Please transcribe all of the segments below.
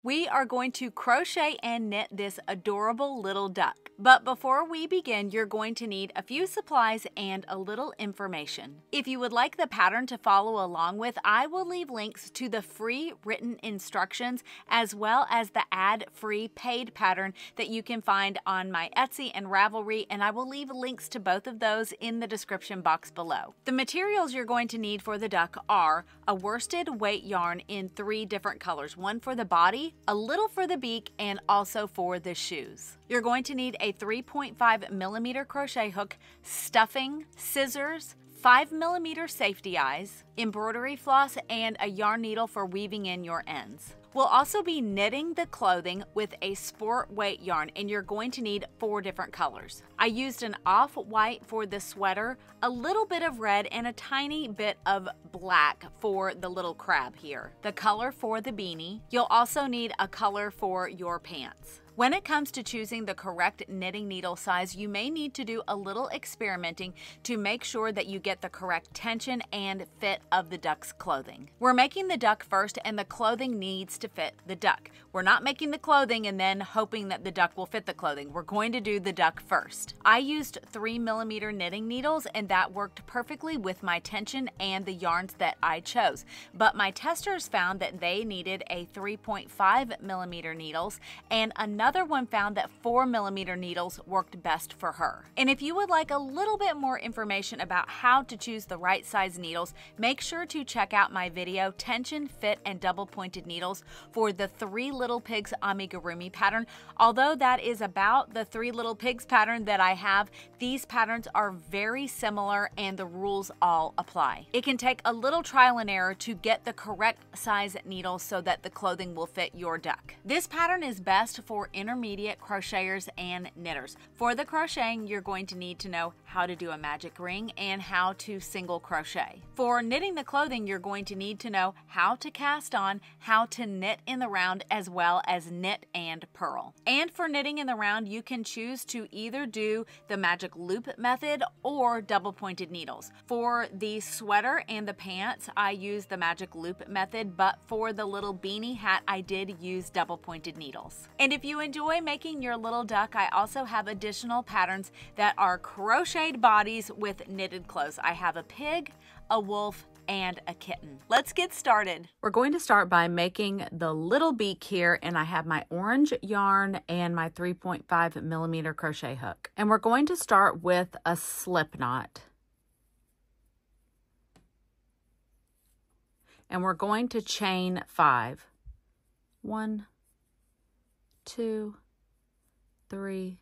We are going to crochet and knit this adorable little duck. But before we begin, you're going to need a few supplies and a little information. If you would like the pattern to follow along with, I will leave links to the free written instructions as well as the ad-free paid pattern that you can find on my Etsy and Ravelry, and I will leave links to both of those in the description box below. The materials you're going to need for the duck are a worsted weight yarn in 3 different colors, one for the body, a little for the beak, and also for the shoes. You're going to need a 3.5mm crochet hook, stuffing, scissors, 5mm safety eyes, embroidery floss, and a yarn needle for weaving in your ends. We'll also be knitting the clothing with a sport weight yarn, and you're going to need 4 different colors. I used an off-white for the sweater, a little bit of red, and a tiny bit of black for the little crab here. The color for the beanie. You'll also need a color for your pants. When it comes to choosing the correct knitting needle size, you may need to do a little experimenting to make sure that you get the correct tension and fit of the duck's clothing. We're making the duck first, and the clothing needs to fit the duck. We're not making the clothing and then hoping that the duck will fit the clothing. We're going to do the duck first. I used 3mm knitting needles, and that worked perfectly with my tension and the yarns that I chose. But my testers found that they needed a 3.5mm needles, and another one found that 4mm needles worked best for her. And if you would like a little bit more information about how to choose the right size needles, make sure to check out my video, Tension, Fit, and Double Pointed Needles for the 3 Little Pigs amigurumi pattern. Although that is about the 3 Little Pigs pattern that I have, these patterns are very similar and the rules all apply. It can take a little trial and error to get the correct size needles so that the clothing will fit your duck. This pattern is best for intermediate crocheters and knitters. For the crocheting, you're going to need to know how to do a magic ring and how to single crochet. For knitting the clothing, you're going to need to know how to cast on, how to knit in the round, as well as knit and purl. And for knitting in the round, you can choose to either do the magic loop method or double pointed needles. For the sweater and the pants, I used the magic loop method, but for the little beanie hat, I did use double pointed needles. And if you enjoy making your little duck, I also have additional patterns that are crocheted bodies with knitted clothes. I have a pig, a wolf, and a kitten. Let's get started. We're going to start by making the little beak here, and I have my orange yarn and my 3.5mm crochet hook. And we're going to start with a slip knot. And we're going to chain 5. 1, 2, 3,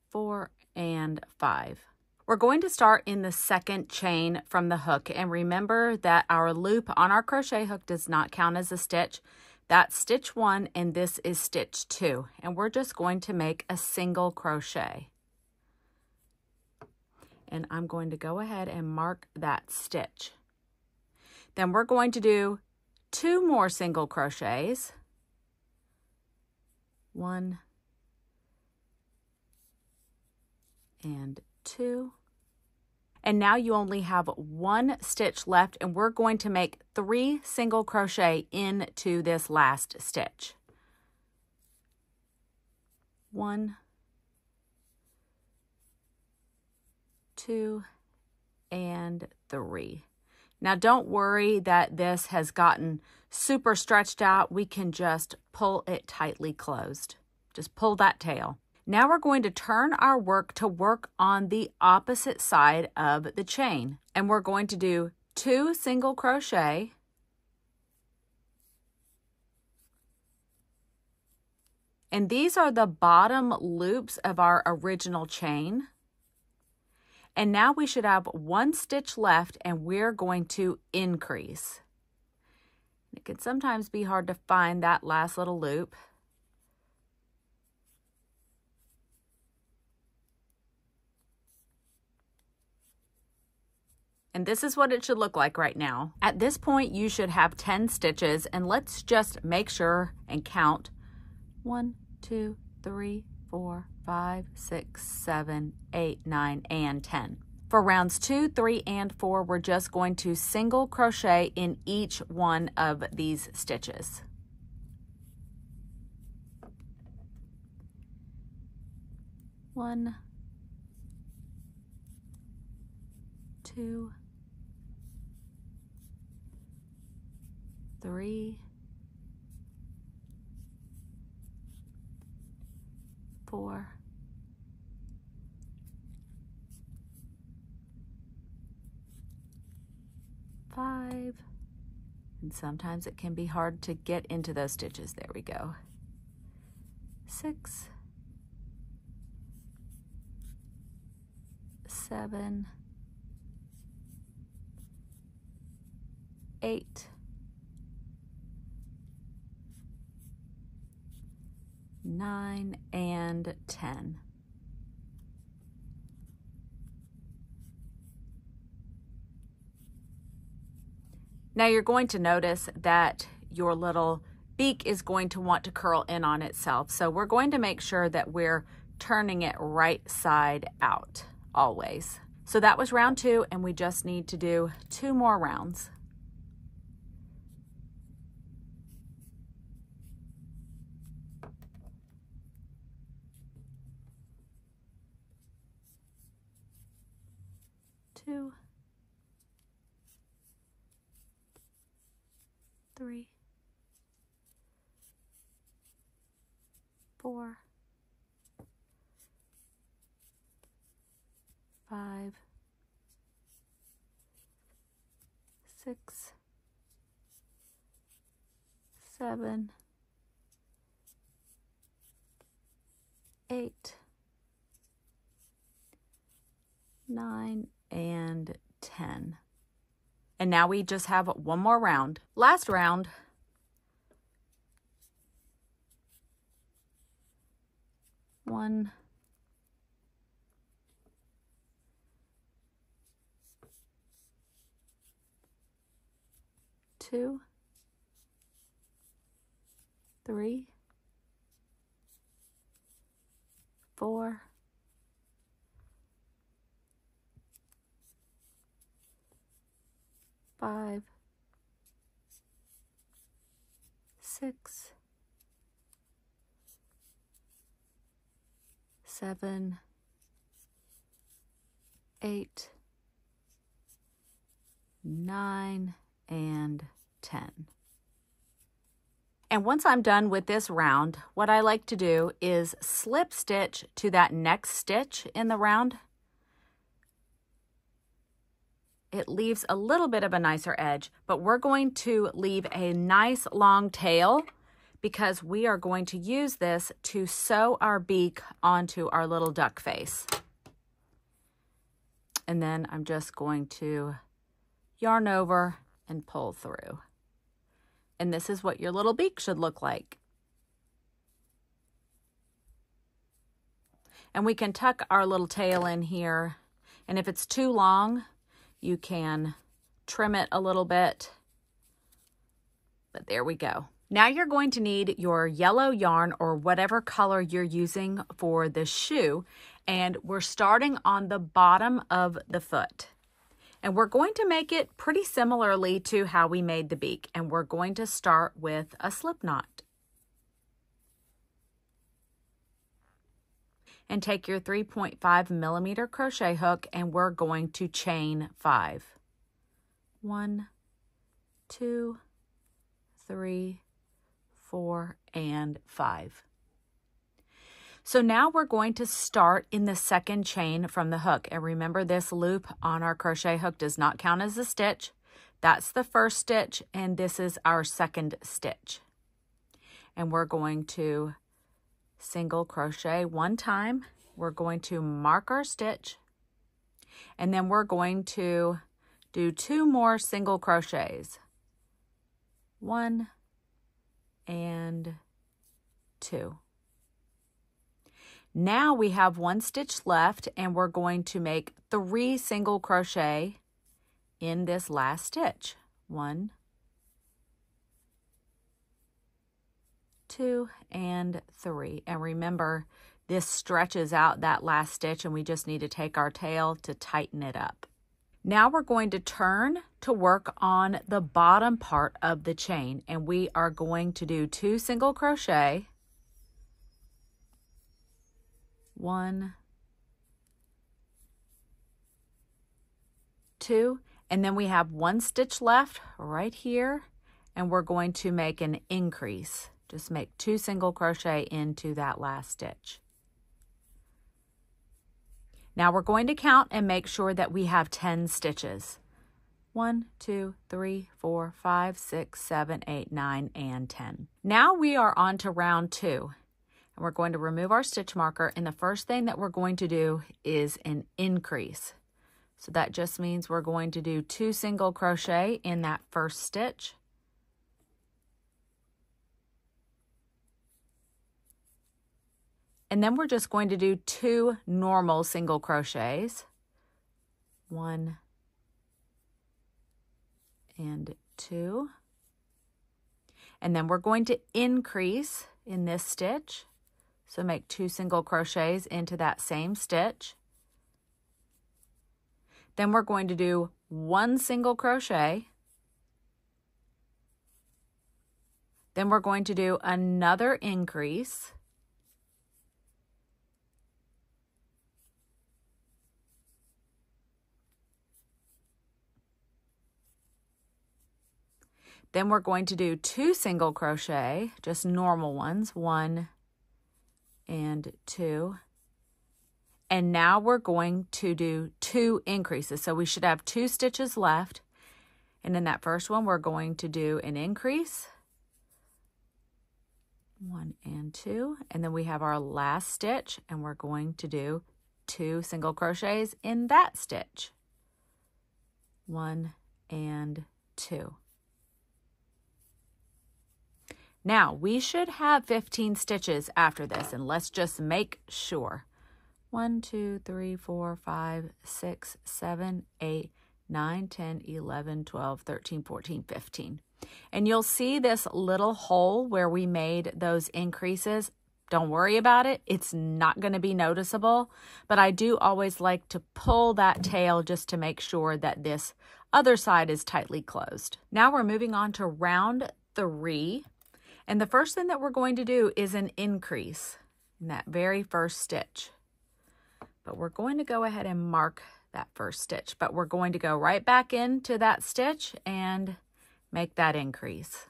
4, and 5. We're going to start in the second chain from the hook, and remember that our loop on our crochet hook does not count as a stitch. That's stitch 1 and this is stitch 2, and we're just going to make a single crochet. And I'm going to go ahead and mark that stitch. Then we're going to do 2 more single crochets. 1 and 2. And now you only have 1 stitch left, and we're going to make 3 single crochet into this last stitch. 1, 2, and 3. Now don't worry that this has gotten super stretched out. We can just pull it tightly closed. Just pull that tail. Now we're going to turn our work to work on the opposite side of the chain. And we're going to do 2 single crochet. And these are the bottom loops of our original chain. And now we should have 1 stitch left, and we're going to increase. It can sometimes be hard to find that last little loop. And this is what it should look like right now. At this point, you should have 10 stitches, and let's just make sure and count. 1, 2, 3, 4, 5, 6, 7, 8, 9, and 10. For rounds 2, 3, and 4, we're just going to single crochet in each one of these stitches. 1, 2, 3, 4, 5, and sometimes it can be hard to get into those stitches. There we go. 6, 7, 8, 9, and 10. Now you're going to notice that your little beak is going to want to curl in on itself. So we're going to make sure that we're turning it right side out always. So that was round 2, and we just need to do 2 more rounds. Two, 3, 4, 5, 6, 7, 8, 9, and 10. And now we just have one more round. Last round. 1, 2, 3, 4, 5, 6, 7, 8, 9, and 10. And once I'm done with this round, what I like to do is slip stitch to that next stitch in the round. It leaves a little bit of a nicer edge, but we're going to leave a nice long tail because we are going to use this to sew our beak onto our little duck face. And then I'm just going to yarn over and pull through. And this is what your little beak should look like. And we can tuck our little tail in here. And if it's too long, you can trim it a little bit. But there we go. Now you're going to need your yellow yarn or whatever color you're using for the shoe. And we're starting on the bottom of the foot. And we're going to make it pretty similarly to how we made the beak. And we're going to start with a slip knot. And take your 3.5 millimeter crochet hook and we're going to chain 5. 1, 2, 3, 4, and 5. So now we're going to start in the second chain from the hook. And remember, this loop on our crochet hook does not count as a stitch. That's the first stitch, and this is our second stitch. And we're going to single crochet 1 time. We're going to mark our stitch, and then we're going to do 2 more single crochets. 1 and 2. Now we have 1 stitch left, and we're going to make 3 single crochet in this last stitch. 1, 2, and 3. And remember, this stretches out that last stitch, and we just need to take our tail to tighten it up. Now we're going to turn to work on the bottom part of the chain, and we are going to do 2 single crochet. 1, 2, and then we have 1 stitch left right here, and we're going to make an increase. Just make 2 single crochet into that last stitch. Now we're going to count and make sure that we have 10 stitches. 1, 2, 3, 4, 5, 6, 7, 8, 9, and 10. Now we are on to round 2. And we're going to remove our stitch marker, and the first thing that we're going to do is an increase. So that just means we're going to do 2 single crochet in that first stitch. And then we're just going to do 2 normal single crochets. 1 and 2. And then we're going to increase in this stitch. So make 2 single crochets into that same stitch. Then we're going to do 1 single crochet. Then we're going to do another increase. Then we're going to do 2 single crochet, just normal ones, 1 and 2. And now we're going to do 2 increases. So we should have 2 stitches left. And in that first one, we're going to do an increase, 1 and 2. And then we have our last stitch, and we're going to do 2 single crochets in that stitch, 1 and 2. Now, we should have 15 stitches after this, and let's just make sure. 1, 2, 3, 4, 5, 6, 7, 8, 9, 10, 11, 12, 13, 14, 15. And you'll see this little hole where we made those increases. Don't worry about it. It's not going to be noticeable, but I do always like to pull that tail just to make sure that this other side is tightly closed. Now we're moving on to round 3. And the first thing that we're going to do is an increase in that very first stitch. But we're going to go ahead and mark that first stitch. But we're going to go right back into that stitch and make that increase.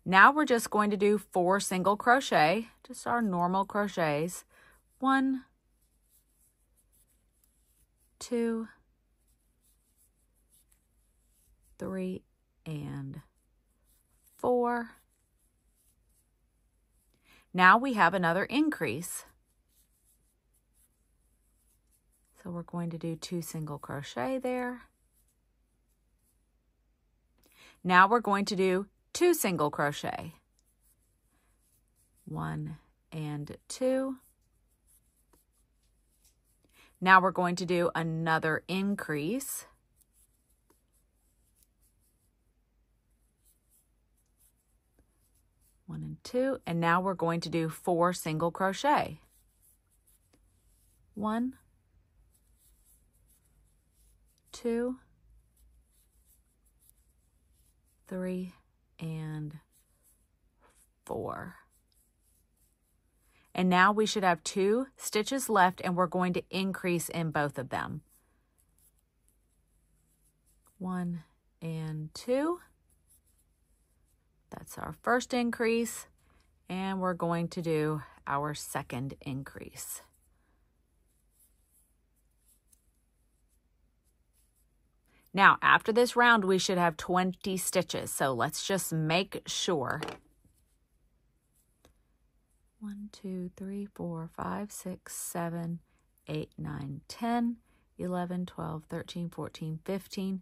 Now we're just going to do 4 single crochet, just our normal crochets. 1, 2, 3, and 4. Now we have another increase. So we're going to do 2 single crochet there. Now we're going to do 2 single crochet. 1 and 2. Now we're going to do another increase. 1 and 2, and now we're going to do 4 single crochet. 1, 2, 3, and 4. And now we should have 2 stitches left, and we're going to increase in both of them. 1 and 2. That's our first increase, and we're going to do our second increase. Now, after this round, we should have 20 stitches, so let's just make sure. 1, 2, 3, 4, 5, 6, 7, 8, 9, 10, 11, 12, 13, 14, 15,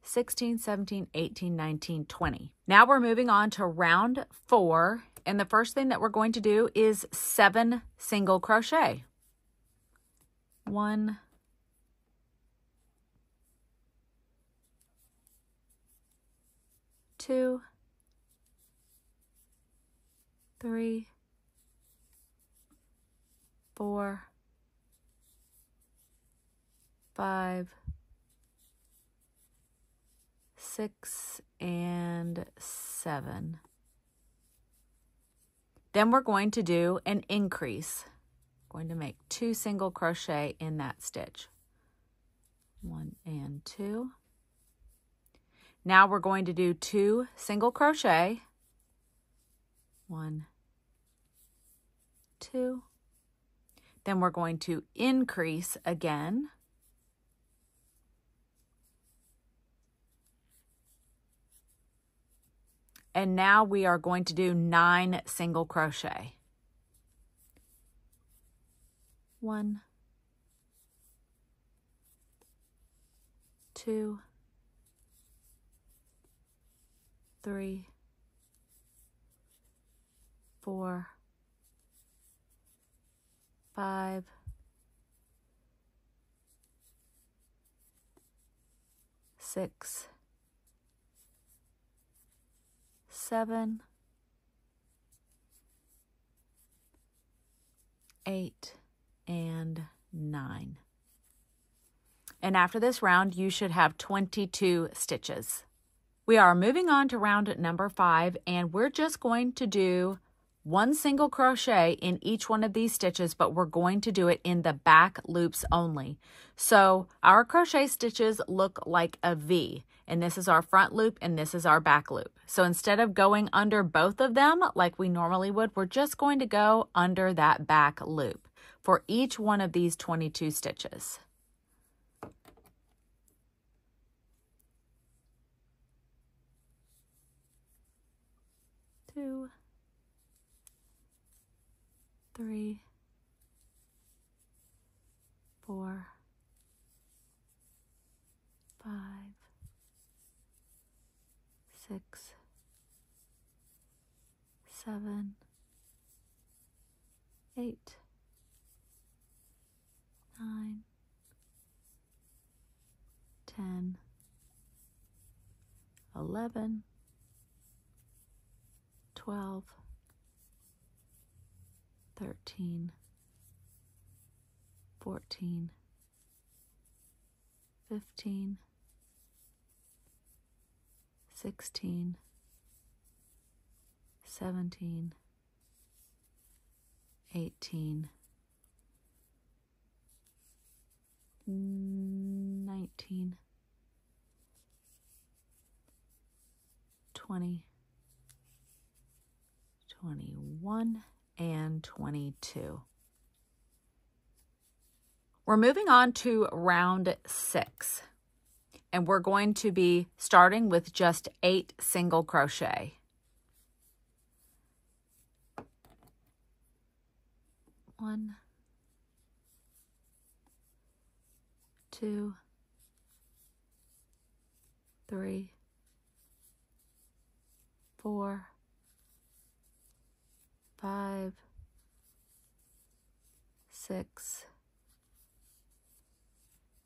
16, 17, 18, 19, 20. Now we're moving on to round 4, and the first thing that we're going to do is 7 single crochet. 1, 2, 3, 4, 5, 6, and 7. Then we're going to do an increase. Going to make 2 single crochet in that stitch. 1 and 2. Now we're going to do 2 single crochet, 1, 2. Then we're going to increase again. And now we are going to do 9 single crochet. 1, 2, 3, 4, 5, 6, 7, 8, and 9. And after this round, you should have 22 stitches. We are moving on to round number 5, and we're just going to do 1 single crochet in each one of these stitches, but we're going to do it in the back loops only. So our crochet stitches look like a V, and this is our front loop and this is our back loop. So instead of going under both of them like we normally would, we're just going to go under that back loop for each one of these 22 stitches. Two, 3, 4, 5, 6, 7, 8, 9, 10, 11, 12, 13, 14, 15, 16, 17, 18, 19, 20, 21, and 22. We're moving on to round 6, and we're going to be starting with just 8 single crochet. 1, 2, 3, 4, 5, 6,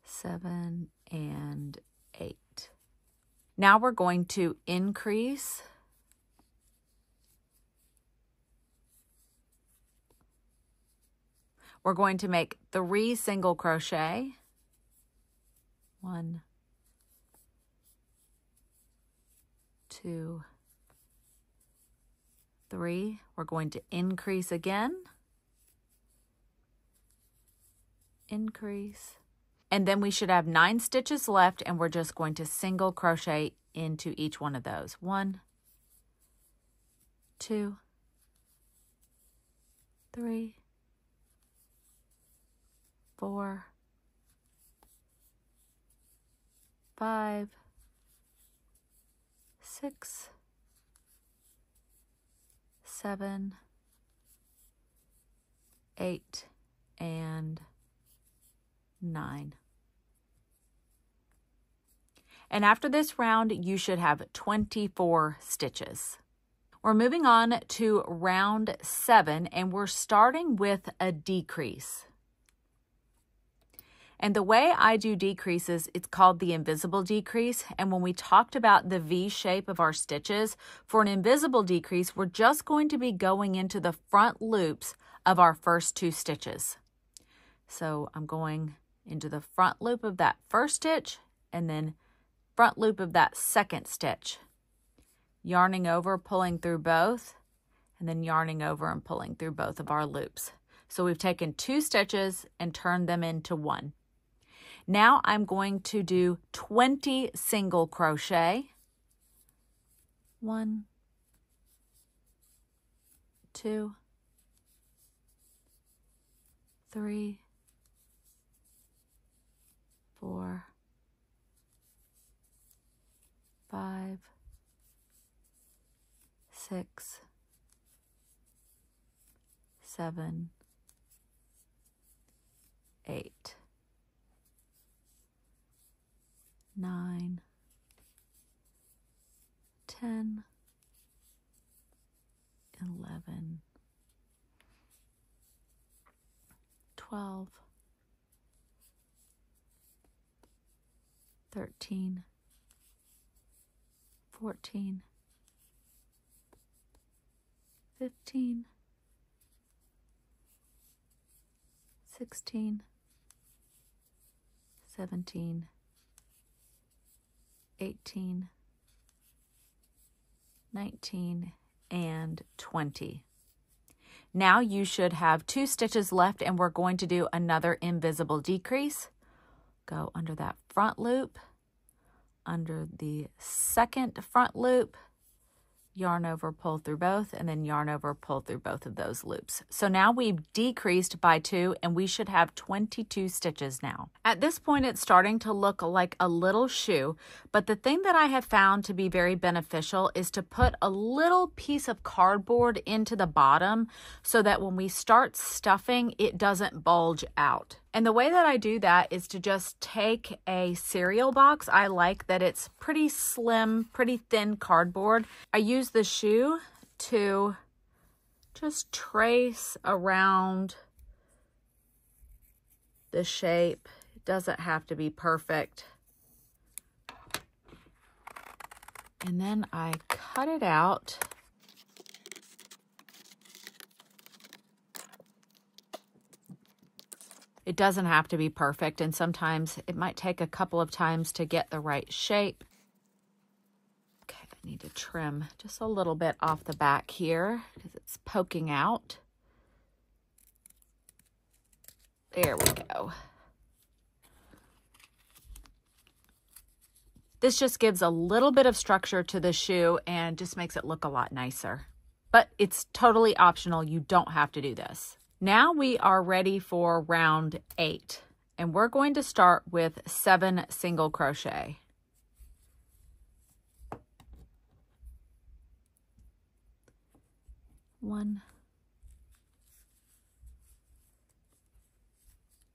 7, and 8. Now we're going to increase. We're going to make 3 single crochet. 1, 2, 3. We're going to increase again. Increase. And then we should have 9 stitches left, and we're just going to single crochet into each one of those. 1, 2, 3, 4, 5, 6, 7, 8, and 9. And after this round, you should have 24 stitches. We're moving on to round 7, and we're starting with a decrease. And the way I do decreases, it's called the invisible decrease. And when we talked about the V shape of our stitches, for an invisible decrease, we're just going to be going into the front loops of our first 2 stitches. So I'm going into the front loop of that first stitch and then front loop of that second stitch. Yarning over, pulling through both, and then yarning over and pulling through both of our loops. So we've taken 2 stitches and turned them into 1. Now I'm going to do 20 single crochet. 1, 2, 3, 4, 5, 6, 7, 8, 9, 10, 11, 12, 13, 14, 15, 16, 17, 18, 19, and 20. Now you should have 2 stitches left, and we're going to do another invisible decrease. Go under that front loop, under the second front loop, yarn over, pull through both, and then yarn over, pull through both of those loops. So now we've decreased by 2, and we should have 22 stitches now. At this point, it's starting to look like a little shoe, but the thing that I have found to be very beneficial is to put a little piece of cardboard into the bottom so that when we start stuffing, it doesn't bulge out. And the way that I do that is to just take a cereal box. I like that it's pretty slim, pretty thin cardboard. I use the shoe to just trace around the shape. It doesn't have to be perfect. And then I cut it out. It doesn't have to be perfect, and sometimes it might take a couple of times to get the right shape. Okay, I need to trim just a little bit off the back here because it's poking out. There we go. This just gives a little bit of structure to the shoe and just makes it look a lot nicer. But it's totally optional. You don't have to do this. Now we are ready for round 8, and we're going to start with 7 single crochet. One,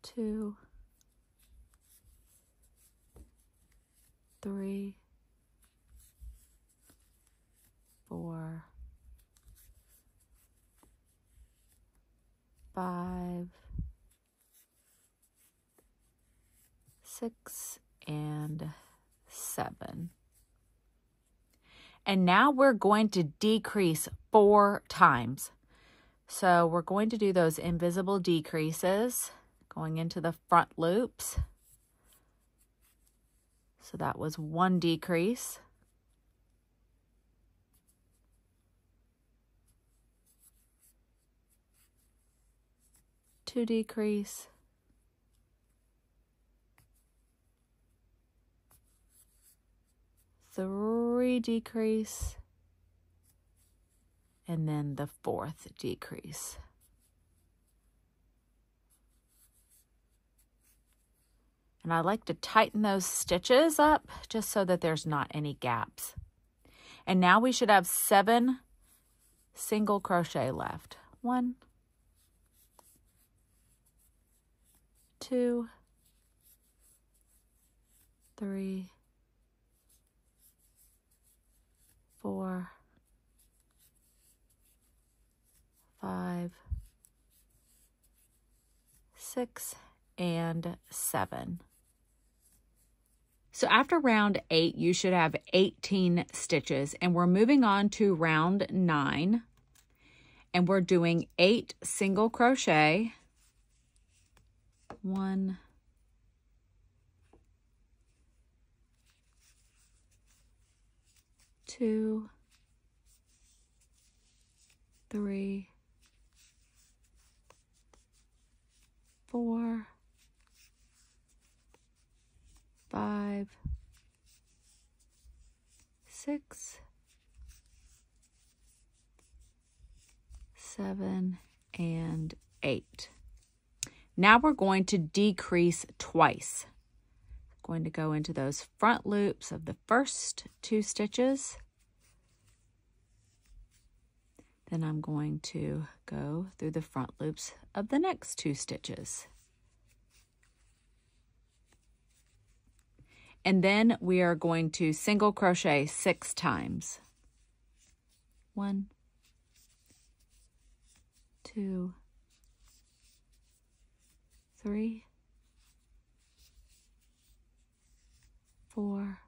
2, 3, 4, 5, 6, and 7. And now we're going to decrease 4 times. So we're going to do those invisible decreases going into the front loops. So that was 1 decrease. Two decrease. 3 decrease. And then the 4th decrease. And I like to tighten those stitches up just so that there's not any gaps. And now we should have 7 single crochet left. 1, 2, 3, 4, 5, 6, and 7. So after round 8, you should have 18 stitches, and we're moving on to round 9, and we're doing 8 single crochet. 1, 2, 3, 4, 5, 6, 7, and 8. Now we're going to decrease twice. I'm going to go into those front loops of the first 2 stitches. Then I'm going to go through the front loops of the next 2 stitches. And then we are going to single crochet 6 times. 1, 2, 3, 4,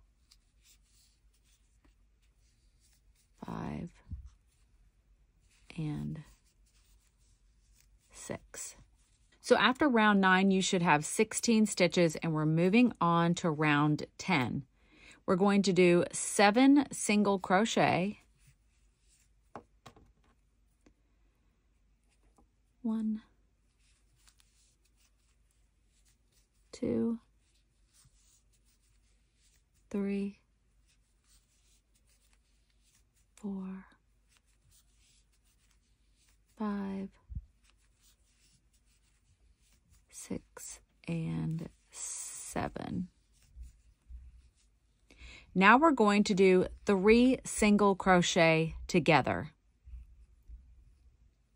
5, and 6. So after round 9, you should have 16 stitches, and we're moving on to round 10. We're going to do 7 single crochet. 1, 2, 3, 4, 5, 6, and 7. Now we're going to do 3 single crochet together.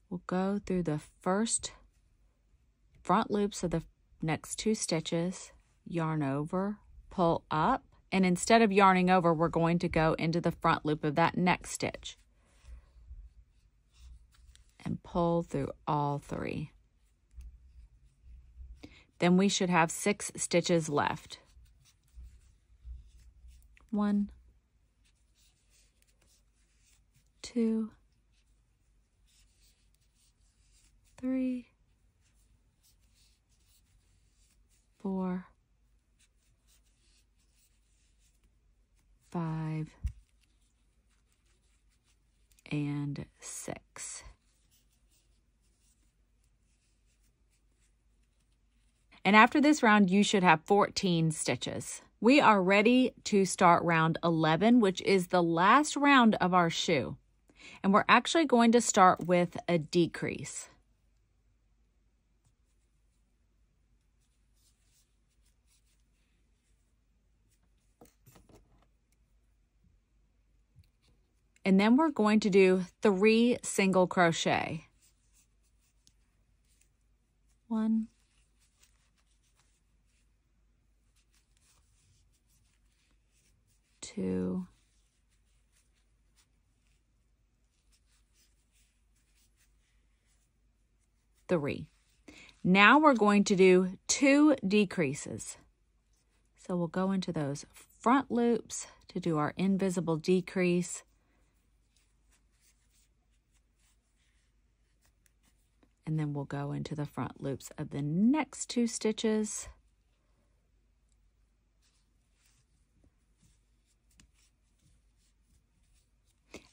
We'll go through the first front loops of the next 2 stitches, yarn over, pull up, and instead of yarning over, we're going to go into the front loop of that next stitch and pull through all 3. Then we should have 6 stitches left. 1, 2, 3, 4, 5, and 6. And after this round, you should have 14 stitches. We are ready to start round 11, which is the last round of our shoe. And we're actually going to start with a decrease. And then we're going to do 3 single crochet. 1, 2, 3. Now we're going to do 2 decreases. So we'll go into those front loops to do our invisible decrease. And then we'll go into the front loops of the next 2 stitches.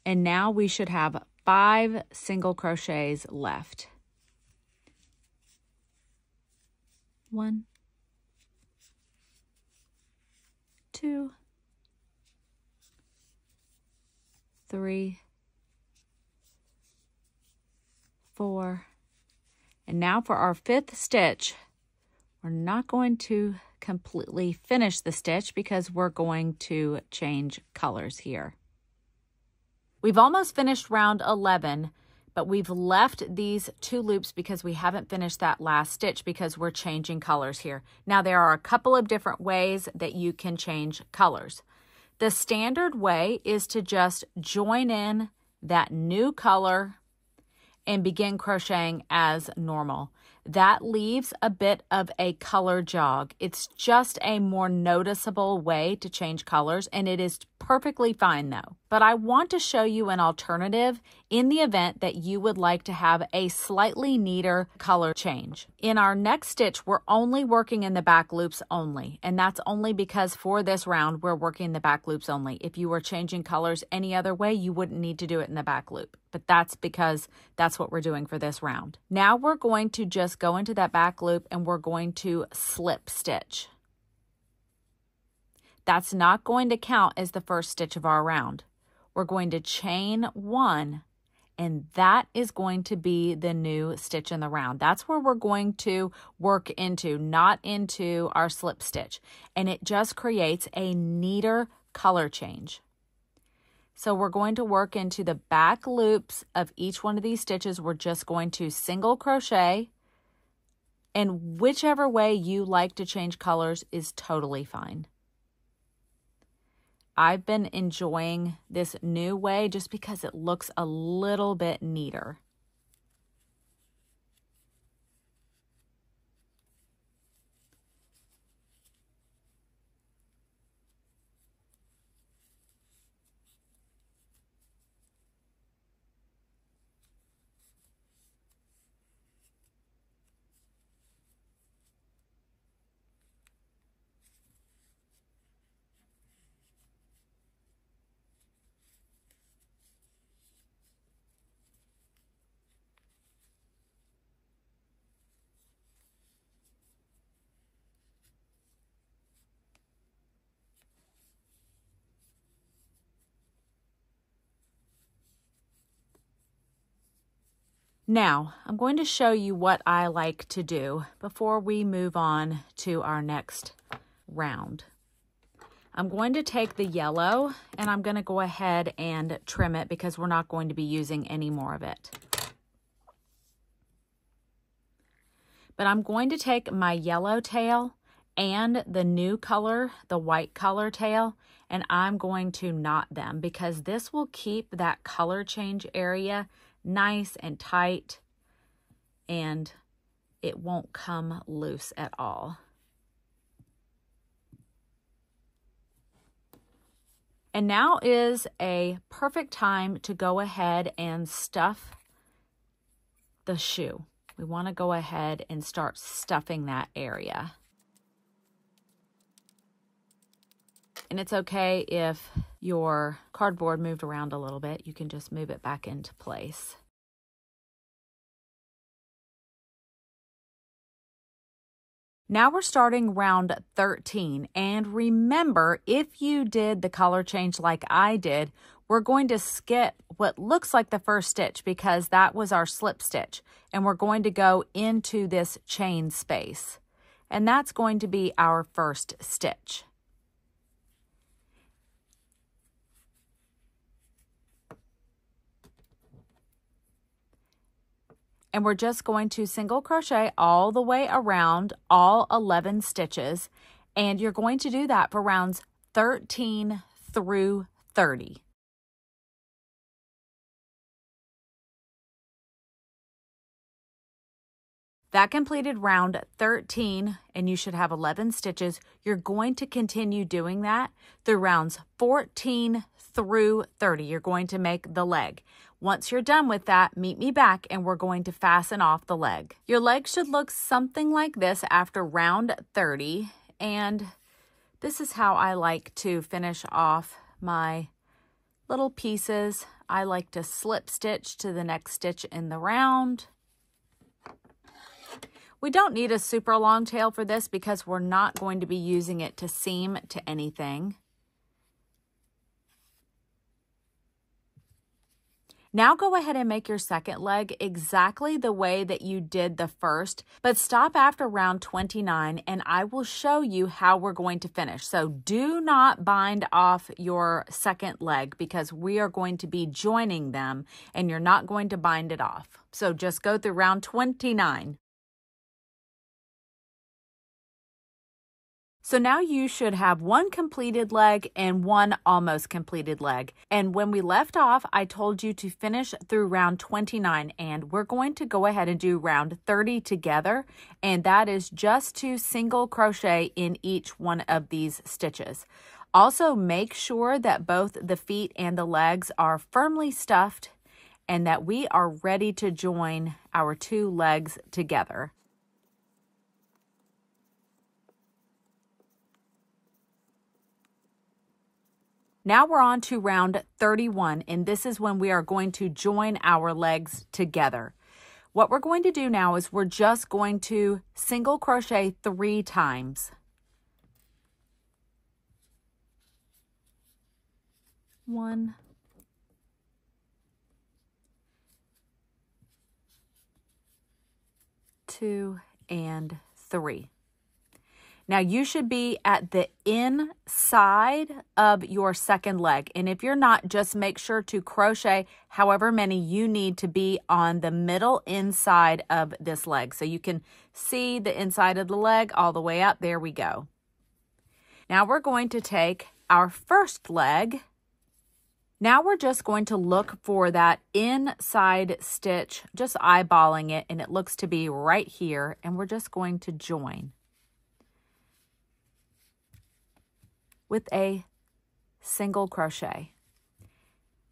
And now we should have 5 single crochets left. 1, 2, 3, 4. And now for our 5th stitch, we're not going to completely finish the stitch because we're going to change colors here. We've almost finished round 11, but we've left these 2 loops because we haven't finished that last stitch because we're changing colors here. Now there are a couple of different ways that you can change colors. The standard way is to just join in that new color and begin crocheting as normal. That leaves a bit of a color jog. It's just a more noticeable way to change colors, and it is perfectly fine though. But I want to show you an alternative in the event that you would like to have a slightly neater color change. In our next stitch, we're only working in the back loops only, and that's only because for this round, we're working the back loops only. If you were changing colors any other way, you wouldn't need to do it in the back loop, but that's because that's what we're doing for this round. Now we're going to just go into that back loop and we're going to slip stitch. that's not going to count as the first stitch of our round. We're going to chain 1, and that is going to be the new stitch in the round. That's where we're going to work into, not into our slip stitch. And it just creates a neater color change. So we're going to work into the back loops of each one of these stitches. We're just going to single crochet, and whichever way you like to change colors is totally fine. I've been enjoying this new way just because it looks a little bit neater. Now, I'm going to show you what I like to do before we move on to our next round. I'm going to take the yellow and I'm going to go ahead and trim it because we're not going to be using any more of it. But I'm going to take my yellow tail and the new color, the white color tail, and I'm going to knot them because this will keep that color change area nice and tight, and it won't come loose at all. And now is a perfect time to go ahead and stuff the shoe. We want to go ahead and start stuffing that area. And it's okay if your cardboard moved around a little bit. You can just move it back into place. Now we're starting round 13. And remember, if you did the color change like I did, we're going to skip what looks like the first stitch because that was our slip stitch. And we're going to go into this chain space. And that's going to be our first stitch. And we're just going to single crochet all the way around all 11 stitches. And you're going to do that for rounds 13 through 30. That completed round 13, and you should have 11 stitches. You're going to continue doing that through rounds 14 through 30. You're going to make the leg. Once you're done with that, meet me back and we're going to fasten off the leg. Your leg should look something like this after round 30, and this is how I like to finish off my little pieces. I like to slip stitch to the next stitch in the round. We don't need a super long tail for this because we're not going to be using it to seam to anything. Now go ahead and make your second leg exactly the way that you did the first, but stop after round 29 and I will show you how we're going to finish. So do not bind off your second leg because we are going to be joining them and you're not going to bind it off. So just go through round 29. So now you should have one completed leg and one almost completed leg. And when we left off, I told you to finish through round 29, and we're going to go ahead and do round 30 together. And that is just to single crochet in each one of these stitches. Also, make sure that both the feet and the legs are firmly stuffed and that we are ready to join our two legs together. Now we're on to round 31, and this is when we are going to join our legs together. What we're going to do now is we're just going to single crochet 3 times. 1, 2, and 3. Now you should be at the inside of your second leg. And if you're not, just make sure to crochet however many you need to be on the middle inside of this leg. So you can see the inside of the leg all the way up. There we go. Now we're going to take our first leg. Now we're just going to look for that inside stitch, just eyeballing it, and it looks to be right here. And we're just going to join with a single crochet.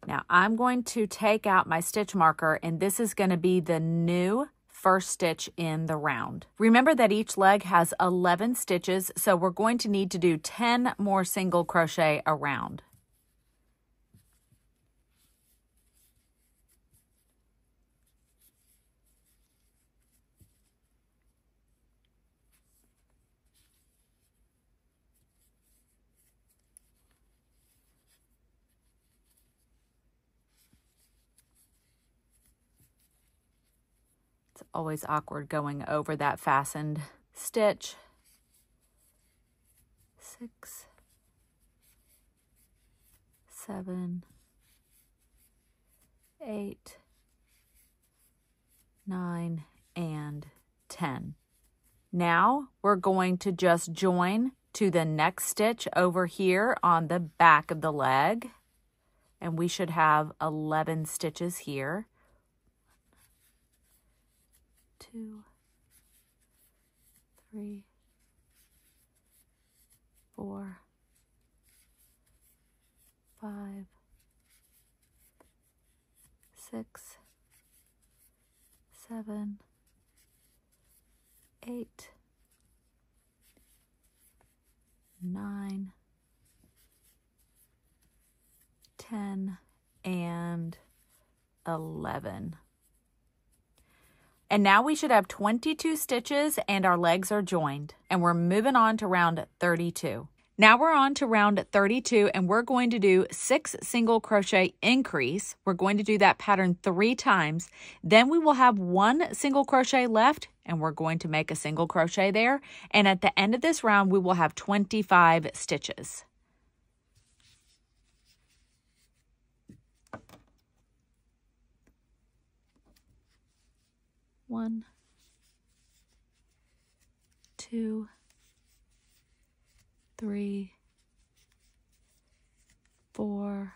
Now I'm going to take out my stitch marker, and this is going to be the new first stitch in the round. Remember that each leg has 11 stitches, so we're going to need to do 10 more single crochet around. It's always awkward going over that fastened stitch. 6, 7, 8, 9, and 10. Now we're going to just join to the next stitch over here on the back of the leg, and we should have 11 stitches here. 2, 3, 4, 5, 6, 7, 8, 9, 10, and 11. And now we should have 22 stitches and our legs are joined. And we're moving on to round 32. Now we're on to round 32 and we're going to do 6 single crochet increase. We're going to do that pattern 3 times. Then we will have 1 single crochet left and we're going to make a single crochet there. And at the end of this round, we will have 25 stitches. One, 2, 3, 4,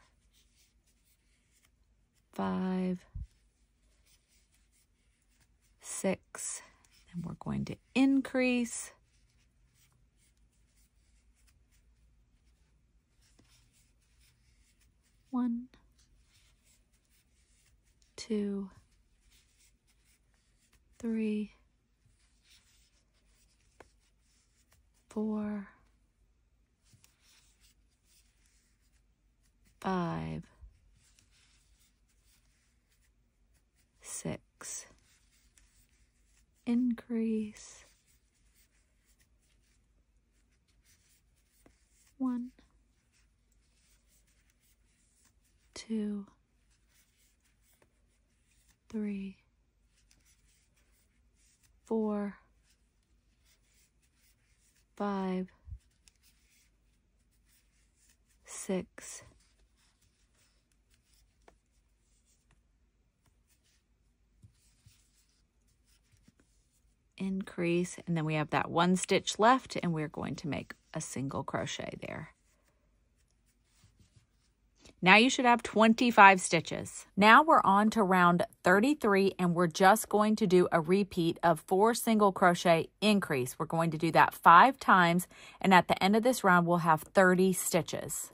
5, 6, and we're going to increase. 1, 2, 3, 4, 5, 6, increase. 1, 2, 3, 4, 5, 6, increase, and then we have that 1 stitch left and we're going to make a single crochet there. Now you should have 25 stitches. Now we're on to round 33 and we're just going to do a repeat of 4 single crochet increase. We're going to do that 5 times and at the end of this round we'll have 30 stitches.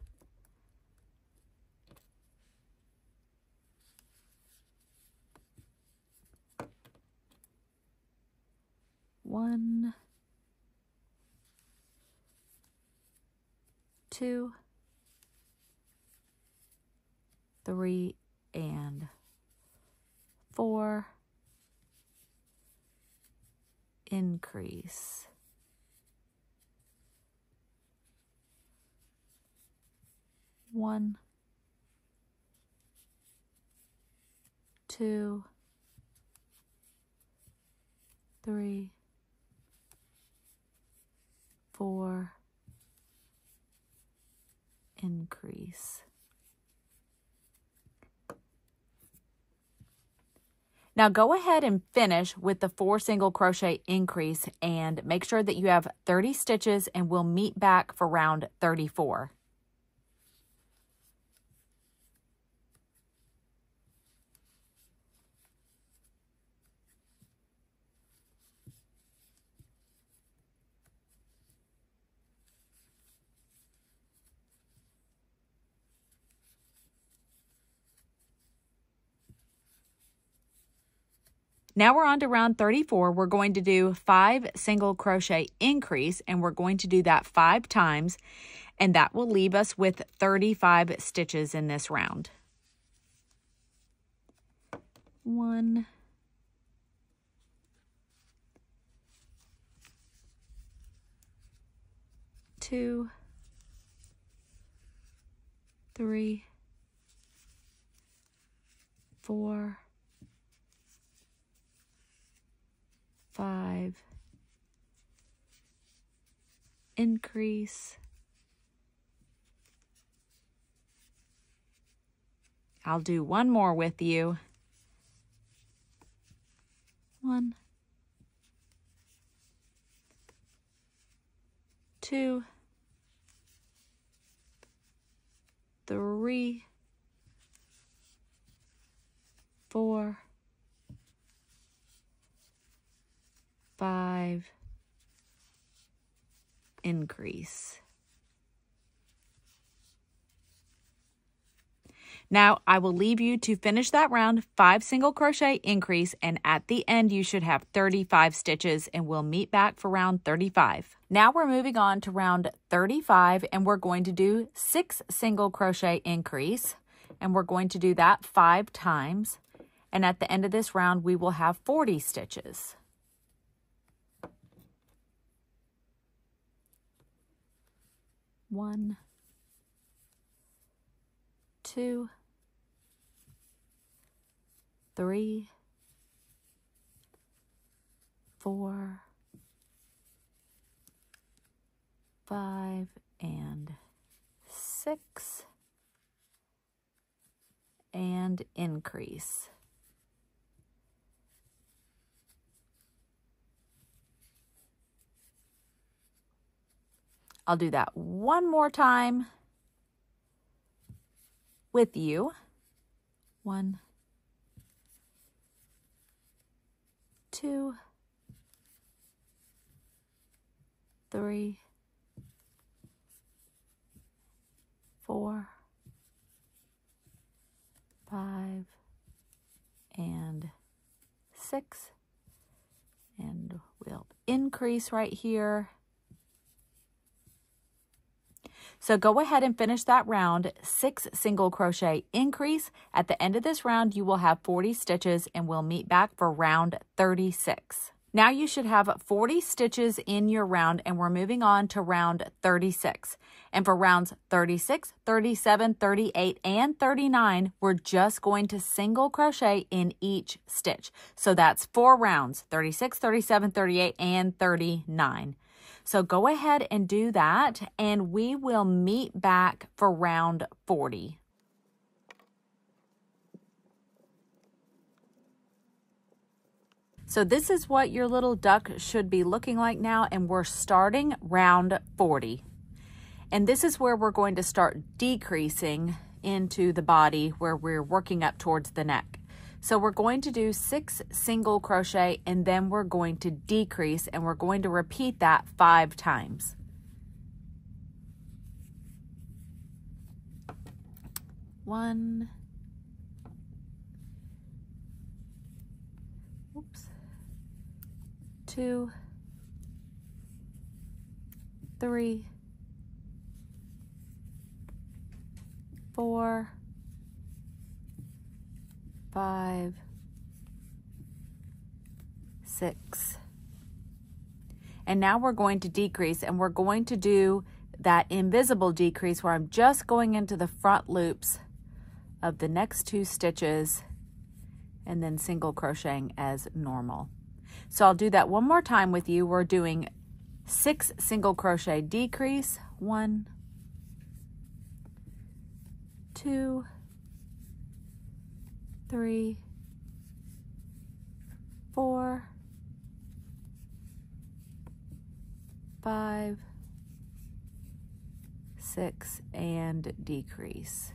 One, 2, 3, and 4, increase. 1, 2, 3, 4, increase. Now go ahead and finish with the 4 single crochet increase and make sure that you have 30 stitches, and we'll meet back for round 34. Now we're on to round 34. We're going to do 5 single crochet increase, and we're going to do that 5 times, and that will leave us with 35 stitches in this round. 1, 2, 3, 4, 5, increase. I'll do one more with you. 1, 2, 3, 4, 5, increase. Now I will leave you to finish that round, 5 single crochet increase, and at the end you should have 35 stitches, and we'll meet back for round 35. Now we're moving on to round 35, and we're going to do 6 single crochet increase, and we're going to do that 5 times, and at the end of this round we will have 40 stitches. 1, 2, 3, 4, 5, and 6, and increase. I'll do that one more time with you. 1, 2, 3, 4, 5, and 6, and we'll increase right here. So go ahead and finish that round, 6 single crochet increase. At the end of this round, you will have 40 stitches, and we'll meet back for round 36. Now you should have 40 stitches in your round, and we're moving on to round 36. And for rounds 36, 37, 38, and 39, we're just going to single crochet in each stitch. So that's 4 rounds, 36, 37, 38, and 39. So go ahead and do that, and we will meet back for round 40. So this is what your little duck should be looking like now, and we're starting round 40. And this is where we're going to start decreasing into the body, where we're working up towards the neck. So we're going to do 6 single crochet, and then we're going to decrease, and we're going to repeat that 5 times. 1, 2, 3, 4, 5, 6. And now we're going to decrease, and we're going to do that invisible decrease where I'm just going into the front loops of the next 2 stitches, and then single crocheting as normal. So I'll do that one more time with you. We're doing 6 single crochet decrease, 1, 2, 3, 4, 5, 6, and decrease.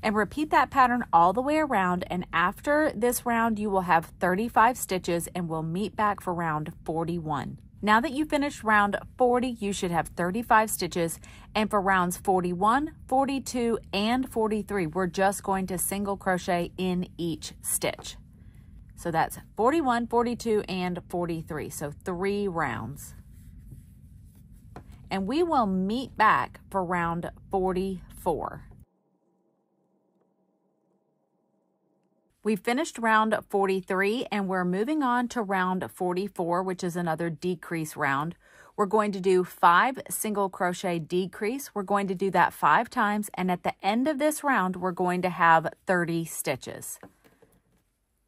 And repeat that pattern all the way around, and after this round you will have 35 stitches, and we'll meet back for round 41. Now that you finished round 40, you should have 35 stitches, and for rounds 41, 42, and 43, we're just going to single crochet in each stitch. So that's 41, 42, and 43, so 3 rounds. And we will meet back for round 44. We finished round 43 and we're moving on to round 44, which is another decrease round. We're going to do 5 single crochet decrease. We're going to do that 5 times, and at the end of this round, we're going to have 30 stitches.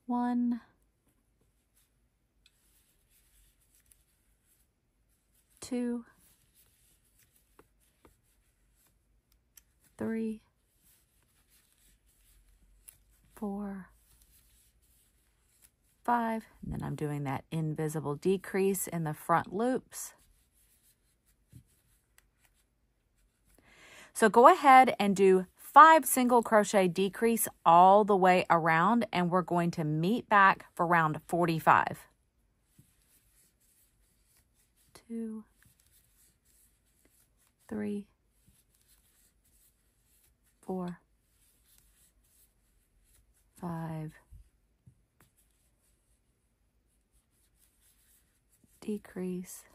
1, 2, 3, 4, 5, and then I'm doing that invisible decrease in the front loops. So go ahead and do 5 single crochet decrease all the way around, and we're going to meet back for round 45. 2, 3, 4, 5, decrease.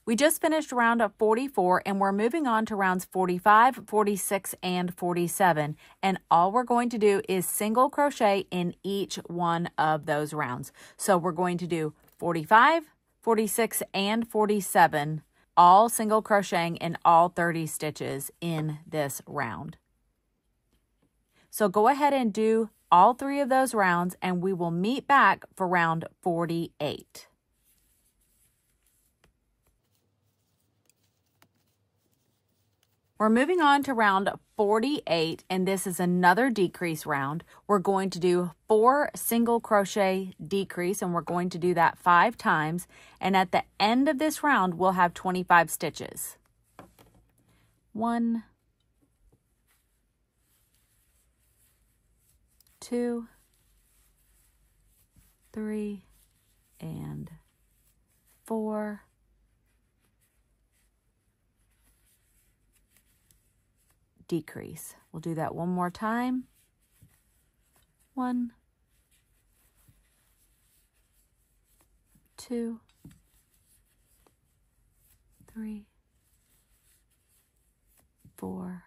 We just finished round 44 and we're moving on to rounds 45, 46, and 47. And all we're going to do is single crochet in each one of those rounds. So we're going to do 45, 46, and 47, all single crocheting in all 30 stitches in this round. So go ahead and do all 3 of those rounds and we will meet back for round 48. We're moving on to round 48, and this is another decrease round. We're going to do 4 single crochet decrease, and we're going to do that 5 times. And at the end of this round, we'll have 25 stitches. 1, 2, 3, and 4. Decrease. We'll do that one more time. 1, 2, 3, 4.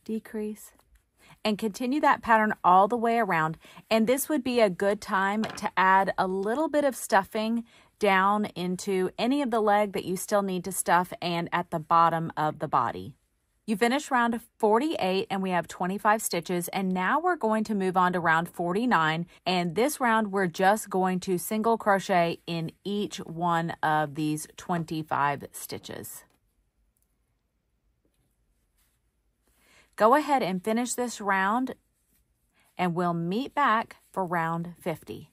Decrease. And continue that pattern all the way around. And this would be a good time to add a little bit of stuffing down into any of the leg that you still need to stuff and at the bottom of the body. You finish round 48 and we have 25 stitches, and now we're going to move on to round 49, and this round we're just going to single crochet in each one of these 25 stitches. Go ahead and finish this round and we'll meet back for round 50.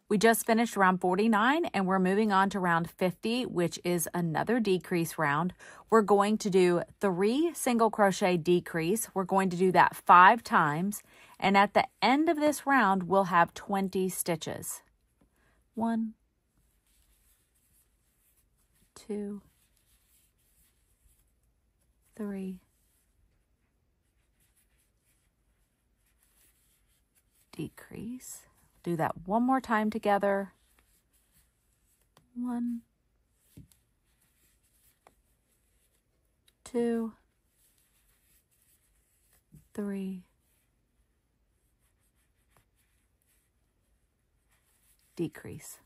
We just finished round 49 and we're moving on to round 50, which is another decrease round. We're going to do 3 single crochet decrease. We're going to do that 5 times, and at the end of this round we'll have 20 stitches. 1, 2, 3, decrease. Do that one more time together. 1, 2, 3, decrease.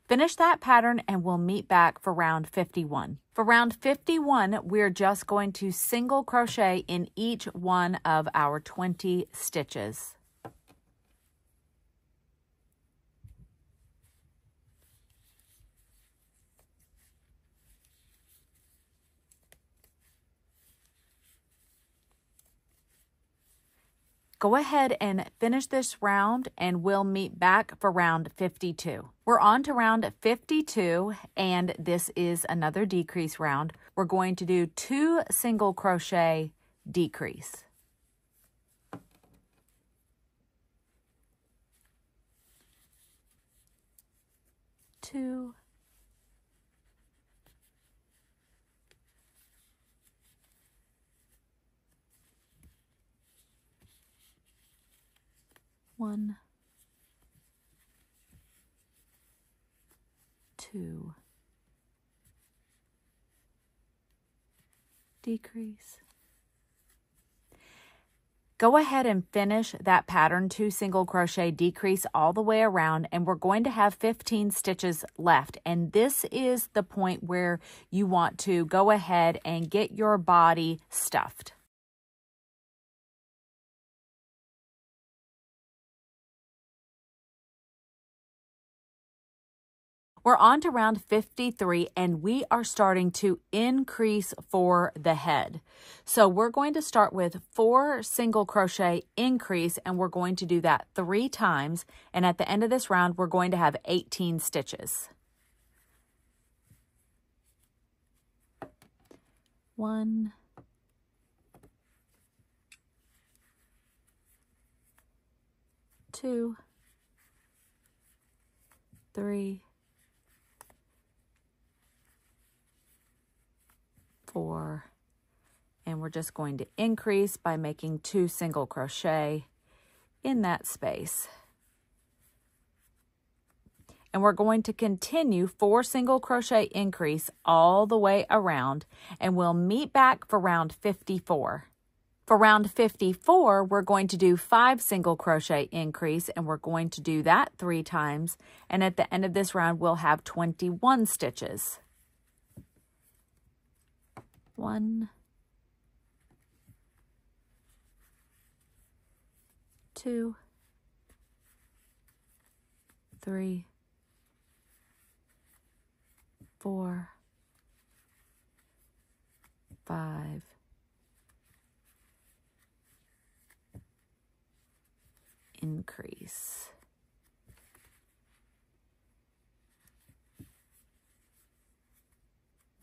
Finish that pattern and we'll meet back for round 51. For round 51, we're just going to single crochet in each one of our 20 stitches. Go ahead and finish this round and we'll meet back for round 52. We're on to round 52 and this is another decrease round. We're going to do 2 single crochet decrease. Two. One, 2, decrease. Go ahead and finish that pattern 2 single crochet decrease all the way around, and we're going to have 15 stitches left. And this is the point where you want to go ahead and get your body stuffed. We're on to round 53 and we are starting to increase for the head. So we're going to start with 4 single crochet increase and we're going to do that 3 times. And at the end of this round, we're going to have 18 stitches. 1, 2, 3, 4, and we're just going to increase by making 2 single crochet in that space. And we're going to continue 4 single crochet increase all the way around, and we'll meet back for round 54. For round 54, we're going to do 5 single crochet increase, and we're going to do that 3 times, and at the end of this round, we'll have 21 stitches. 1, 2, 3, 4, 5, 6, increase.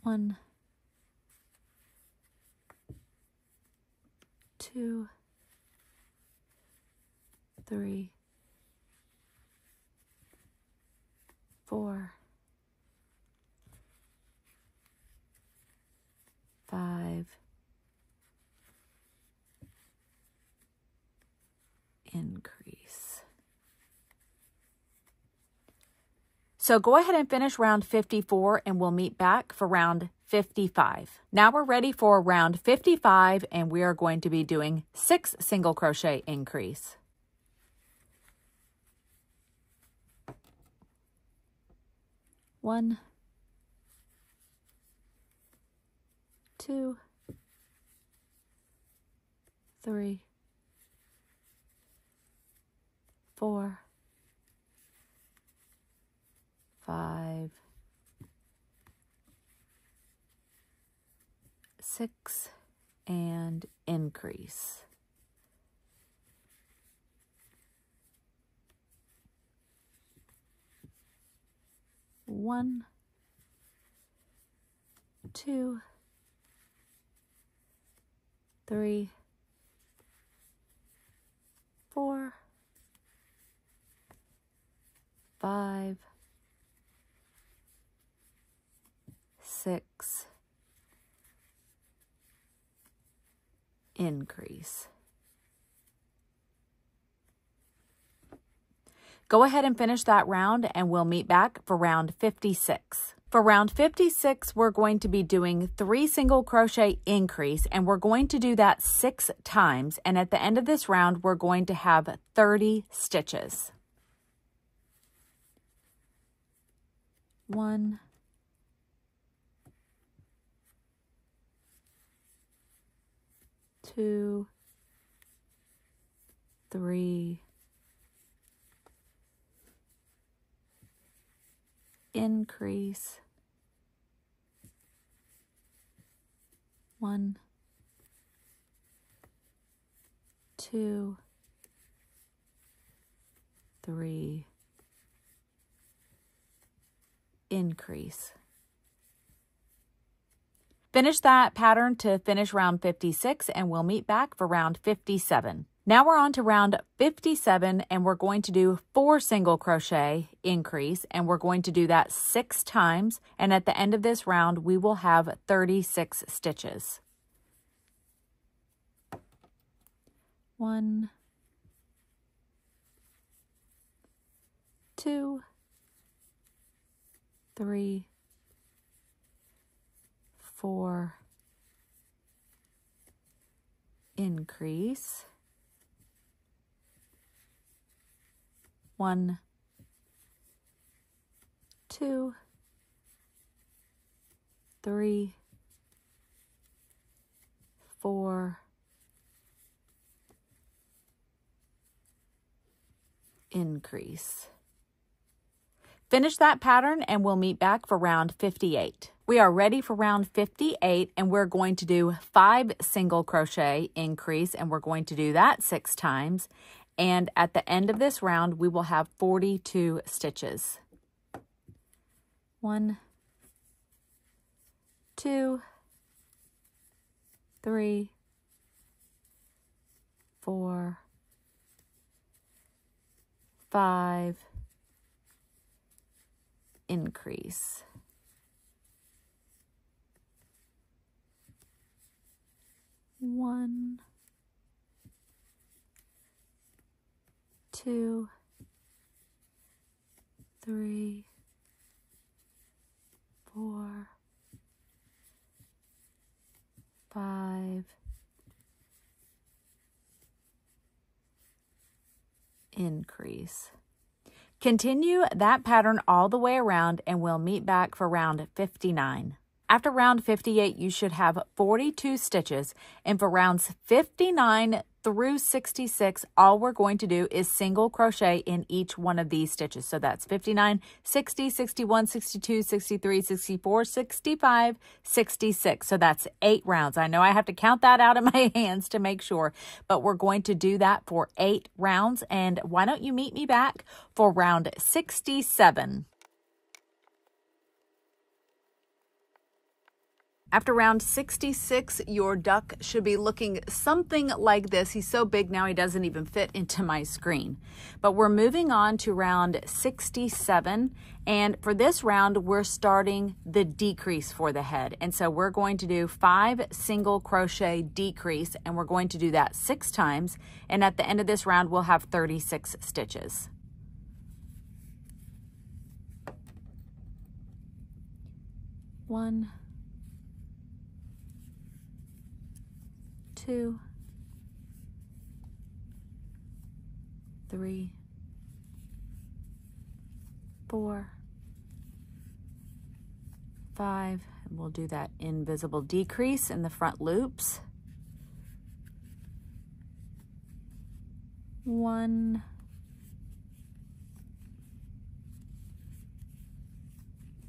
1, 2, 3, 4, 5, increase. So go ahead and finish round 54 and we'll meet back for round 55. Now we're ready for round 55 and we are going to be doing 6 single crochet increase. 1, 2, 3, 4, 5, 6, and increase. 1, 2, 3, 4, 5, 6, increase. Go ahead and finish that round and we'll meet back for round 56. For round 56, we're going to be doing 3 single crochet increase and we're going to do that 6 times. And at the end of this round, we're going to have 30 stitches. 1, 2, 3, increase, 1, 2, 3, increase. Finish that pattern to finish round 56 and we'll meet back for round 57. Now we're on to round 57 and we're going to do 4 single crochet, increase, and we're going to do that 6 times, and at the end of this round we will have 36 stitches. 1, 2, 3, 4, increase, 1, 2, 3, 4, increase. Finish that pattern and we'll meet back for round 58. We are ready for round 58 and we're going to do 5 single crochet, increase, and we're going to do that 6 times. And at the end of this round, we will have 42 stitches. 1, 2, 3, 4, 5, increase. 1, 2, 3, 4, 5, increase. Continue that pattern all the way around and we'll meet back for round 59. After round 58, you should have 42 stitches, and for rounds 59 through 66, all we're going to do is single crochet in each one of these stitches. So that's 59, 60, 61, 62, 63, 64, 65, 66. So that's 8 rounds. I know I have to count that out in my hands to make sure, but we're going to do that for 8 rounds. And why don't you meet me back for round 67? After round 66, your duck should be looking something like this. He's so big now he doesn't even fit into my screen. But we're moving on to round 67, and for this round, we're starting the decrease for the head. And so we're going to do 5 single crochet decrease, and we're going to do that 6 times. And at the end of this round, we'll have 36 stitches. 1, 2, 3, 4, 5, and we'll do that invisible decrease in the front loops. 1,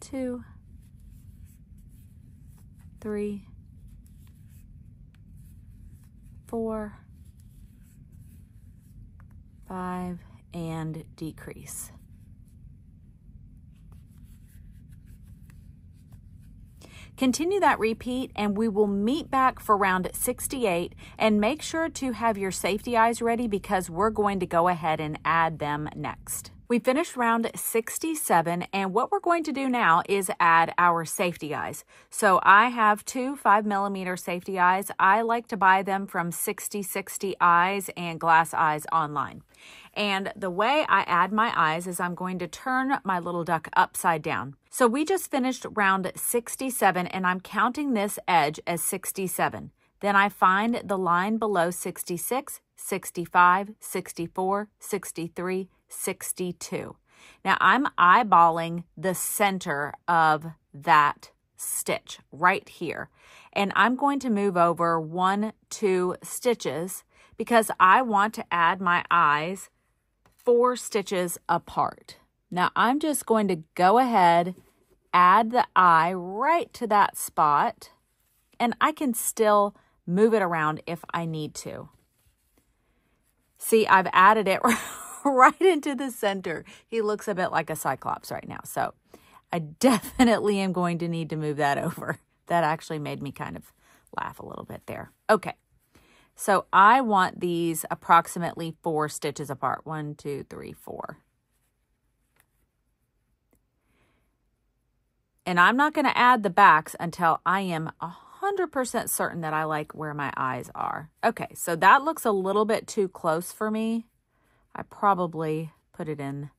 2, 3, 4, 5, and decrease. Continue that repeat and we will meet back for round 68, and make sure to have your safety eyes ready because we're going to go ahead and add them next. We finished round 67, and what we're going to do now is add our safety eyes. So I have 2 5mm safety eyes. I like to buy them from 60/60 Eyes and Glass Eyes online. And the way I add my eyes is I'm going to turn my little duck upside down. So we just finished round 67, and I'm counting this edge as 67. Then I find the line below 66, 65, 64, 63, 62. Now I'm eyeballing the center of that stitch right here. And I'm going to move over 1, 2 stitches because I want to add my eyes 4 stitches apart. Now I'm just going to go ahead, add the eye right to that spot, and I can still move it around if I need to. See, I've added it right into the center. He looks a bit like a cyclops right now, so I definitely am going to need to move that over. That actually made me kind of laugh a little bit there. Okay, so I want these approximately 4 stitches apart. 1, 2, 3, 4. And I'm not going to add the backs until I am 100% certain that I like where my eyes are. Okay, so that looks a little bit too close for me. I probably put it in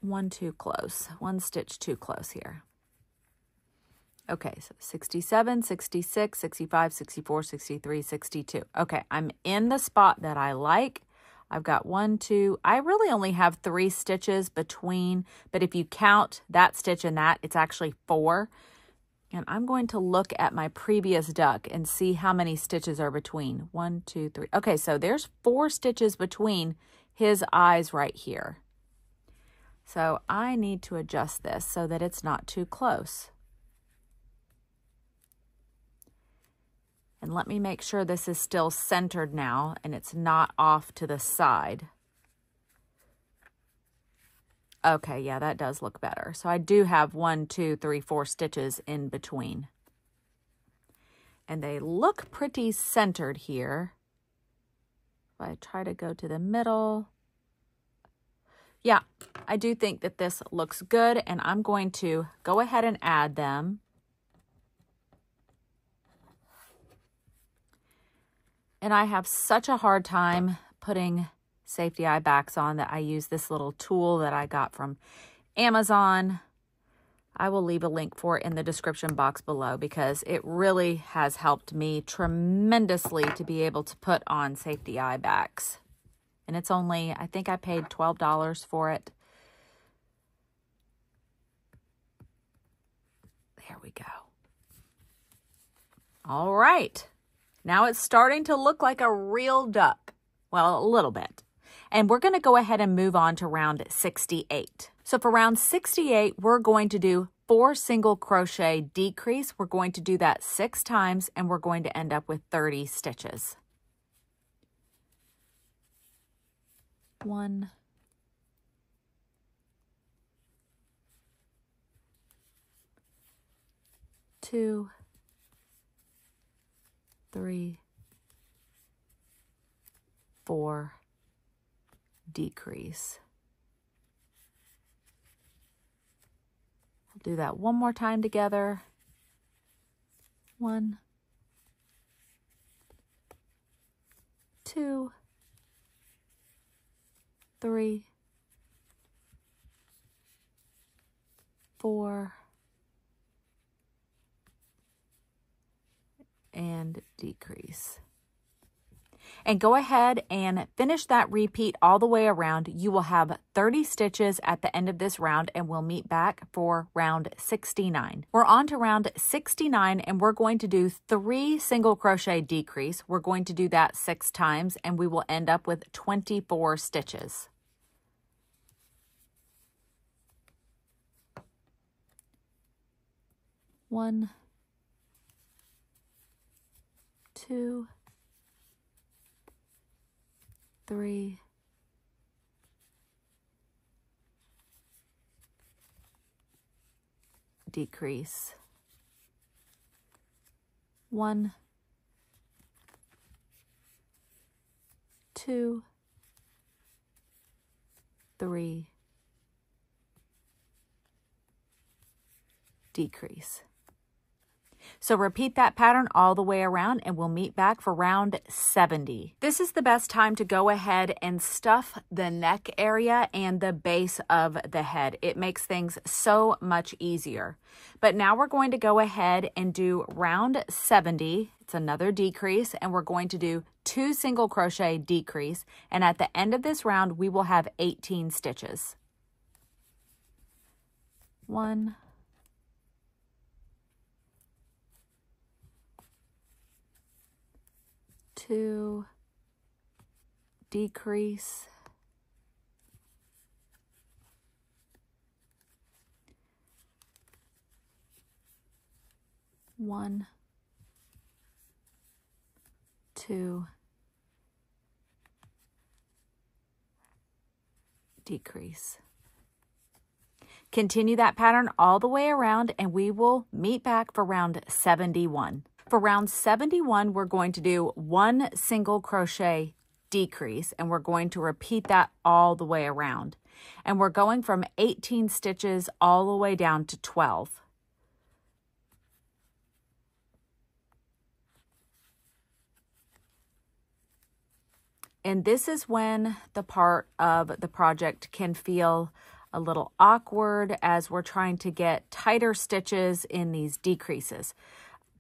1 too close, 1 stitch too close here. Okay, so 67, 66, 65, 64, 63, 62. Okay, I'm in the spot that I like. I've got 1, 2, I really only have 3 stitches between, but if you count that stitch and that, it's actually 4. And I'm going to look at my previous duck and see how many stitches are between. 1, 2, 3. Okay, so there's 4 stitches between his eyes right here. So I need to adjust this so that it's not too close. And let me make sure this is still centered now and it's not off to the side. Okay, yeah, that does look better. So I do have 1, 2, 3, 4 stitches in between. And they look pretty centered here. If I try to go to the middle. Yeah, I do think that this looks good, and I'm going to go ahead and add them. And I have such a hard time putting safety eye backs on that I use this little tool that I got from Amazon. I will leave a link for it in the description box below because it really has helped me tremendously to be able to put on safety eye backs. And it's only, I think I paid $12 for it. There we go. All right. Now it's starting to look like a real duck. Well, a little bit. And we're going to go ahead and move on to round 68. So for round 68, we're going to do 4 single crochet decrease. We're going to do that 6 times, and we're going to end up with 30 stitches. 1, 2, 3, 4, decrease. I'll do that one more time together. 1, 2, 3, 4, and decrease. And go ahead and finish that repeat all the way around. You will have 30 stitches at the end of this round, and we'll meet back for round 69. We're on to round 69, and we're going to do 3 single crochet decrease. We're going to do that 6 times, and we will end up with 24 stitches. One, 2, 3, decrease. 1, 2, 3, decrease. So repeat that pattern all the way around and we'll meet back for round 70. This is the best time to go ahead and stuff the neck area and the base of the head. It makes things so much easier. But now we're going to go ahead and do round 70. It's another decrease, and we're going to do 2 single crochet decrease. And at the end of this round, we will have 18 stitches. 1, 2, decrease, 1, 2, decrease. Continue that pattern all the way around and we will meet back for round 71. For round 71, we're going to do 1 single crochet decrease, and we're going to repeat that all the way around. And we're going from 18 stitches all the way down to 12. And this is when the part of the project can feel a little awkward as we're trying to get tighter stitches in these decreases.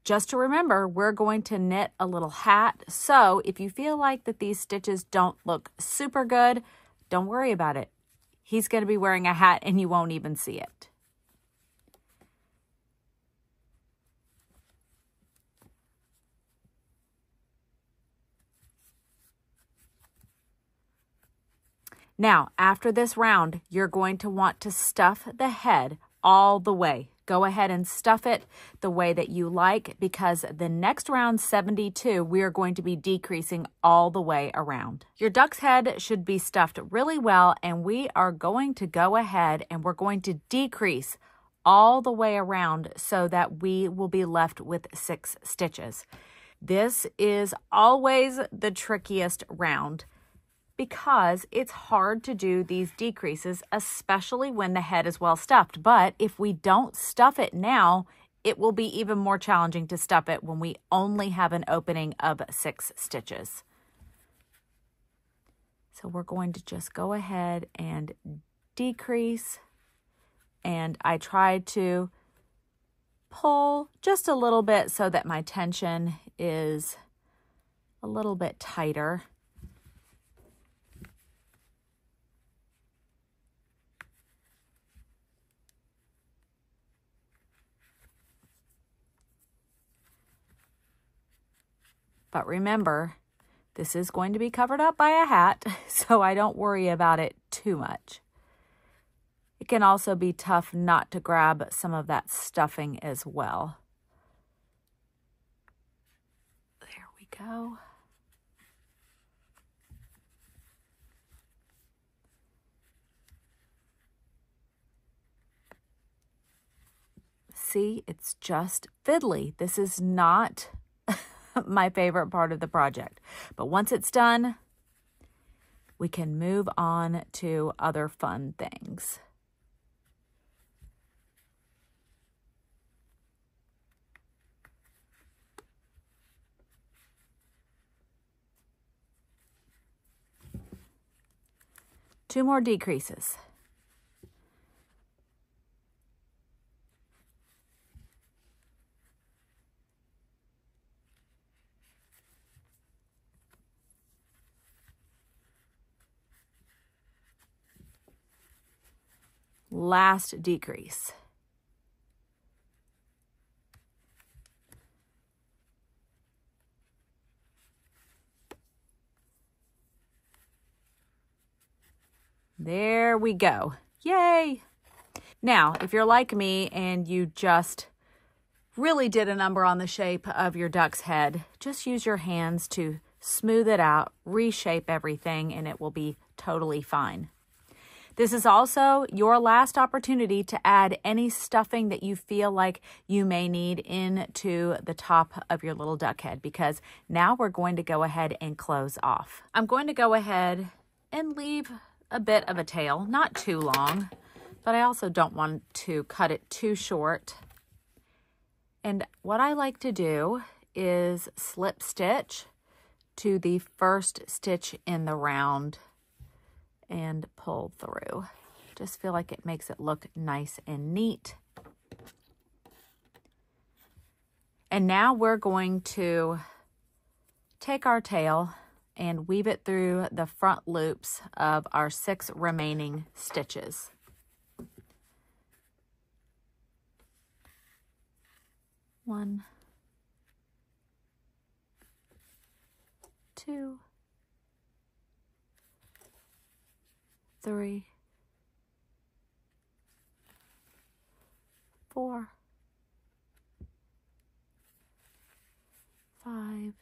Just to remember, we're going to knit a little hat. So if you feel like that these stitches don't look super good, don't worry about it. He's going to be wearing a hat and you won't even see it. Now, after this round, you're going to want to stuff the head all the way. Go ahead and stuff it the way that you like, because the next round, 72, we are going to be decreasing all the way around. Your duck's head should be stuffed really well, and we are going to go ahead and we're going to decrease all the way around so that we will be left with 6 stitches. This is always the trickiest round, because it's hard to do these decreases, especially when the head is well stuffed. But if we don't stuff it now, it will be even more challenging to stuff it when we only have an opening of 6 stitches. So we're going to just go ahead and decrease. And I tried to pull just a little bit so that my tension is a little bit tighter. But remember, this is going to be covered up by a hat, so I don't worry about it too much. It can also be tough not to grab some of that stuffing as well. There we go. See, it's just fiddly. This is not my favorite part of the project. But once it's done, we can move on to other fun things. Two more decreases. Last decrease. There we go. Yay! Now, if you're like me and you just really did a number on the shape of your duck's head, just use your hands to smooth it out, reshape everything, and it will be totally fine. This is also your last opportunity to add any stuffing that you feel like you may need into the top of your little duck head, because now we're going to go ahead and close off. I'm going to go ahead and leave a bit of a tail, not too long, but I also don't want to cut it too short. And what I like to do is slip stitch to the first stitch in the round and pull through. Just feel like it makes it look nice and neat. And now we're going to take our tail and weave it through the front loops of our 6 remaining stitches. One, 2, 3, 4, 5,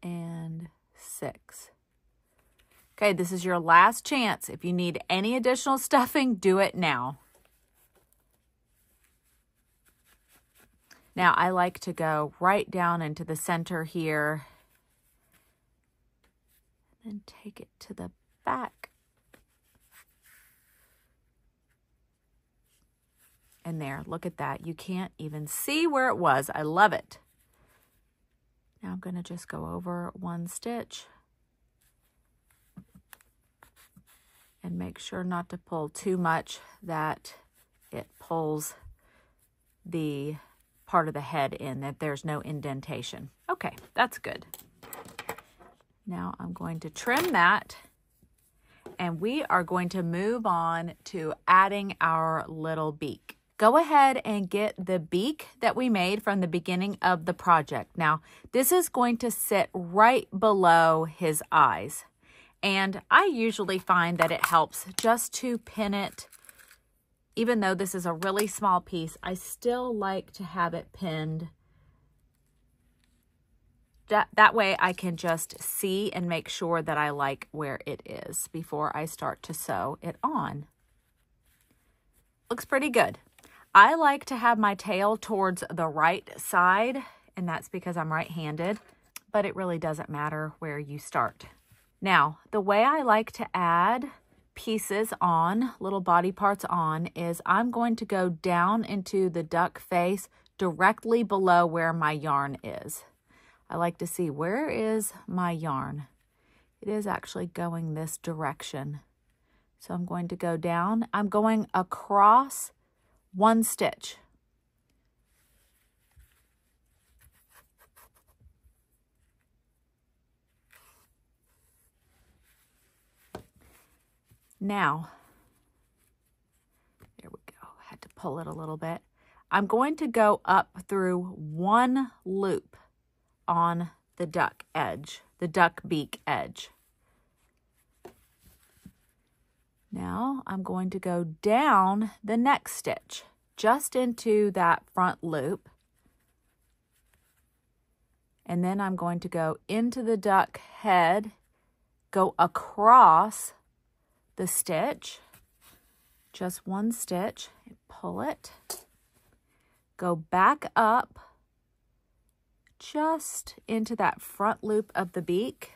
and 6. Okay, this is your last chance. If you need any additional stuffing, do it now. Now, I like to go right down into the center here and take it to the back. And there, look at that. You can't even see where it was. I love it. Now I'm going to just go over 1 stitch and make sure not to pull too much that it pulls the part of the head in, that there's no indentation. Okay, that's good. Now I'm going to trim that, and we are going to move on to adding our little beak. Go ahead and get the beak that we made from the beginning of the project. Now, this is going to sit right below his eyes, and I usually find that it helps just to pin it. Even though this is a really small piece, I still like to have it pinned. That way I can just see and make sure that I like where it is before I start to sew it on. Looks pretty good. I like to have my tail towards the right side, and that's because I'm right-handed, but it really doesn't matter where you start. Now, the way I like to add pieces on, little body parts on, is I'm going to go down into the duck face directly below where my yarn is. I like to see, where is my yarn? It is actually going this direction. So I'm going to go down. I'm going across 1 stitch. Now, there we go. I had to pull it a little bit. I'm going to go up through 1 loop on the duck edge, the duck beak edge. Now I'm going to go down the next stitch, just into that front loop. And then I'm going to go into the duck head, go across the stitch, just 1 stitch, pull it, go back up just into that front loop of the beak.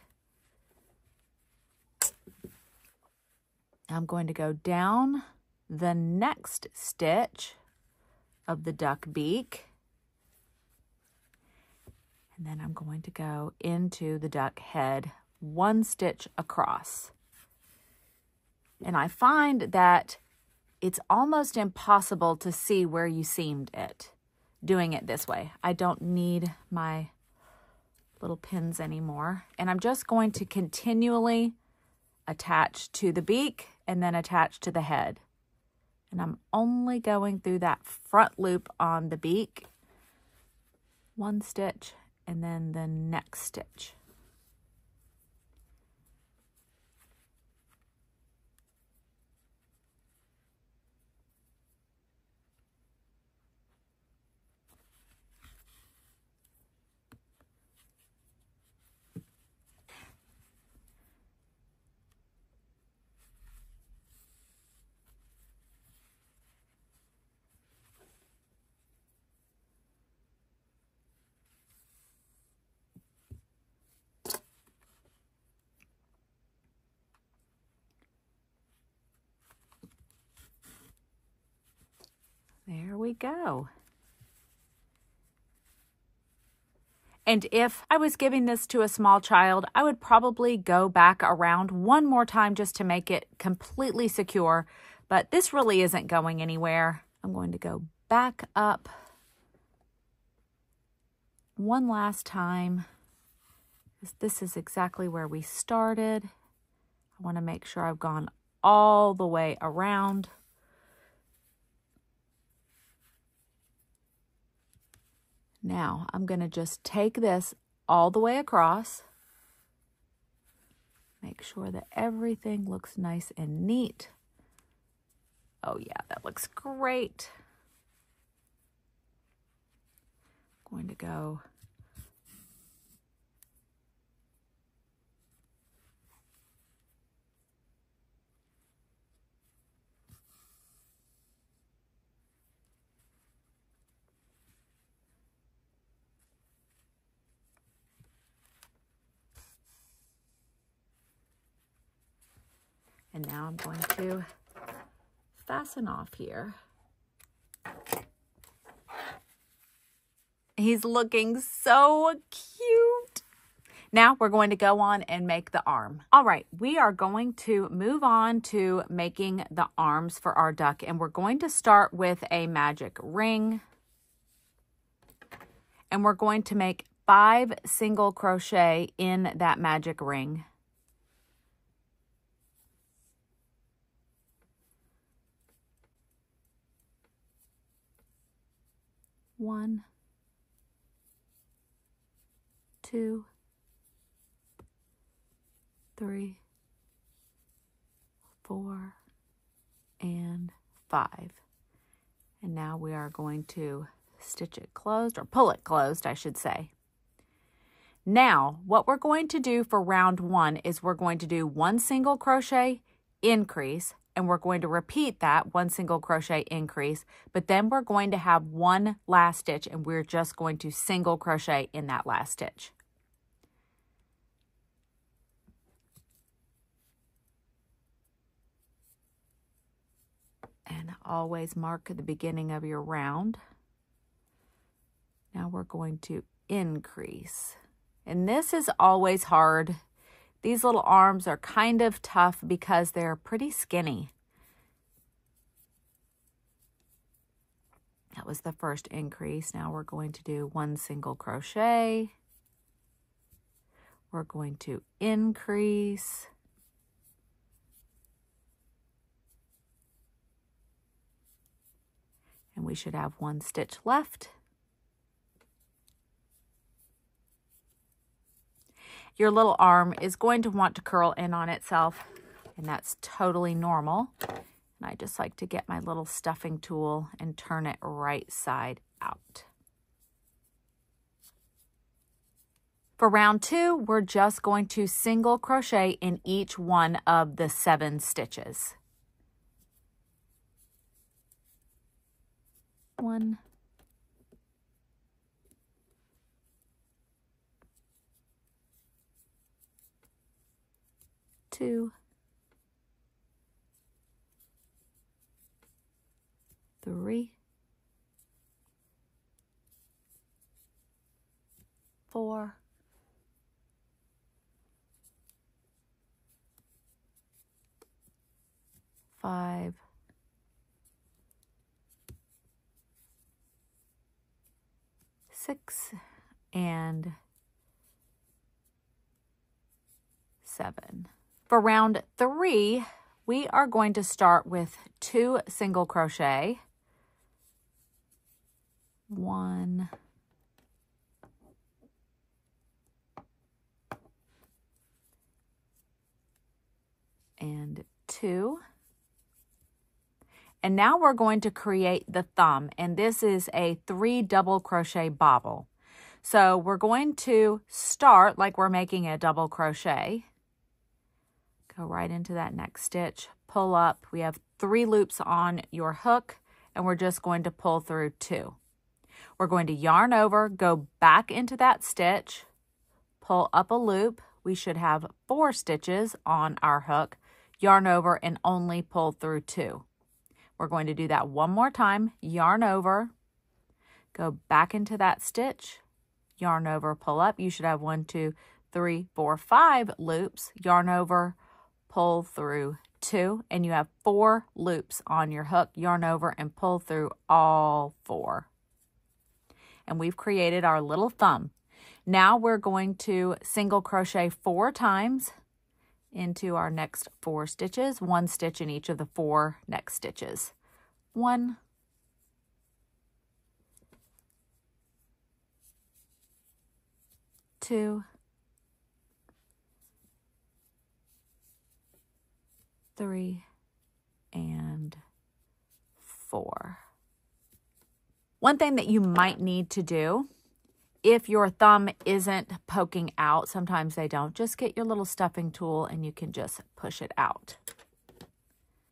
I'm going to go down the next stitch of the duck beak, and then I'm going to go into the duck head 1 stitch across. And I find that it's almost impossible to see where you seamed it doing it this way. I don't need my little pins anymore. And I'm just going to continually attach to the beak and then attach to the head. And I'm only going through that front loop on the beak, 1 stitch, and then the next stitch. There we go. And if I was giving this to a small child, I would probably go back around one more time just to make it completely secure. But this really isn't going anywhere. I'm going to go back up one last time. This is exactly where we started. I want to make sure I've gone all the way around. Now I'm going to just take this all the way across. Make sure that everything looks nice and neat. Oh yeah, that looks great. I'm going to go and now I'm going to fasten off here. He's looking so cute. Now we're going to go on and make the arm. All right, we are going to move on to making the arms for our duck, and we're going to start with a magic ring. And we're going to make 5 single crochet in that magic ring. One, 2, 3, 4, and 5. And now we are going to stitch it closed, or pull it closed, I should say. Now, what we're going to do for round 1 is we're going to do 1 single crochet, increase, and we're going to repeat that 1 single crochet, increase, but then we're going to have 1 last stitch, and we're just going to single crochet in that last stitch. And always mark the beginning of your round. Now we're going to increase. And this is always hard. These little arms are kind of tough because they're pretty skinny. That was the first increase. Now we're going to do 1 single crochet. We're going to increase. And we should have 1 stitch left. Your little arm is going to want to curl in on itself, and that's totally normal. And I just like to get my little stuffing tool and turn it right side out. For round 2, we're just going to single crochet in each one of the 7 stitches. 1, 2, 3, 4, 5, 6, and 7. For round 3, we are going to start with 2 single crochet. 1, and 2. And now we're going to create the thumb, and this is a 3 double crochet bobble. So we're going to start like we're making a double crochet. Go right into that next stitch, pull up. We have 3 loops on your hook, and we're just going to pull through 2. We're going to yarn over, go back into that stitch, pull up a loop. We should have 4 stitches on our hook, yarn over, and only pull through 2. We're going to do that one more time, yarn over, go back into that stitch, yarn over, pull up. You should have 1, 2, 3, 4, 5 loops, yarn over, pull through 2, and you have 4 loops on your hook, yarn over and pull through all 4. And we've created our little thumb. Now we're going to single crochet 4 times into our next 4 stitches, 1 stitch in each of the 4 next stitches. 1, 2, 3, and 4. One thing that you might need to do, if your thumb isn't poking out, sometimes they don't, just get your little stuffing tool and you can just push it out.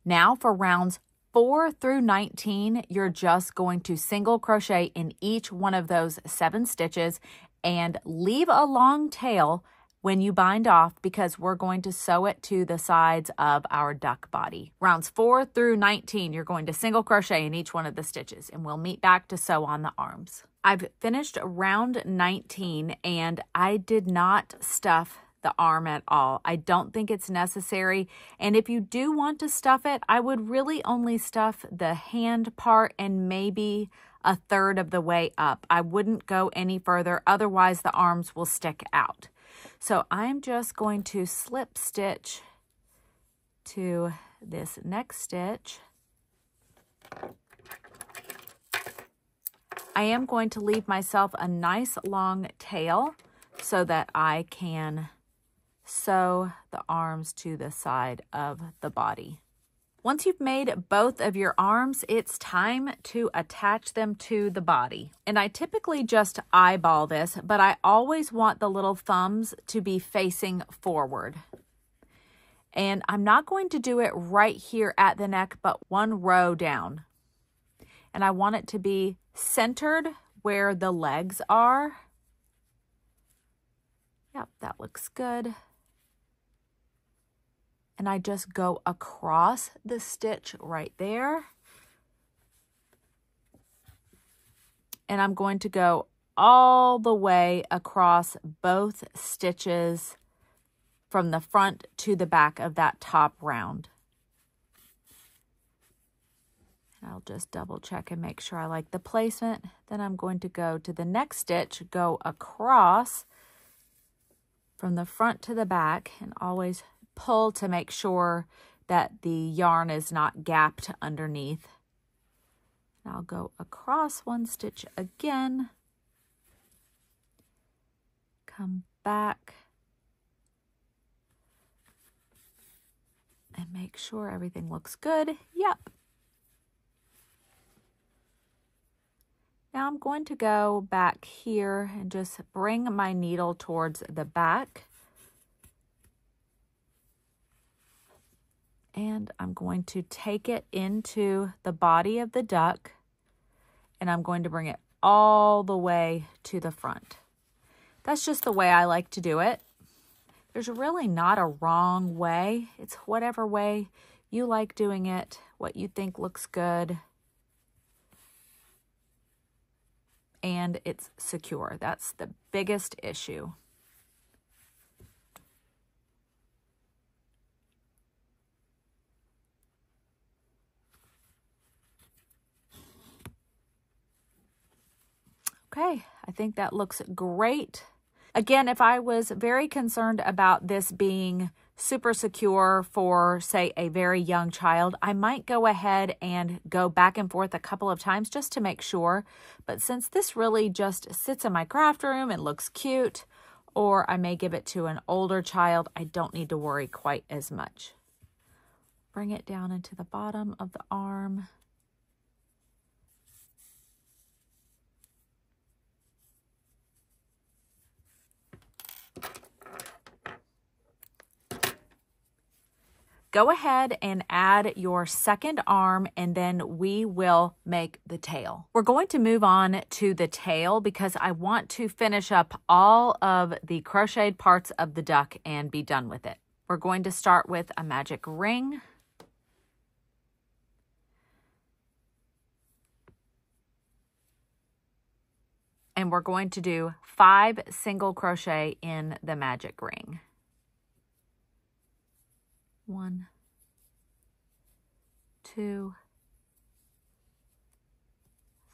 Now for rounds 4 through 19, you're just going to single crochet in each one of those 7 stitches and leave a long tail when you bind off, because we're going to sew it to the sides of our duck body. Rounds 4 through 19, you're going to single crochet in each one of the stitches, and we'll meet back to sew on the arms. I've finished round 19, and I did not stuff the arm at all. I don't think it's necessary, and if you do want to stuff it, I would really only stuff the hand part and maybe 1/3 of the way up. I wouldn't go any further, otherwise the arms will stick out. So I'm just going to slip stitch to this next stitch. I am going to leave myself a nice long tail so that I can sew the arms to the side of the body. Once you've made both of your arms, it's time to attach them to the body. And I typically just eyeball this, but I always want the little thumbs to be facing forward. And I'm not going to do it right here at the neck, but 1 row down. And I want it to be centered where the legs are. Yep, that looks good. And I just go across the stitch right there. And I'm going to go all the way across both stitches from the front to the back of that top round. And I'll just double check and make sure I like the placement. Then I'm going to go to the next stitch, go across from the front to the back, and always pull to make sure that the yarn is not gapped underneath. And I'll go across 1 stitch again, come back, and make sure everything looks good. Yep. Now I'm going to go back here and just bring my needle towards the back. And I'm going to take it into the body of the duck, and I'm going to bring it all the way to the front. That's just the way I like to do it. There's really not a wrong way. It's whatever way you like doing it, what you think looks good. And it's secure. That's the biggest issue. Okay, I think that looks great. Again, if I was very concerned about this being super secure for, say, a very young child, I might go ahead and go back and forth a couple of times just to make sure. But since this really just sits in my craft room and looks cute, or I may give it to an older child, I don't need to worry quite as much. Bring it down into the bottom of the arm. Go ahead and add your second arm, and then we will make the tail. We're going to move on to the tail because I want to finish up all of the crocheted parts of the duck and be done with it. We're going to start with a magic ring. and we're going to do 5 single crochet in the magic ring. 1, 2,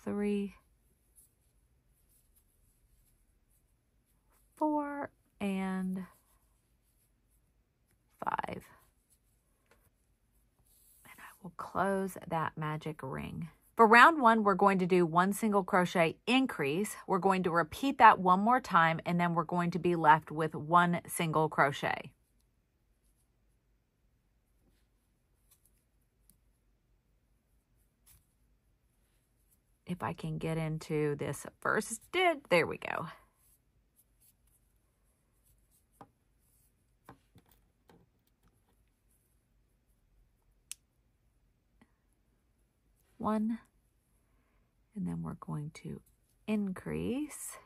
3, 4, and 5. And I will close that magic ring. For round 1, we're going to do 1 single crochet increase. We're going to repeat that one more time, and then we're going to be left with 1 single crochet. If I can get into this first stitch, there we go. One, and then we're going to increase.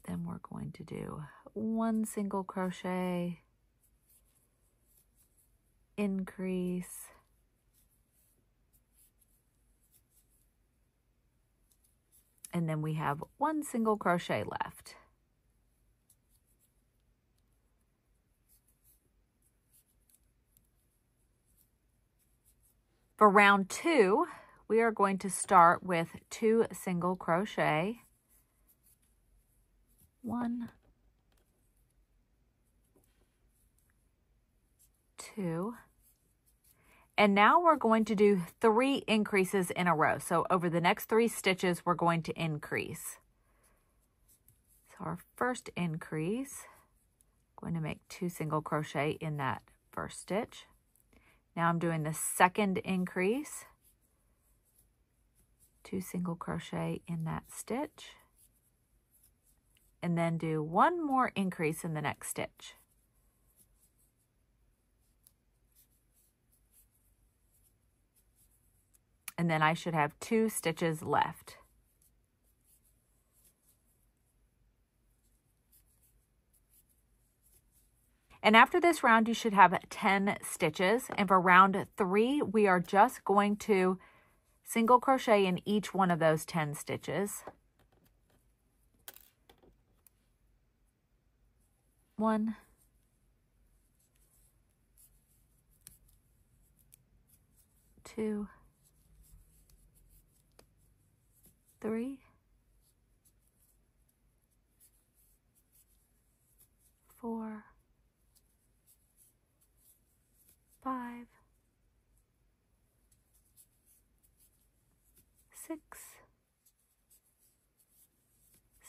Then we're going to do 1 single crochet, increase, and then we have 1 single crochet left. For round 2, we are going to start with 2 single crochet, 1, 2, and now we're going to do 3 increases in a row. So over the next 3 stitches, we're going to increase. So our first increase, going to make 2 single crochet in that first stitch. Now I'm doing the second increase, 2 single crochet in that stitch, and then do 1 more increase in the next stitch. And then I should have 2 stitches left. And after this round, you should have 10 stitches. And for round 3, we are just going to single crochet in each one of those 10 stitches. 1, 2, 3, 4, 5, 6,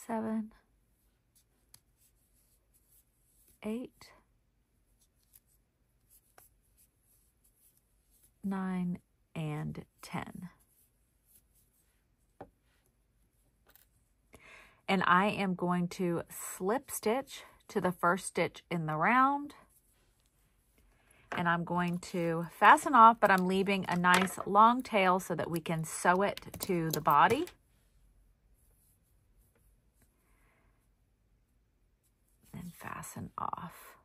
7, 8, 9, and 10. And I am going to slip stitch to the first stitch in the round. And I'm going to fasten off, but I'm leaving a nice long tail so that we can sew it to the body. And fasten off.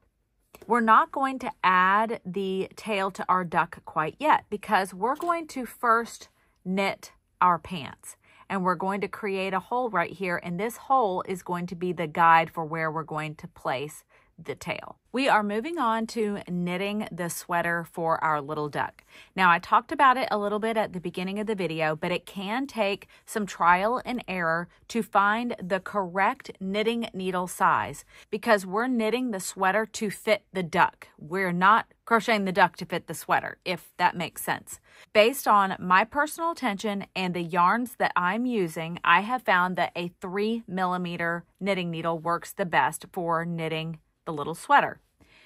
We're not going to add the tail to our duck quite yet because we're going to first knit our pants. And we're going to create a hole right here, and this hole is going to be the guide for where we're going to place the tail. We are moving on to knitting the sweater for our little duck. Now, I talked about it a little bit at the beginning of the video, but it can take some trial and error to find the correct knitting needle size because we're knitting the sweater to fit the duck. We're not crocheting the duck to fit the sweater, if that makes sense. Based on my personal attention and the yarns that I'm using, I have found that a 3mm knitting needle works the best for knitting the little sweater.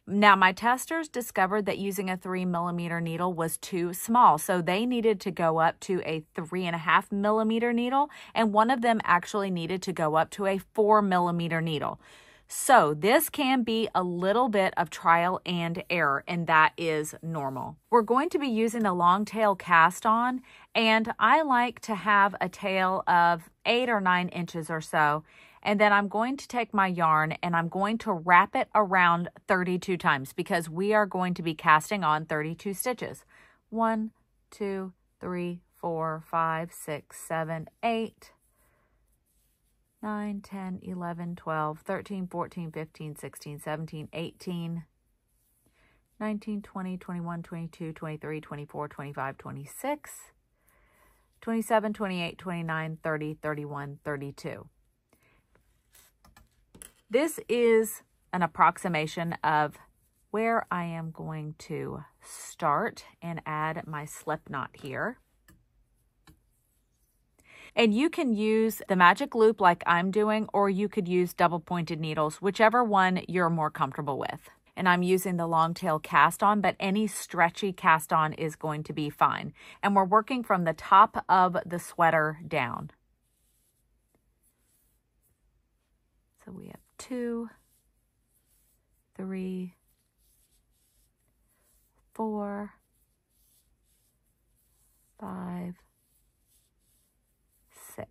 Now, my testers discovered that using a 3mm needle was too small, so they needed to go up to a 3.5mm needle, and one of them actually needed to go up to a 4mm needle. So this can be a little bit of trial and error, and that is normal. We're going to be using the long tail cast on, and I like to have a tail of 8 or 9 inches or so. And then I'm going to take my yarn and I'm going to wrap it around 32 times because we are going to be casting on 32 stitches. 1, 2, 3, 4, 5, 6, 7, 8, 9, 10, 11, 12, 13, 14, 15, 16, 17, 18, 19, 20, 21, 22, 23, 24, 25, 26, 27, 28, 29, 30, 31, 32. This is an approximation of where I am going to start and add my slip knot here. And you can use the magic loop like I'm doing, or you could use double pointed needles, whichever one you're more comfortable with. And I'm using the long tail cast on, but any stretchy cast on is going to be fine. And we're working from the top of the sweater down. So we have 2, 3, 4, 5, 6.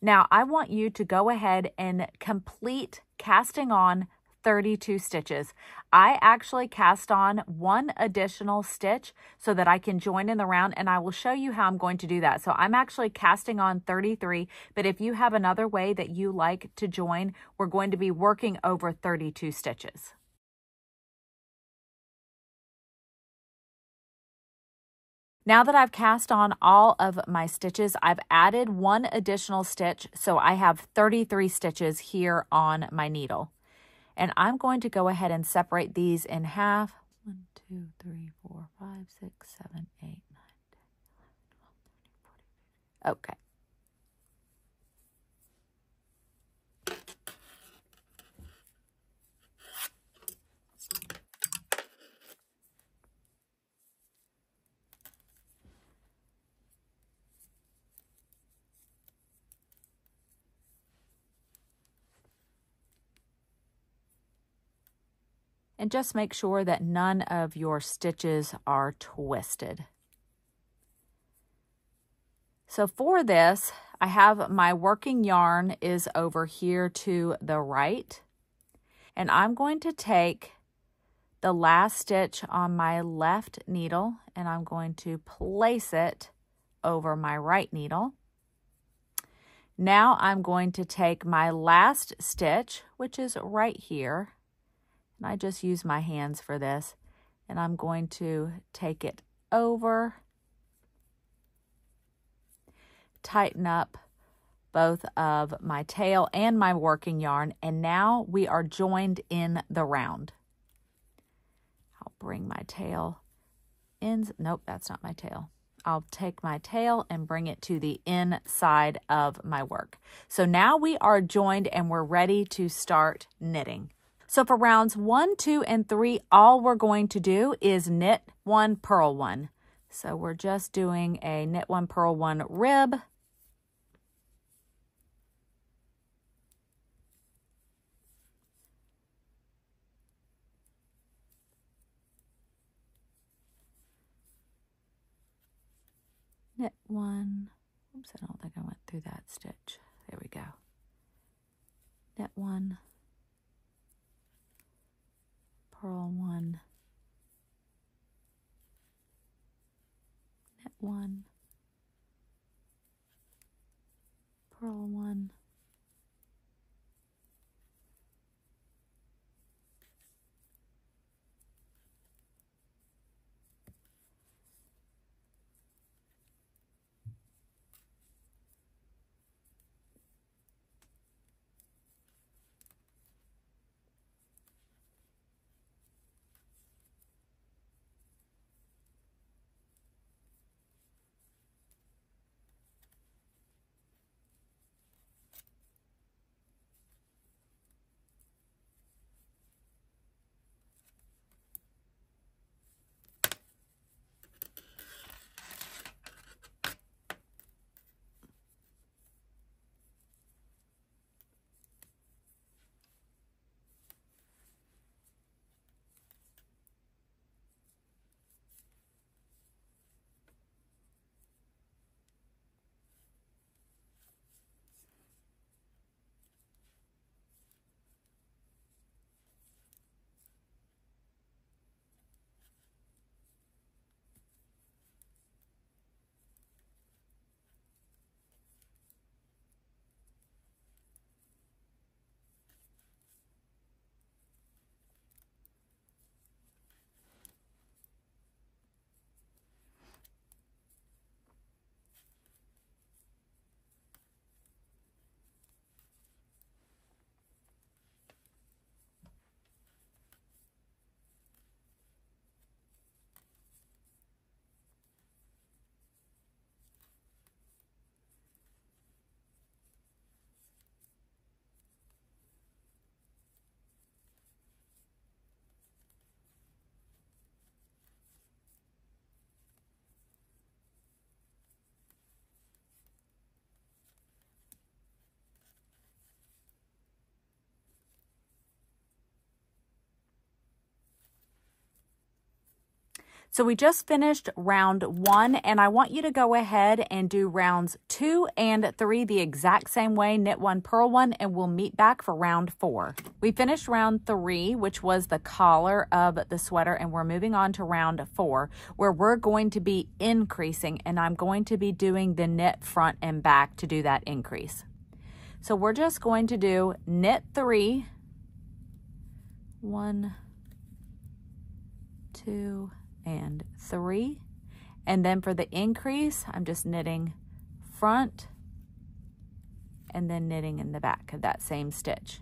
Now I want you to go ahead and complete casting on 32 stitches. I actually cast on 1 additional stitch so that I can join in the round, and I will show you how I'm going to do that. So I'm actually casting on 33, but if you have another way that you like to join, we're going to be working over 32 stitches. Now that I've cast on all of my stitches, I've added 1 additional stitch, so I have 33 stitches here on my needle. And I'm going to go ahead and separate these in half. 1, 2, 3, 4, 5, 6, 7, 8, 9, 10, 11, 12, 13, 14, 15. Okay. And just make sure that none of your stitches are twisted. So for this, I have my working yarn is over here to the right. And I'm going to take the last stitch on my left needle and I'm going to place it over my right needle. Now I'm going to take my last stitch, which is right here. And I just use my hands for this, and I'm going to take it over, tighten up both of my tail and my working yarn, and now we are joined in the round. I'll bring my tail in. Nope, that's not my tail. I'll take my tail and bring it to the inside of my work. So now we are joined and we're ready to start knitting. So for rounds 1, 2, and 3, all we're going to do is knit 1, purl 1. So we're just doing a knit 1, purl 1 rib. Knit 1. Oops, I don't think I went through that stitch. There we go. Knit 1. Purl 1, knit 1, purl 1, So we just finished round 1, and I want you to go ahead and do rounds 2 and 3 the exact same way. Knit 1, purl 1, and we'll meet back for round 4. We finished round 3, which was the collar of the sweater, and we're moving on to round 4, where we're going to be increasing, and I'm going to be doing the knit front and back to do that increase. So we're just going to do knit 3, 1, 2, and 3, and then for the increase I'm just knitting front and then knitting in the back of that same stitch.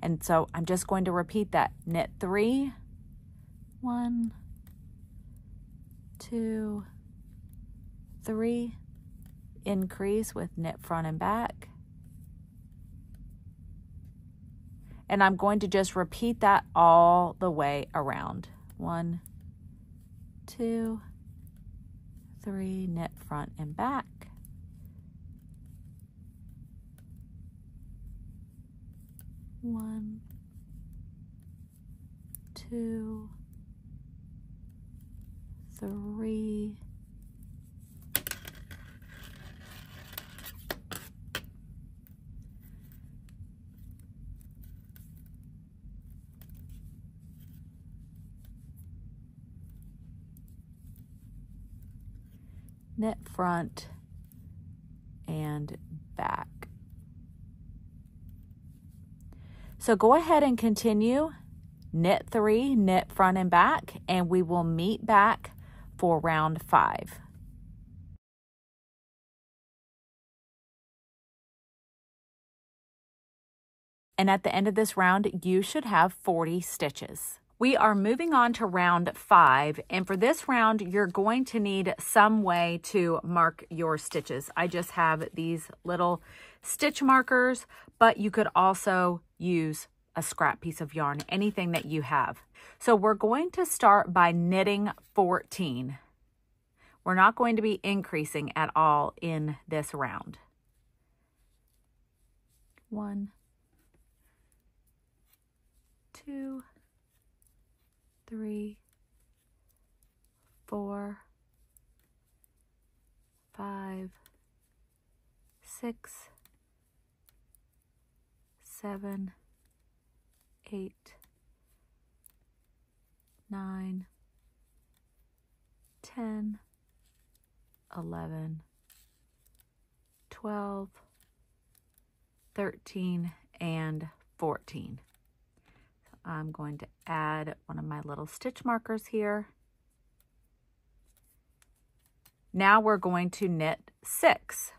And so I'm just going to repeat that. Knit 3, 1, 2, 3, increase with knit front and back, and I'm going to just repeat that all the way around. 1, 2, 3, knit front and back, 1, 2, 3, knit front and back. So go ahead and continue. Knit 3, knit front and back, and we will meet back for round 5. And at the end of this round, you should have 40 stitches. We are moving on to round 5, and for this round, you're going to need some way to mark your stitches. I just have these little stitch markers, but you could also use a scrap piece of yarn, anything that you have. So we're going to start by knitting 14. We're not going to be increasing at all in this round. 1, 2, 3, 4, 5, 6, 7, 8, 9, 10, 11, 12, 13, and 14. I'm going to add one of my little stitch markers here. Now we're going to knit 6.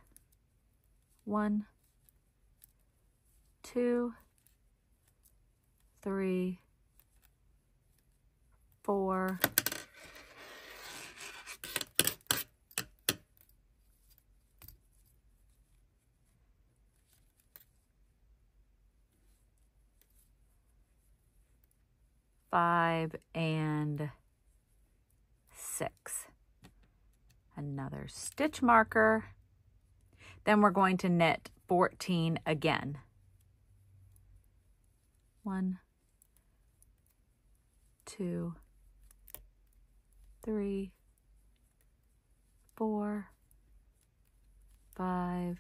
1, 2, 3, 4, 5, and 6. Another stitch marker. Then we're going to knit 14 again. 1, 2, 3, 4, 5,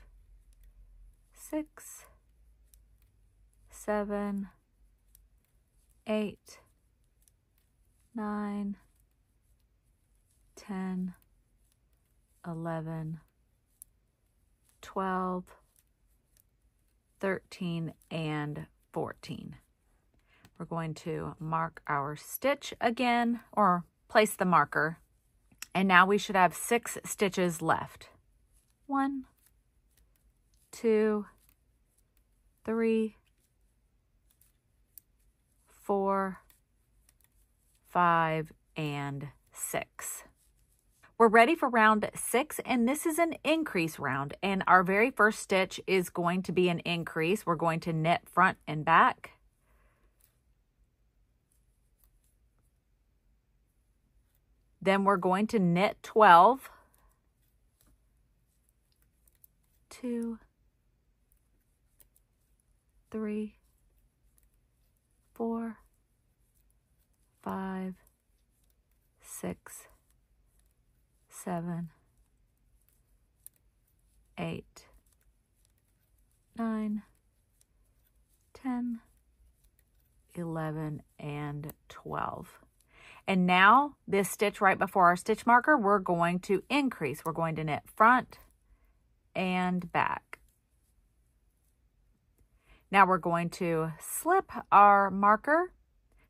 6, 7, 8, 9, 10, 11, 12, 13, and 14. We're going to mark our stitch again, or place the marker, and now we should have 6 stitches left. 1, 2, 3, 4, 5, and 6. We're ready for round 6, and this is an increase round, and our very first stitch is going to be an increase. We're going to knit front and back. Then we're going to knit 12, 2, 3, 4, 5, 6, 7, 8, 9, 10, 11, and 12. And now this stitch right before our stitch marker, we're going to increase. We're going to knit front and back. Now we're going to slip our marker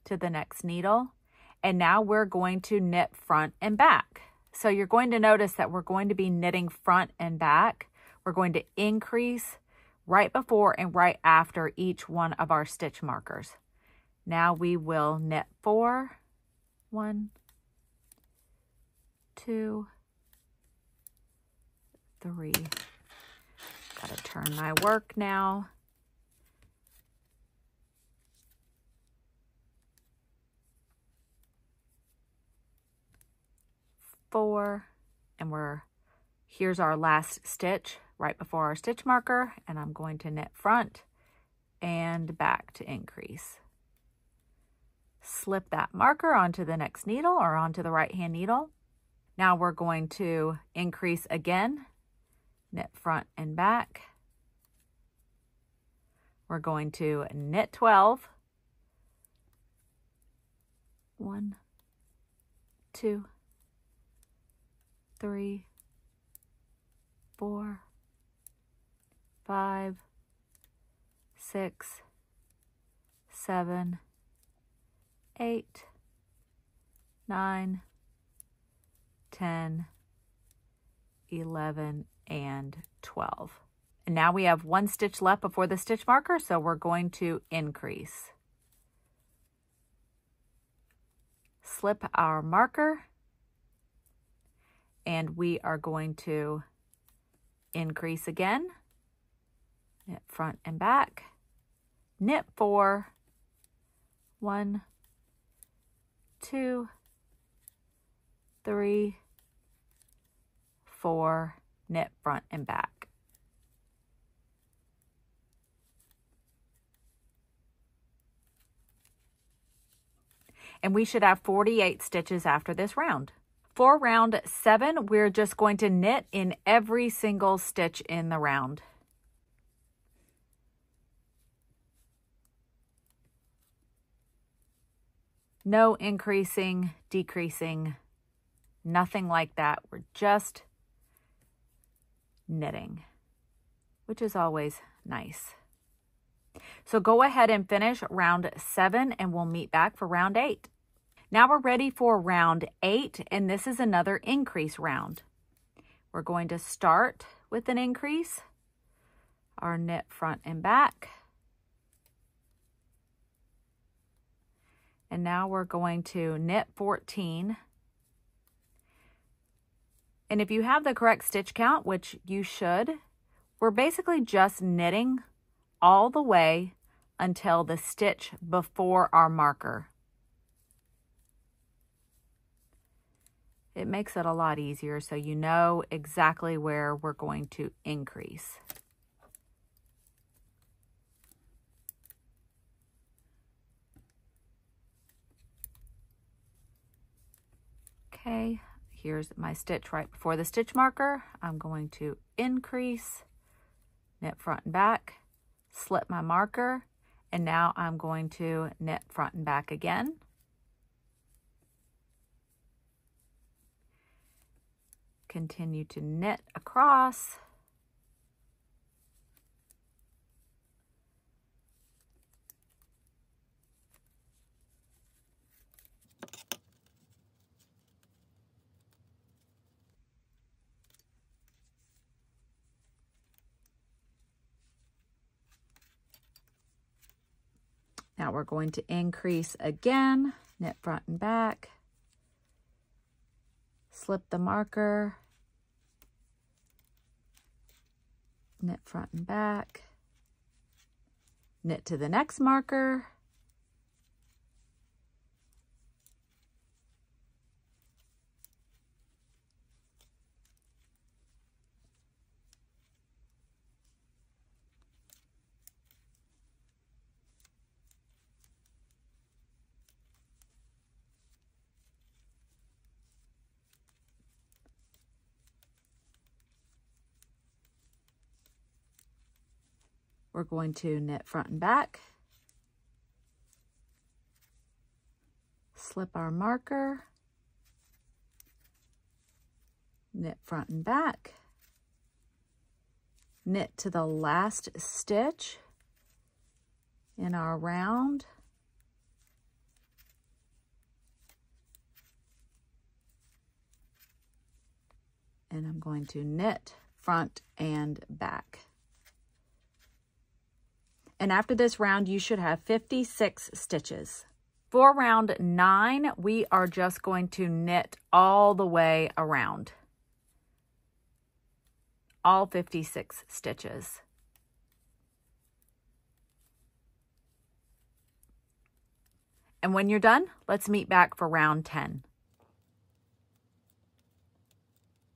to the next needle, and now we're going to knit front and back. So you're going to notice that we're going to be knitting front and back. We're going to increase right before and right after each one of our stitch markers. Now we will knit 4, 1, 2, 3. Gotta turn my work now. 4, and here's our last stitch right before our stitch marker, and I'm going to knit front and back to increase. Slip that marker onto the next needle or onto the right hand needle. Now we're going to increase again, knit front and back. We're going to knit 12. 1, 2, 3, 4, 5, 6, 7, 8, 9, 10, 11, and 12. And now we have 1 stitch left before the stitch marker, so we're going to increase. Slip our marker, and we are going to increase again, knit front and back, knit 4, 1, 2, 3, 4, knit front and back. And we should have 48 stitches after this round. For round 7, we're just going to knit in every single stitch in the round. No increasing, decreasing, nothing like that. We're just knitting, which is always nice. So go ahead and finish round 7, and we'll meet back for round 8. Now we're ready for round 8, and this is another increase round. We're going to start with an increase, our knit front and back. And now we're going to knit 14. And if you have the correct stitch count, which you should, we're basically just knitting all the way until the stitch before our marker. It makes it a lot easier so you know exactly where we're going to increase. Okay, here's my stitch right before the stitch marker. I'm going to increase, knit front and back, slip my marker, and now I'm going to knit front and back again. Continue to knit across. Now we're going to increase again, knit front and back, slip the marker, knit front and back, knit to the next marker, We're going to knit front and back, slip our marker, knit front and back, knit to the last stitch in our round, and I'm going to knit front and back. And after this round, you should have 56 stitches. For round 9, we are just going to knit all the way around. All 56 stitches. And when you're done, let's meet back for round 10.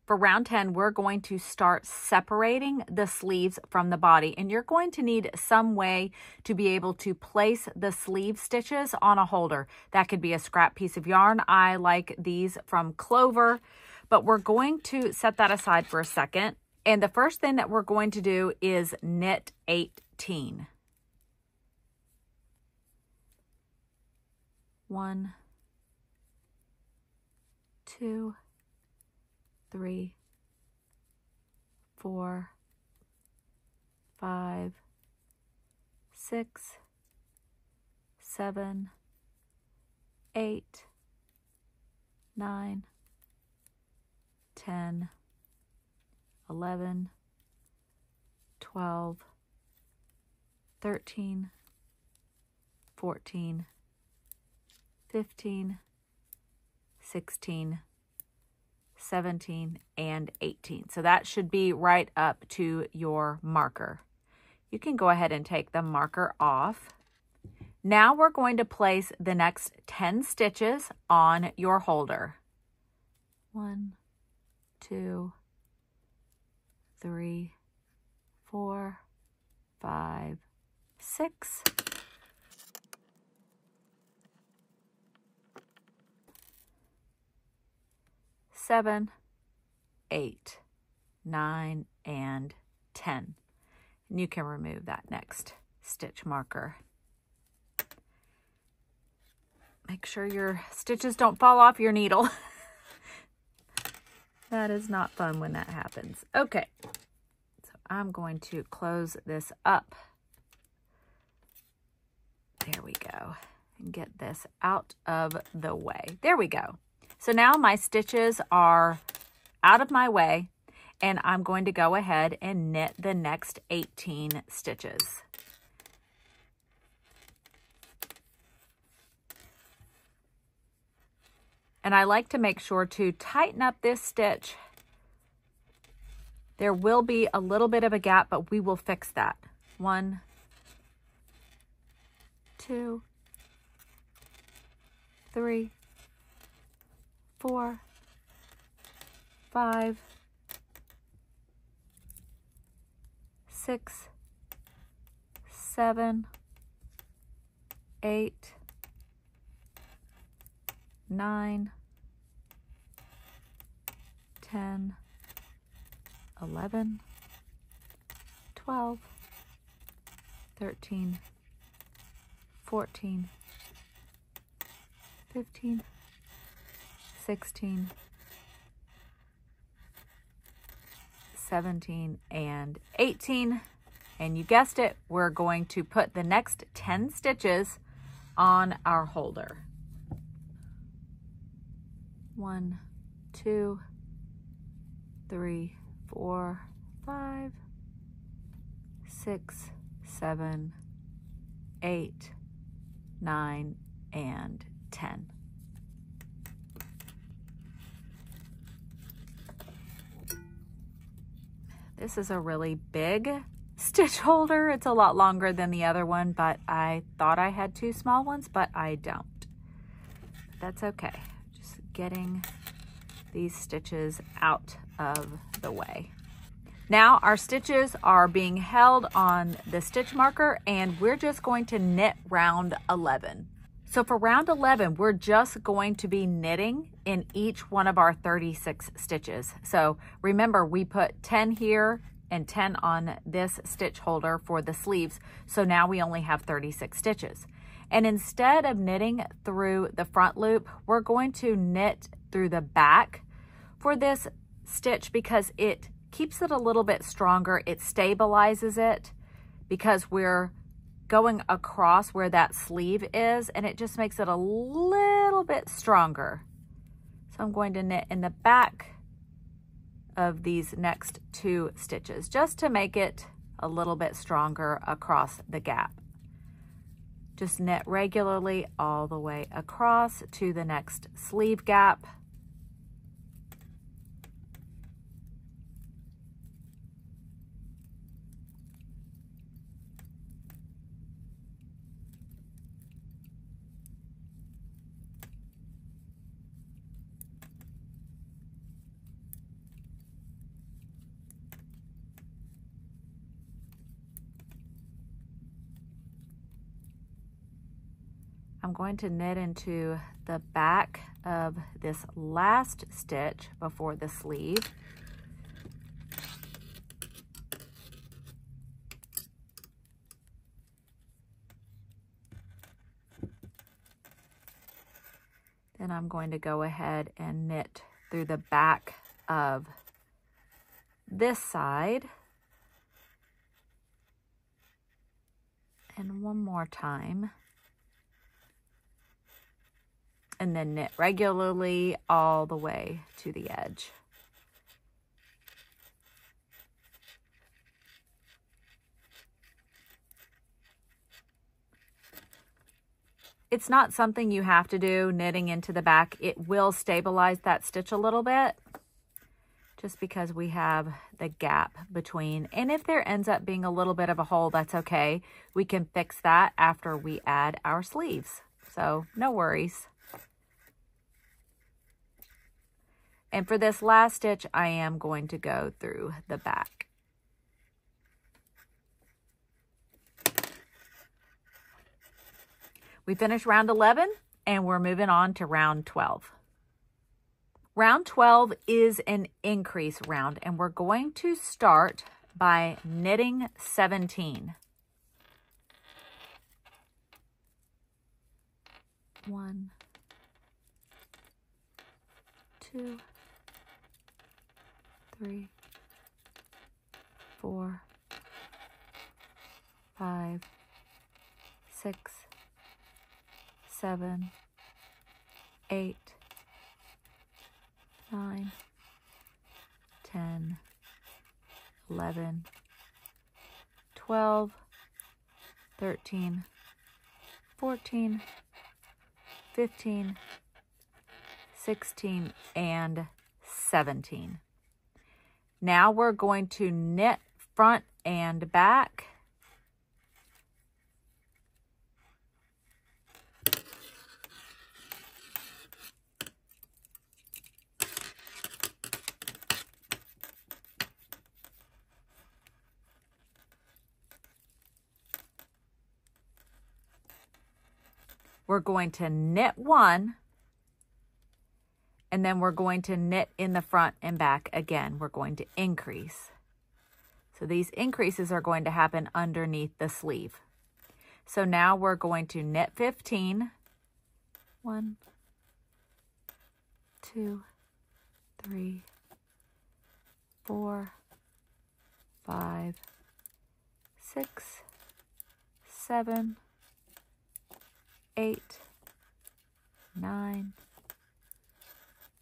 For round 10, we're going to start separating the sleeves from the body, and you're going to need some way to be able to place the sleeve stitches on a holder. That could be a scrap piece of yarn. I like these from Clover, but we're going to set that aside for a second. And the first thing that we're going to do is knit 18. 1, 2, 3, 4, 5, 6, 7, 8, 9, 10, 11, 12, 13, 14, 15, 16, 17, and 18. So that should be right up to your marker. You can go ahead and take the marker off. Now we're going to place the next 10 stitches on your holder. 1, 2, 3, 4, 5, 6. 7, 8, 9, and 10. And you can remove that next stitch marker. Make sure your stitches don't fall off your needle. That is not fun when that happens. Okay, so I'm going to close this up. There we go. And get this out of the way. There we go. So now my stitches are out of my way, and I'm going to go ahead and knit the next 18 stitches. And I like to make sure to tighten up this stitch. There will be a little bit of a gap, but we will fix that. 1, 2, 3, 4, 5, 6, 7, 8, 9, 10, 11, 12, 13, 14, 15, 16, 17, and 18. And you guessed it, we're going to put the next 10 stitches on our holder. 1, 2, 3, 4, 5, 6, 7, 8, 9, and 10. This is a really big stitch holder. It's a lot longer than the other one, but I thought I had 2 small ones, but I don't. That's okay. Just getting these stitches out of the way. Now our stitches are being held on the stitch marker, and we're just going to knit round 11. So for round 11, we're just going to be knitting in each one of our 36 stitches. So remember, we put 10 here and 10 on this stitch holder for the sleeves. So now we only have 36 stitches. And instead of knitting through the front loop, we're going to knit through the back for this stitch because it keeps it a little bit stronger. It stabilizes it because we're going across where that sleeve is, and it just makes it a little bit stronger. So I'm going to knit in the back of these next 2 stitches just to make it a little bit stronger across the gap. Just knit regularly all the way across to the next sleeve gap. I'm going to knit into the back of this last stitch before the sleeve. Then I'm going to go ahead and knit through the back of this side. And one more time. And then knit regularly all the way to the edge. It's not something you have to do, knitting into the back. It will stabilize that stitch a little bit, just because we have the gap between. And if there ends up being a little bit of a hole, that's okay. We can fix that after we add our sleeves. So no worries. And for this last stitch, I am going to go through the back. We finished round 11 and we're moving on to round 12. Round 12 is an increase round, and we're going to start by knitting 17. 1, 2, 3, 4, 5, 6, 7, 8, 9, 10, 11, 12, 13, 14, 15, 16, and 17. Now we're going to knit front and back. We're going to knit 1, and then we're going to knit in the front and back again. We're going to increase. So these increases are going to happen underneath the sleeve. So now we're going to knit 15. 1, 2, 3, 4, 5, 6, 7, 8, 9,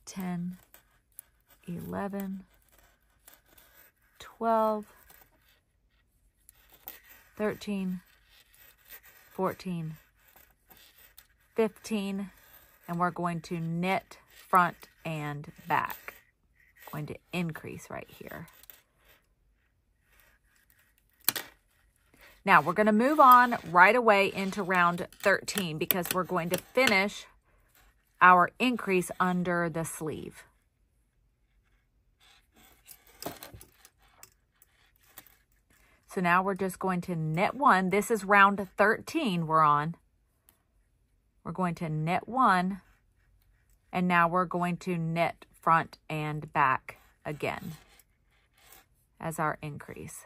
10, 11, 12, 13, 14, 15, and we're going to knit front and back. Going to increase right here. Now we're going to move on right away into round 13 because we're going to finish our increase under the sleeve. So now we're just going to knit 1. This is round 13 we're on. We're going to knit 1, and now we're going to knit front and back again. as our increase.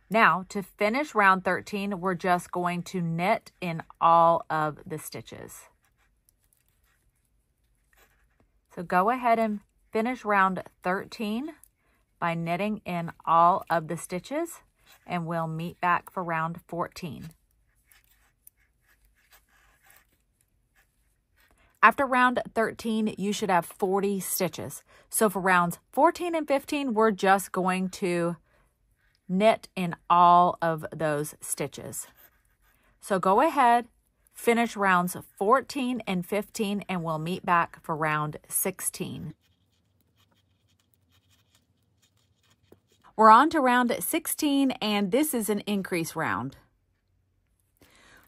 Now, to finish round 13, we're just going to knit in all of the stitches. So go ahead and finish round 13 by knitting in all of the stitches, and we'll meet back for round 14. After round 13, you should have 40 stitches. So for rounds 14 and 15, we're just going to knit in all of those stitches. So go ahead, finish rounds 14 and 15, and we'll meet back for round 16. We're on to round 16, and this is an increase round.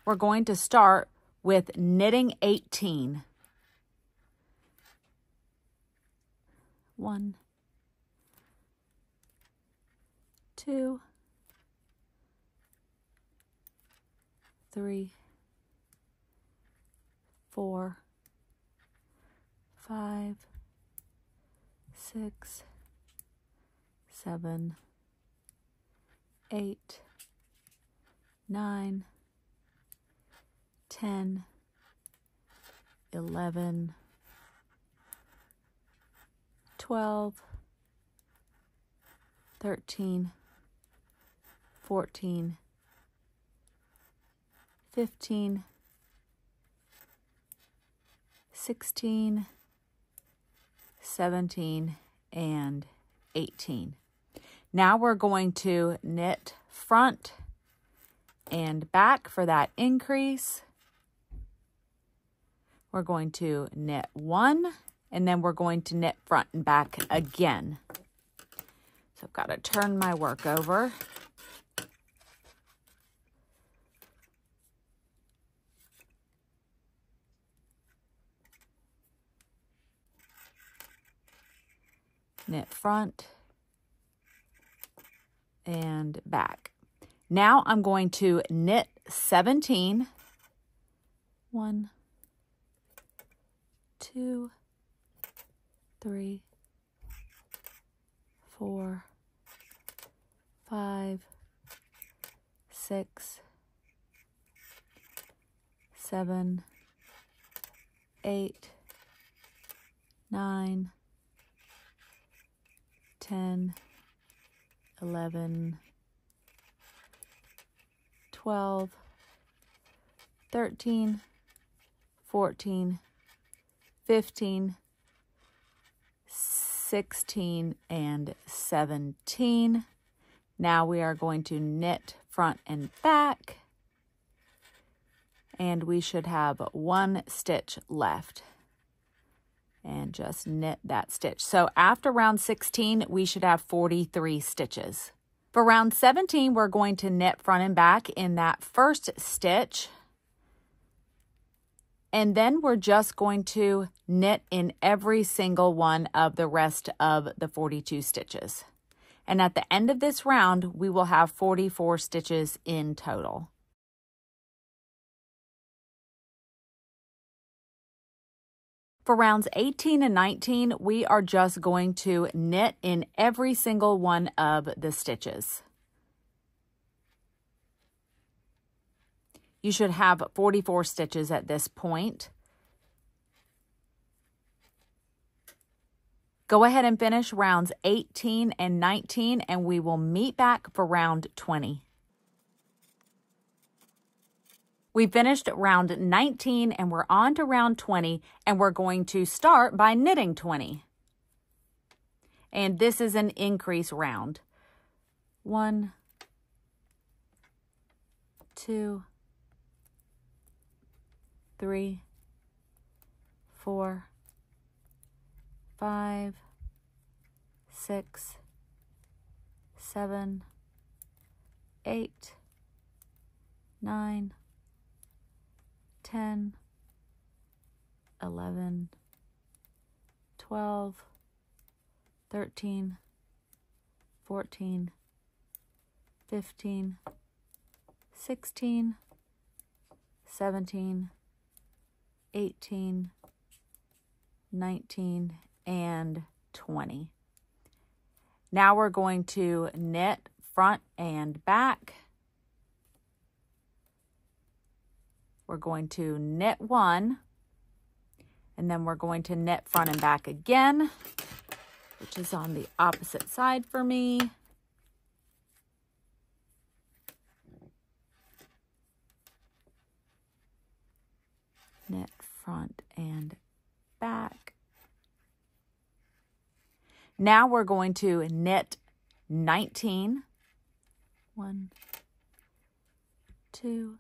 We're going to start with knitting 18. 1, 2, 3, 4, 5, 6, 7, 8, 9, 10, 11, 12, 13, 14, 15, 16, 17, and 18. Now we're going to knit front and back for that increase. We're going to knit 1, and then we're going to knit front and back again. So I've got to turn my work over. Knit front and back. Now I'm going to knit 17. 1, 2, 3, 4, 5, 6, 7, 8, 9, 10, 11, 12, 13, 14, 15, 16, and 17. Now we are going to knit front and back, and we should have 1 stitch left. And just knit that stitch. So after round 16, we should have 43 stitches. For round 17, we're going to knit front and back in that first stitch. And then we're just going to knit in every single one of the rest of the 42 stitches. And at the end of this round, we will have 44 stitches in total. For rounds 18 and 19, we are just going to knit in every single one of the stitches. You should have 44 stitches at this point. Go ahead and finish rounds 18 and 19, and we will meet back for round 20. We finished round 19 and we're on to round 20, and we're going to start by knitting 20. And this is an increase round. 1, 2, 3, 4, 5, 6, 7, 8, 9, 10, 11, 12, 13, 14, 15, 16, 17, 18, 19, and 20. Now we're going to knit front and back. We're going to knit one, and then we're going to knit front and back again, which is on the opposite side for me. Knit front and back. Now we're going to knit 19. 1, 2,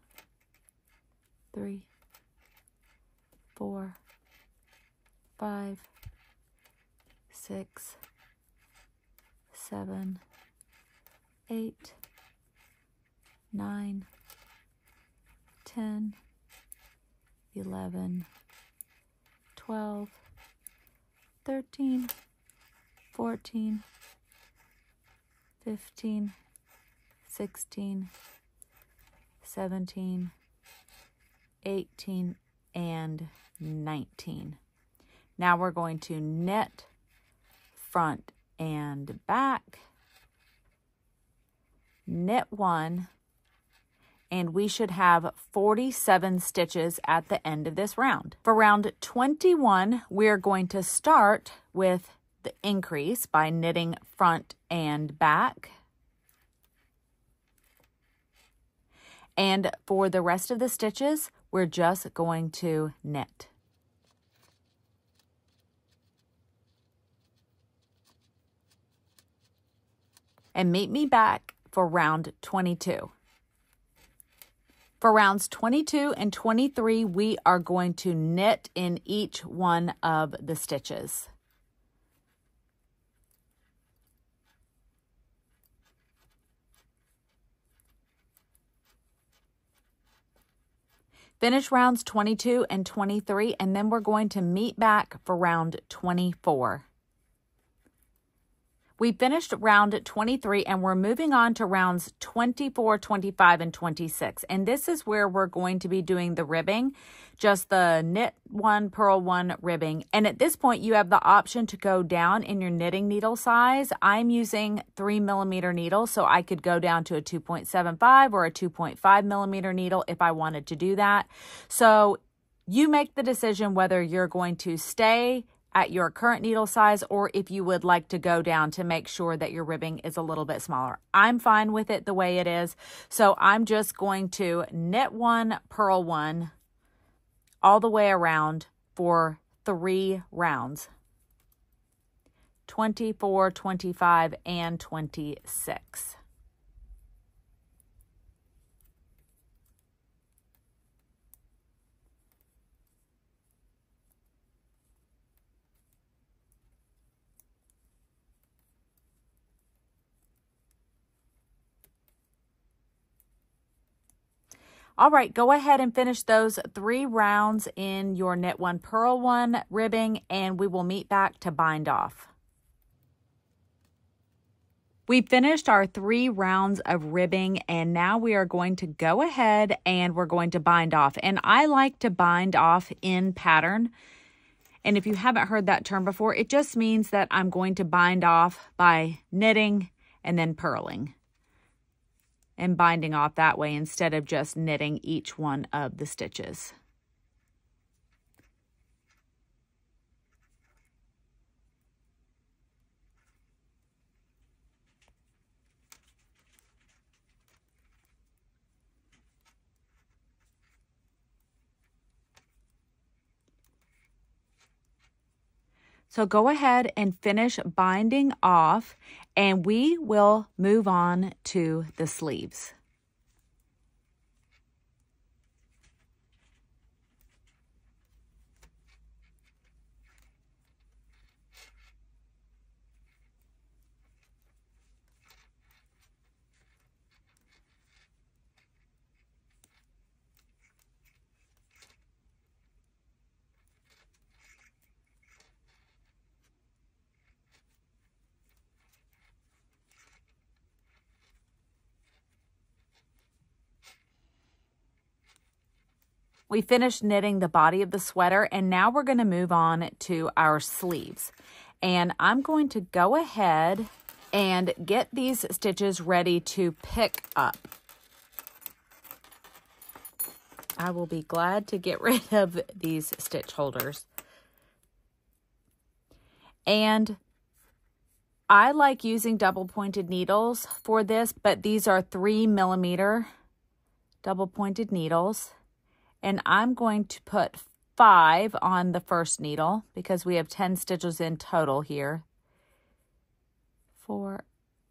3, 4, 5, 6, 7, 8, 9, 10, 11, 12, 13, 14, 15, 16, 17, 18, and 19. Now we're going to knit front and back, knit one, and we should have 47 stitches at the end of this round. For round 21, we're going to start with the increase by knitting front and back. And for the rest of the stitches, we're just going to knit. And meet me back for round 22. For rounds 22 and 23, we are going to knit in each one of the stitches. Finish rounds 22 and 23, and then we're going to meet back for round 24. We finished round 23 and we're moving on to rounds 24, 25, and 26. And this is where we're going to be doing the ribbing, just the knit one, purl one ribbing. And at this point, you have the option to go down in your knitting needle size. I'm using 3mm needle, so I could go down to a 2.75 or a 2.5mm needle if I wanted to do that. So you make the decision whether you're going to stay at your current needle size or if you would like to go down to make sure that your ribbing is a little bit smaller. I'm fine with it the way it is, so I'm just going to knit one, purl one all the way around for 3 rounds. 24, 25, and 26. All right, go ahead and finish those 3 rounds in your knit one, purl one ribbing, and we will meet back to bind off. We finished our 3 rounds of ribbing, and now we are going to go ahead and we're going to bind off. And I like to bind off in pattern. And if you haven't heard that term before, it just means that I'm going to bind off by knitting and then purling and binding off that way instead of just knitting each one of the stitches. So go ahead and finish binding off, and we will move on to the sleeves. We finished knitting the body of the sweater, and now we're going to move on to our sleeves. And I'm going to go ahead and get these stitches ready to pick up. I will be glad to get rid of these stitch holders. And I like using double pointed needles for this, but these are 3mm double pointed needles. And I'm going to put 5 on the first needle because we have 10 stitches in total here. 4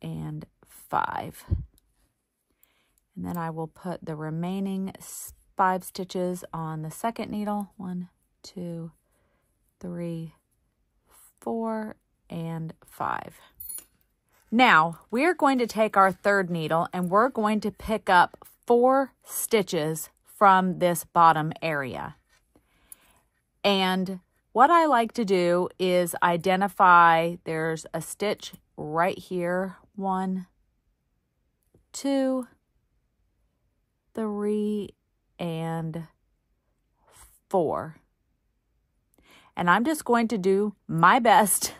and 5. And then I will put the remaining 5 stitches on the second needle. 1, 2, 3, 4, and 5. Now we're going to take our third needle and we're going to pick up 4 stitches from this bottom area. And what I like to do is identify, there's a stitch right here. 1, 2, 3, and 4. And I'm just going to do my best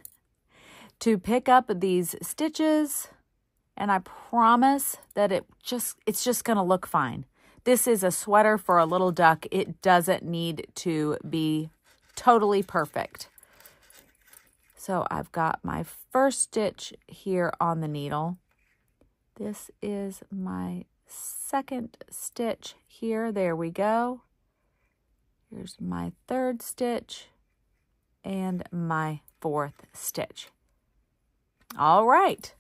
to pick up these stitches, and I promise that it's just going to look fine. This is a sweater for a little duck. It doesn't need to be totally perfect. So I've got my first stitch here on the needle. This is my second stitch here. There we go. Here's my third stitch and my fourth stitch. All right.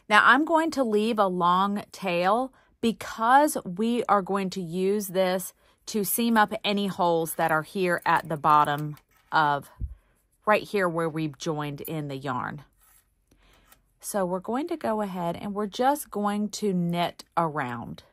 Now I'm going to leave a long tail because we are going to use this to seam up any holes that are here at the bottom of right here where we've joined in the yarn. So we're going to go ahead and we're just going to knit around.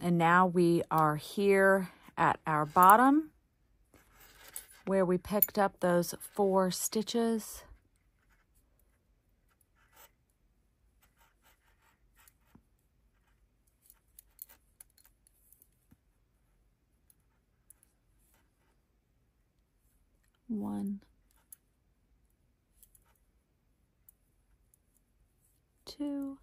And now we are here at our bottom where we picked up those 4 stitches. One, 2,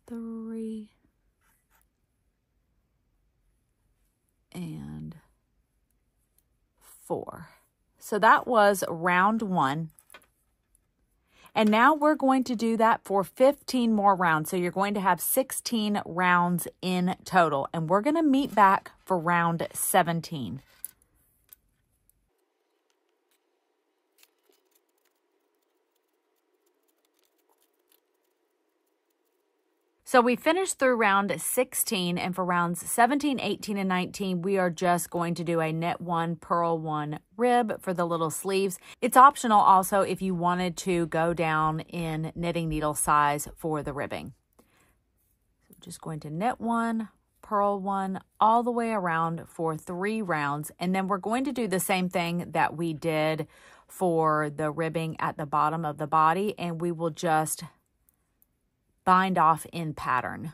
3, and 4. So that was round 1. And now we're going to do that for 15 more rounds. So you're going to have 16 rounds in total. And we're going to meet back for round 17. So we finished through round 16, and for rounds 17, 18, and 19, we are just going to do a knit 1, purl 1 rib for the little sleeves. It's optional also if you wanted to go down in knitting needle size for the ribbing. So just going to knit 1, purl 1 all the way around for 3 rounds, and then we're going to do the same thing that we did for the ribbing at the bottom of the body, and we will just bind off in pattern.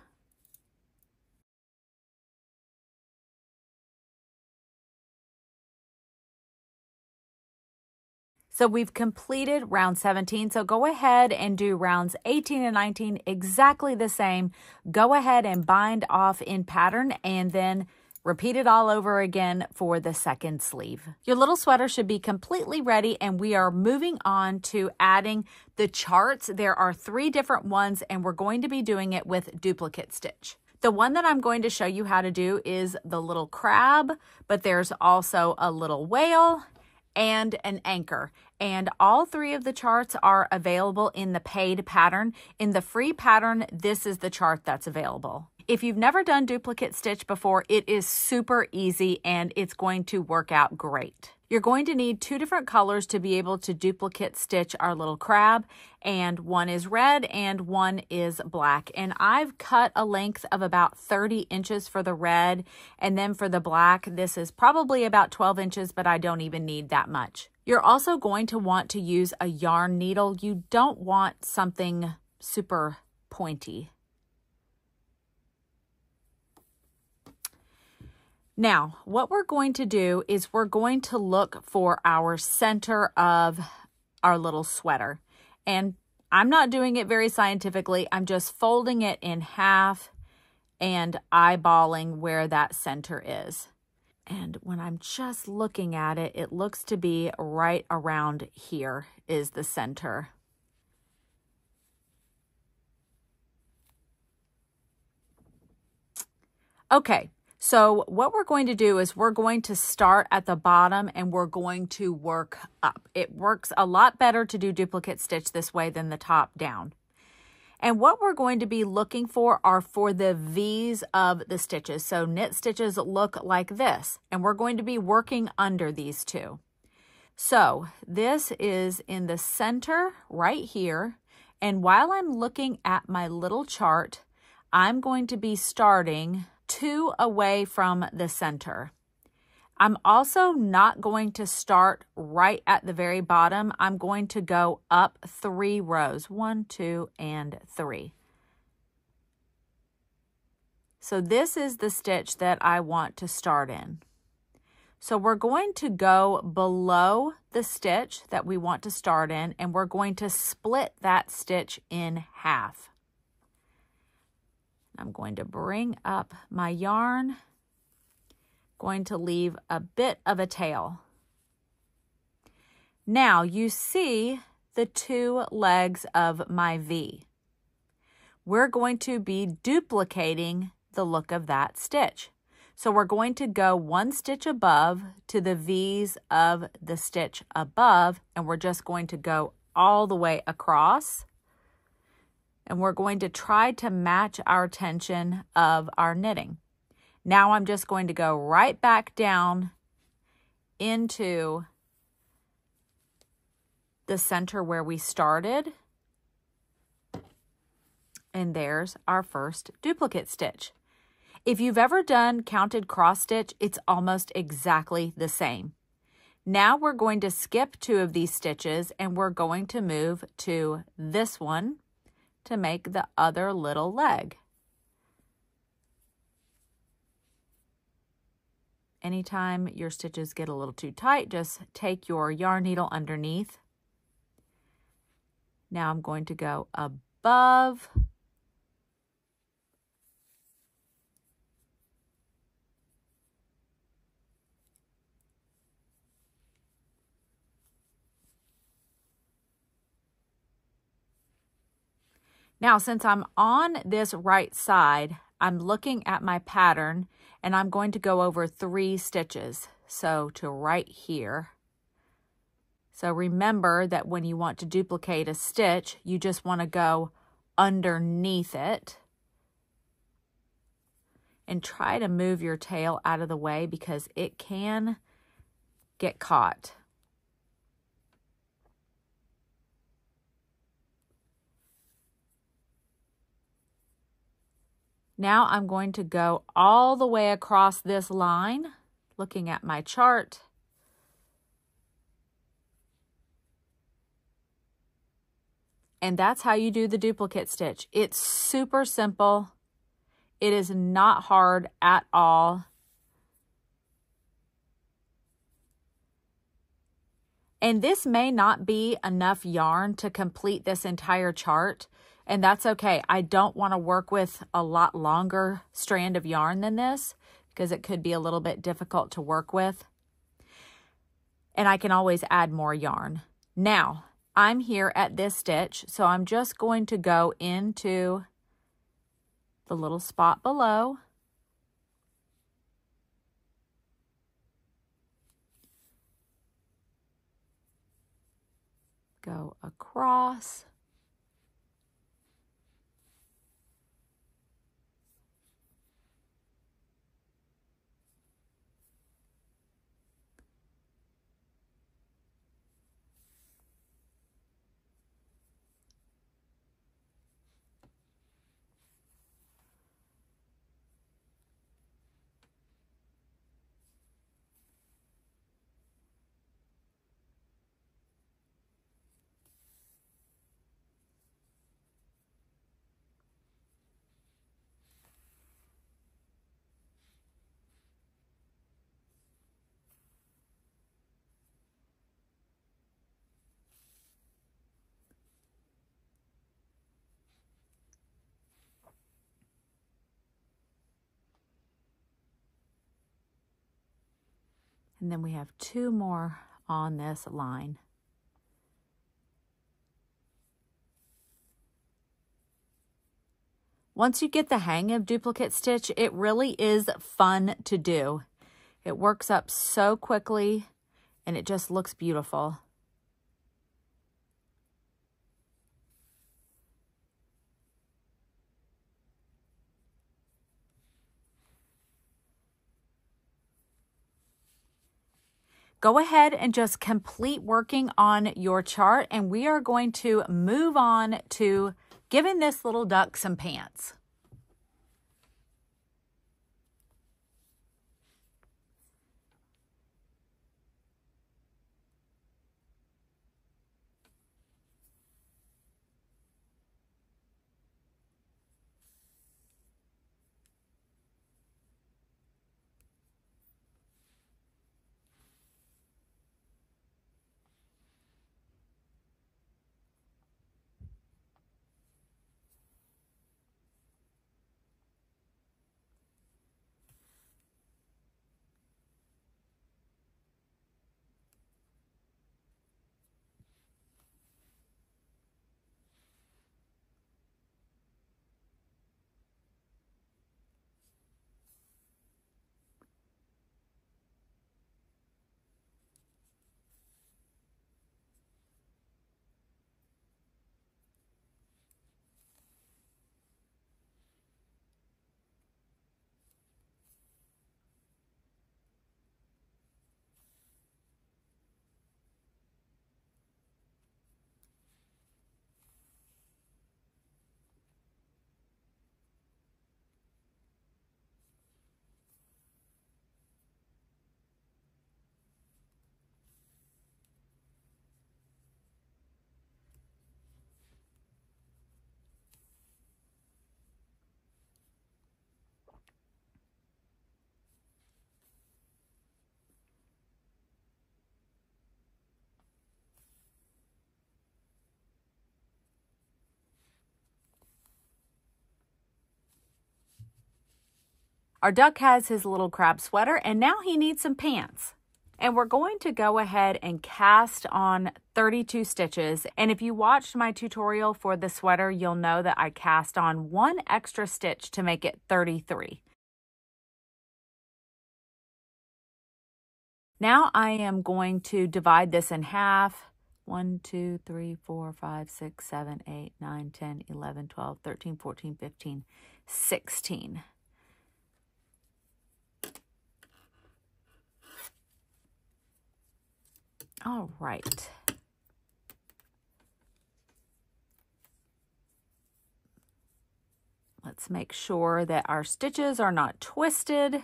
So we've completed round 17. So go ahead and do rounds 18 and 19 exactly the same. Go ahead and bind off in pattern and then repeat it all over again for the second sleeve. Your little sweater should be completely ready, and we are moving on to adding the charts. There are 3 different ones, and we're going to be doing it with duplicate stitch. The one that I'm going to show you how to do is the little crab, but there's also a little whale and an anchor. And all three of the charts are available in the paid pattern. In the free pattern, this is the chart that's available. If you've never done duplicate stitch before, it is super easy and it's going to work out great. You're going to need 2 different colors to be able to duplicate stitch our little crab, and one is red and one is black. And I've cut a length of about 30 inches for the red, and then for the black, this is probably about 12 inches, but I don't even need that much. You're also going to want to use a yarn needle. You don't want something super pointy. Now, what we're going to do is we're going to look for our center of our little sweater. And I'm not doing it very scientifically. I'm just folding it in half and eyeballing where that center is. And when I'm just looking at it, it looks to be right around here is the center. Okay. So what we're going to do is we're going to start at the bottom and we're going to work up. It works a lot better to do duplicate stitch this way than the top down. And what we're going to be looking for are for the V's of the stitches. So knit stitches look like this, and we're going to be working under these two. So this is in the center right here. And while I'm looking at my little chart, I'm going to be starting 2 away from the center. I'm also not going to start right at the very bottom. I'm going to go up 3 rows, 1, 2, and 3. So this is the stitch that I want to start in. So we're going to go below the stitch that we want to start in, and we're going to split that stitch in half. I'm going to bring up my yarn, going to leave a bit of a tail. Now you see the 2 legs of my V. We're going to be duplicating the look of that stitch. So we're going to go 1 stitch above to the V's of the stitch above, and we're just going to go all the way across. And we're going to try to match our tension of our knitting. Now I'm just going to go right back down into the center where we started. And there's our first duplicate stitch. If you've ever done counted cross stitch, it's almost exactly the same. Now we're going to skip 2 of these stitches and we're going to move to this one to make the other little leg. Anytime your stitches get a little too tight, just take your yarn needle underneath. Now I'm going to go above. Now, since I'm on this right side, I'm looking at my pattern and I'm going to go over 3 stitches. So to right here. So remember that when you want to duplicate a stitch, you just want to go underneath it. And try to move your tail out of the way because it can get caught. Now I'm going to go all the way across this line, looking at my chart. And that's how you do the duplicate stitch. It's super simple. It is not hard at all. And this may not be enough yarn to complete this entire chart. And that's okay. I don't want to work with a lot longer strand of yarn than this because it could be a little bit difficult to work with. And I can always add more yarn. Now, I'm here at this stitch, so I'm just going to go into the little spot below. go across. And then we have 2 more on this line. Once you get the hang of duplicate stitch, it really is fun to do. It works up so quickly and it just looks beautiful. Go ahead and just complete working on your chart, and we are going to move on to giving this little duck some pants. Our duck has his little crab sweater, and now he needs some pants. And we're going to go ahead and cast on 32 stitches. And if you watched my tutorial for the sweater, you'll know that I cast on 1 extra stitch to make it 33. Now I am going to divide this in half. 1, 2, 3, 4, 5, 6, 7, 8, 9, 10, 11, 12, 13, 14, 15, 16. All right. Let's make sure that our stitches are not twisted.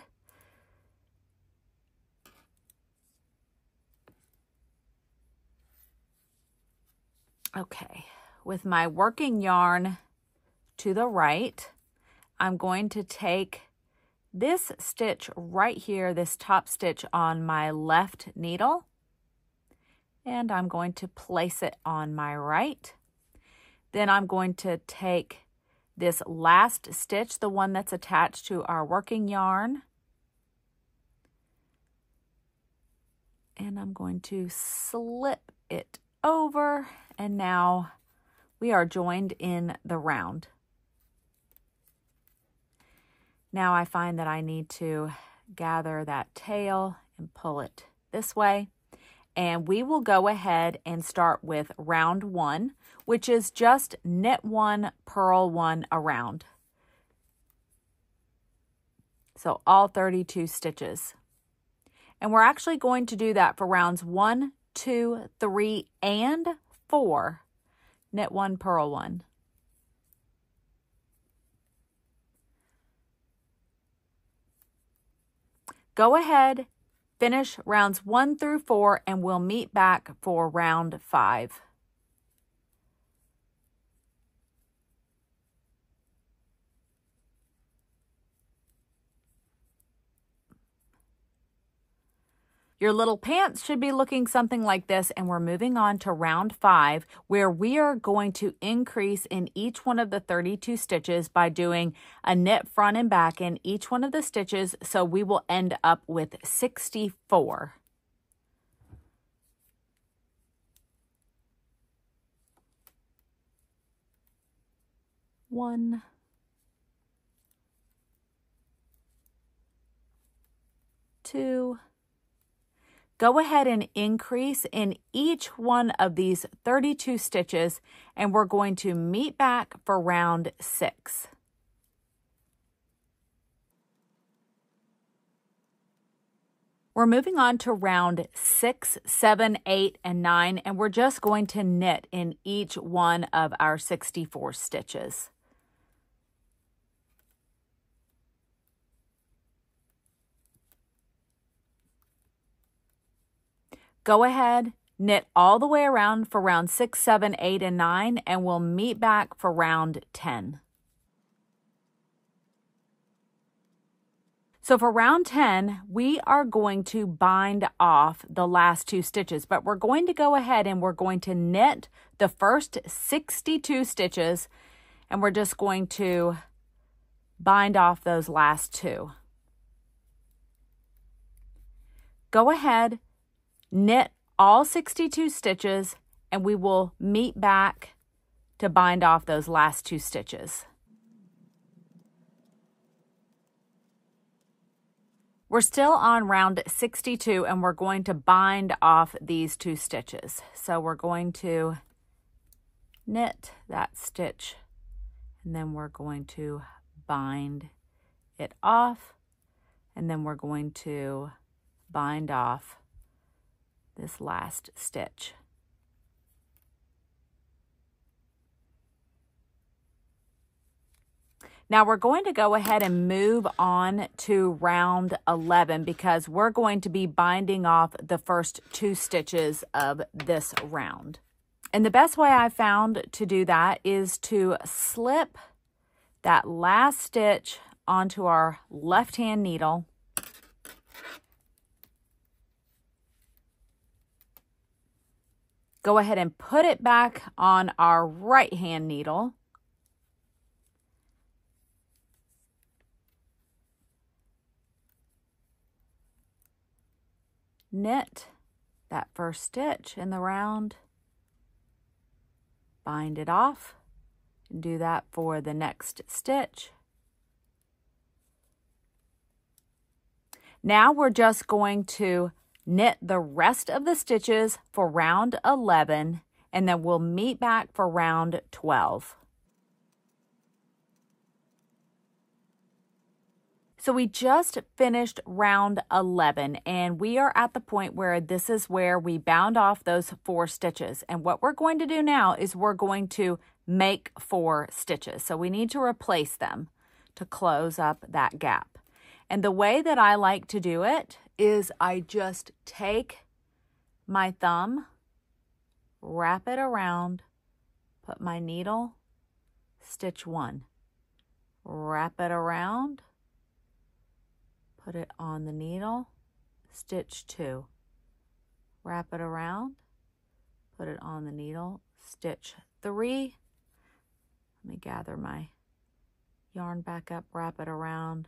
Okay, with my working yarn to the right, I'm going to take this stitch right here, this top stitch on my left needle, and I'm going to place it on my right. Then I'm going to take this last stitch, the one that's attached to our working yarn, and I'm going to slip it over, and now we are joined in the round. Now I find that I need to gather that tail and pull it this way. and we will go ahead and start with round 1, which is just knit 1, purl 1 around. So all 32 stitches. And we're actually going to do that for rounds 1, 2, 3, and 4. Knit 1, purl 1. Go ahead, finish rounds 1 through 4, and we'll meet back for round 5. Your little pants should be looking something like this, and we're moving on to round 5, where we are going to increase in each one of the 32 stitches by doing a knit front and back in each one of the stitches, so we will end up with 64. One, 2. Go ahead and increase in each one of these 32 stitches, and we're going to meet back for round 6. We're moving on to round 6, 7, 8, and 9, and we're just going to knit in each one of our 64 stitches. Go ahead, knit all the way around for round 6, 7, 8, and 9, and we'll meet back for round 10. So for round 10, we are going to bind off the last 2 stitches, but we're going to go ahead and we're going to knit the first 62 stitches, and we're just going to bind off those last 2. Go ahead, knit all 62 stitches, and we will meet back to bind off those last 2 stitches. We're still on round 62, and we're going to bind off these 2 stitches. So we're going to knit that stitch, and then we're going to bind it off, and then we're going to bind off this last stitch. Now we're going to go ahead and move on to round 11 because we're going to be binding off the first 2 stitches of this round. And the best way I found to do that is to slip that last stitch onto our left-hand needle. Go ahead and put it back on our right-hand needle. Knit that first stitch in the round, bind it off, and do that for the next stitch. Now we're just going to knit the rest of the stitches for round 11, and then we'll meet back for round 12. So we just finished round 11, and we are at the point where this is where we bound off those 4 stitches. And what we're going to do now is we're going to make 4 stitches. So we need to replace them to close up that gap. And the way that I like to do it is I just take my thumb, wrap it around, put my needle, stitch 1, wrap it around, put it on the needle, stitch 2, wrap it around, put it on the needle, stitch 3. Let me gather my yarn back up, wrap it around.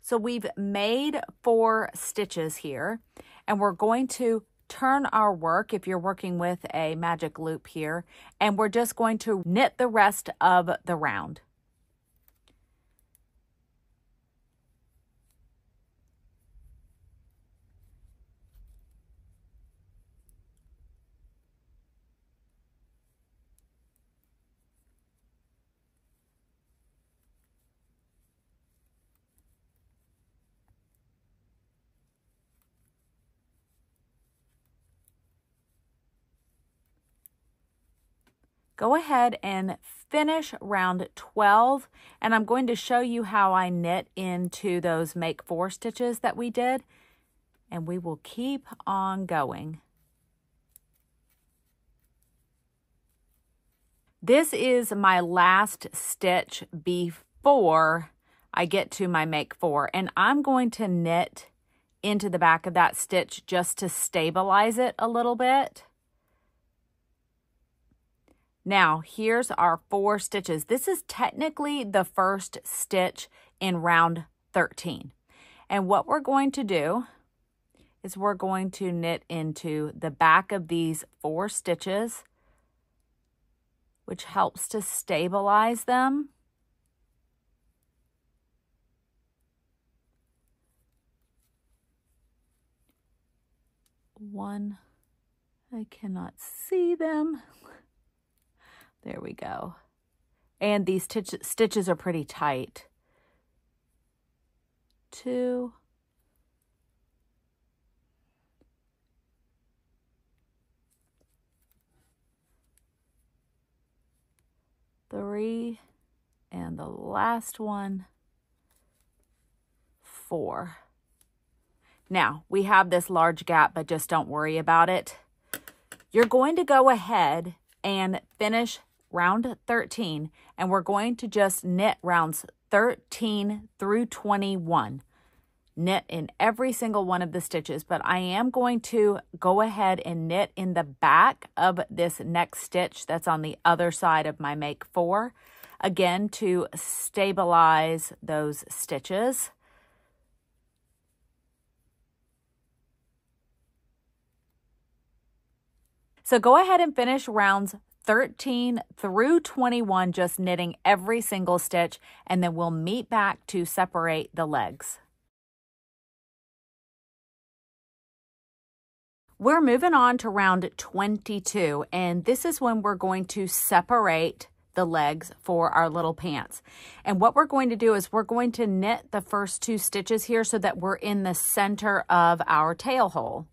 So we've made 4 stitches here, and we're going to turn our work, if you're working with a magic loop here, and we're just going to knit the rest of the round. go ahead and finish round 12, and I'm going to show you how I knit into those make 4 stitches that we did, and we will keep on going. This is my last stitch before I get to my make 4, and I'm going to knit into the back of that stitch just to stabilize it a little bit. Now, here's our 4 stitches. This is technically the first stitch in round 13. And what we're going to do is we're going to knit into the back of these 4 stitches, which helps to stabilize them. One, I cannot see them. There we go. And these stitches are pretty tight. 2, 3, and the last one, 4. Now, we have this large gap, but just don't worry about it. You're going to go ahead and finish round 13, and we're going to just knit rounds 13 through 21. Knit in every single one of the stitches, but I am going to go ahead and knit in the back of this next stitch that's on the other side of my make 4, again to stabilize those stitches. So go ahead and finish rounds 13 through 21, just knitting every single stitch, and then we'll meet back to separate the legs. We're moving on to round 22, and this is when we're going to separate the legs for our little pants. And what we're going to do is we're going to knit the first 2 stitches here so that we're in the center of our tail hole.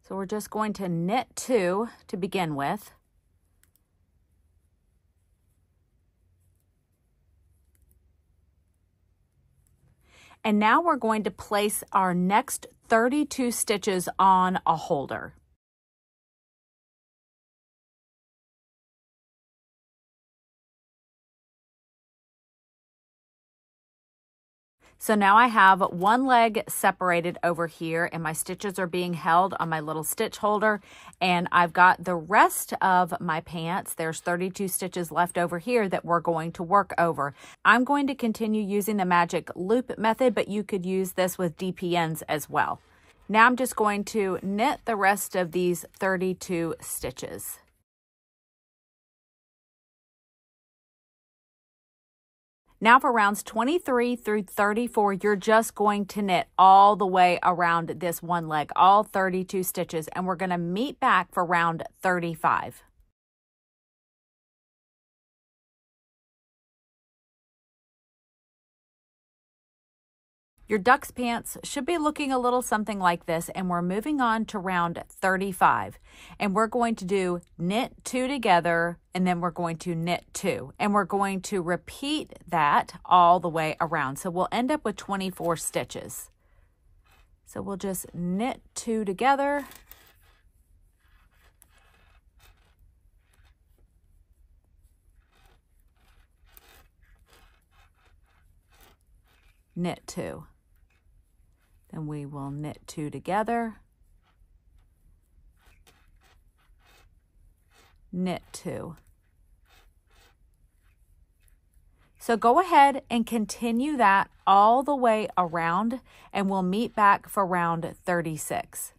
So we're just going to knit 2 to begin with. And now we're going to place our next 32 stitches on a holder. So now I have one leg separated over here, and my stitches are being held on my little stitch holder, and I've got the rest of my pants. There's 32 stitches left over here that we're going to work over. I'm going to continue using the magic loop method, but you could use this with DPNs as well. Now I'm just going to knit the rest of these 32 stitches. Now for rounds 23 through 34, you're just going to knit all the way around this one leg, all 32 stitches, and we're going to meet back for round 35. Your duck's pants should be looking a little something like this, and we're moving on to round 35. And we're going to do knit 2 together, and then we're going to knit 2. And we're going to repeat that all the way around. So we'll end up with 24 stitches. So we'll just knit 2 together. Knit 2. Then we will knit 2 together, knit 2. So go ahead and continue that all the way around, and we'll meet back for round 36.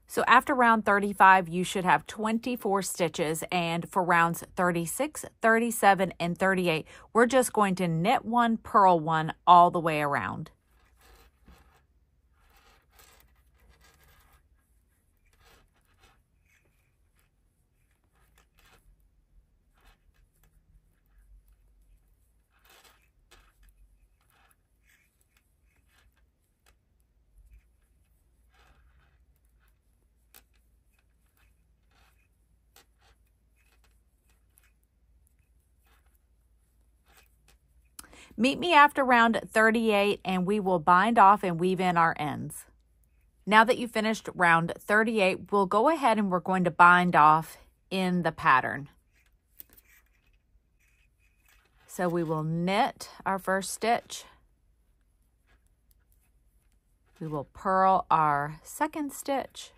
So after round 35, you should have 24 stitches, and for rounds 36, 37, and 38, we're just going to knit 1, purl 1 all the way around. Meet me after round 38 and we will bind off and weave in our ends. Now that you finished round 38, we'll go ahead and we're going to bind off in the pattern. So we will knit our first stitch. We will purl our second stitch.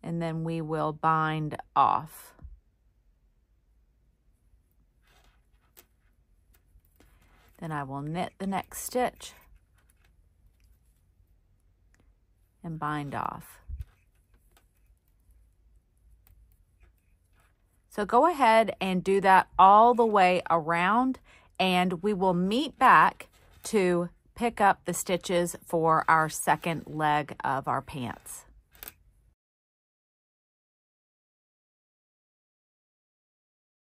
And then we will bind off. Then I will knit the next stitch and bind off. So go ahead and do that all the way around, and we will meet back to pick up the stitches for our second leg of our pants.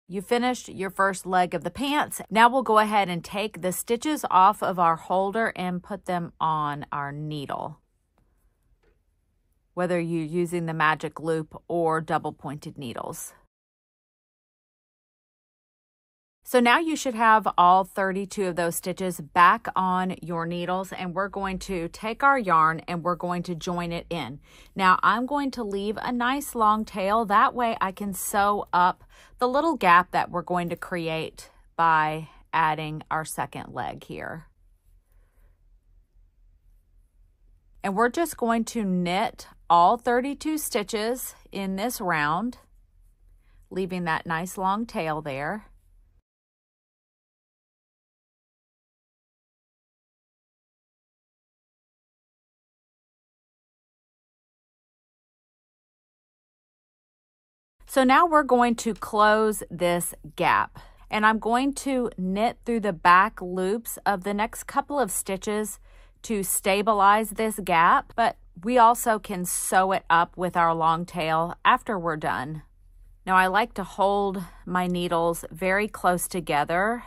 You finished your first leg of the pants. Now we'll go ahead and take the stitches off of our holder and put them on our needle, whether you're using the magic loop or double pointed needles. So now you should have all 32 of those stitches back on your needles, and we're going to take our yarn and we're going to join it in. Now I'm going to leave a nice long tail, that way I can sew up the little gap that we're going to create by adding our second leg here. And we're just going to knit all 32 stitches in this round, leaving that nice long tail there. So now we're going to close this gap, and I'm going to knit through the back loops of the next couple of stitches to stabilize this gap, but we also can sew it up with our long tail after we're done. Now I like to hold my needles very close together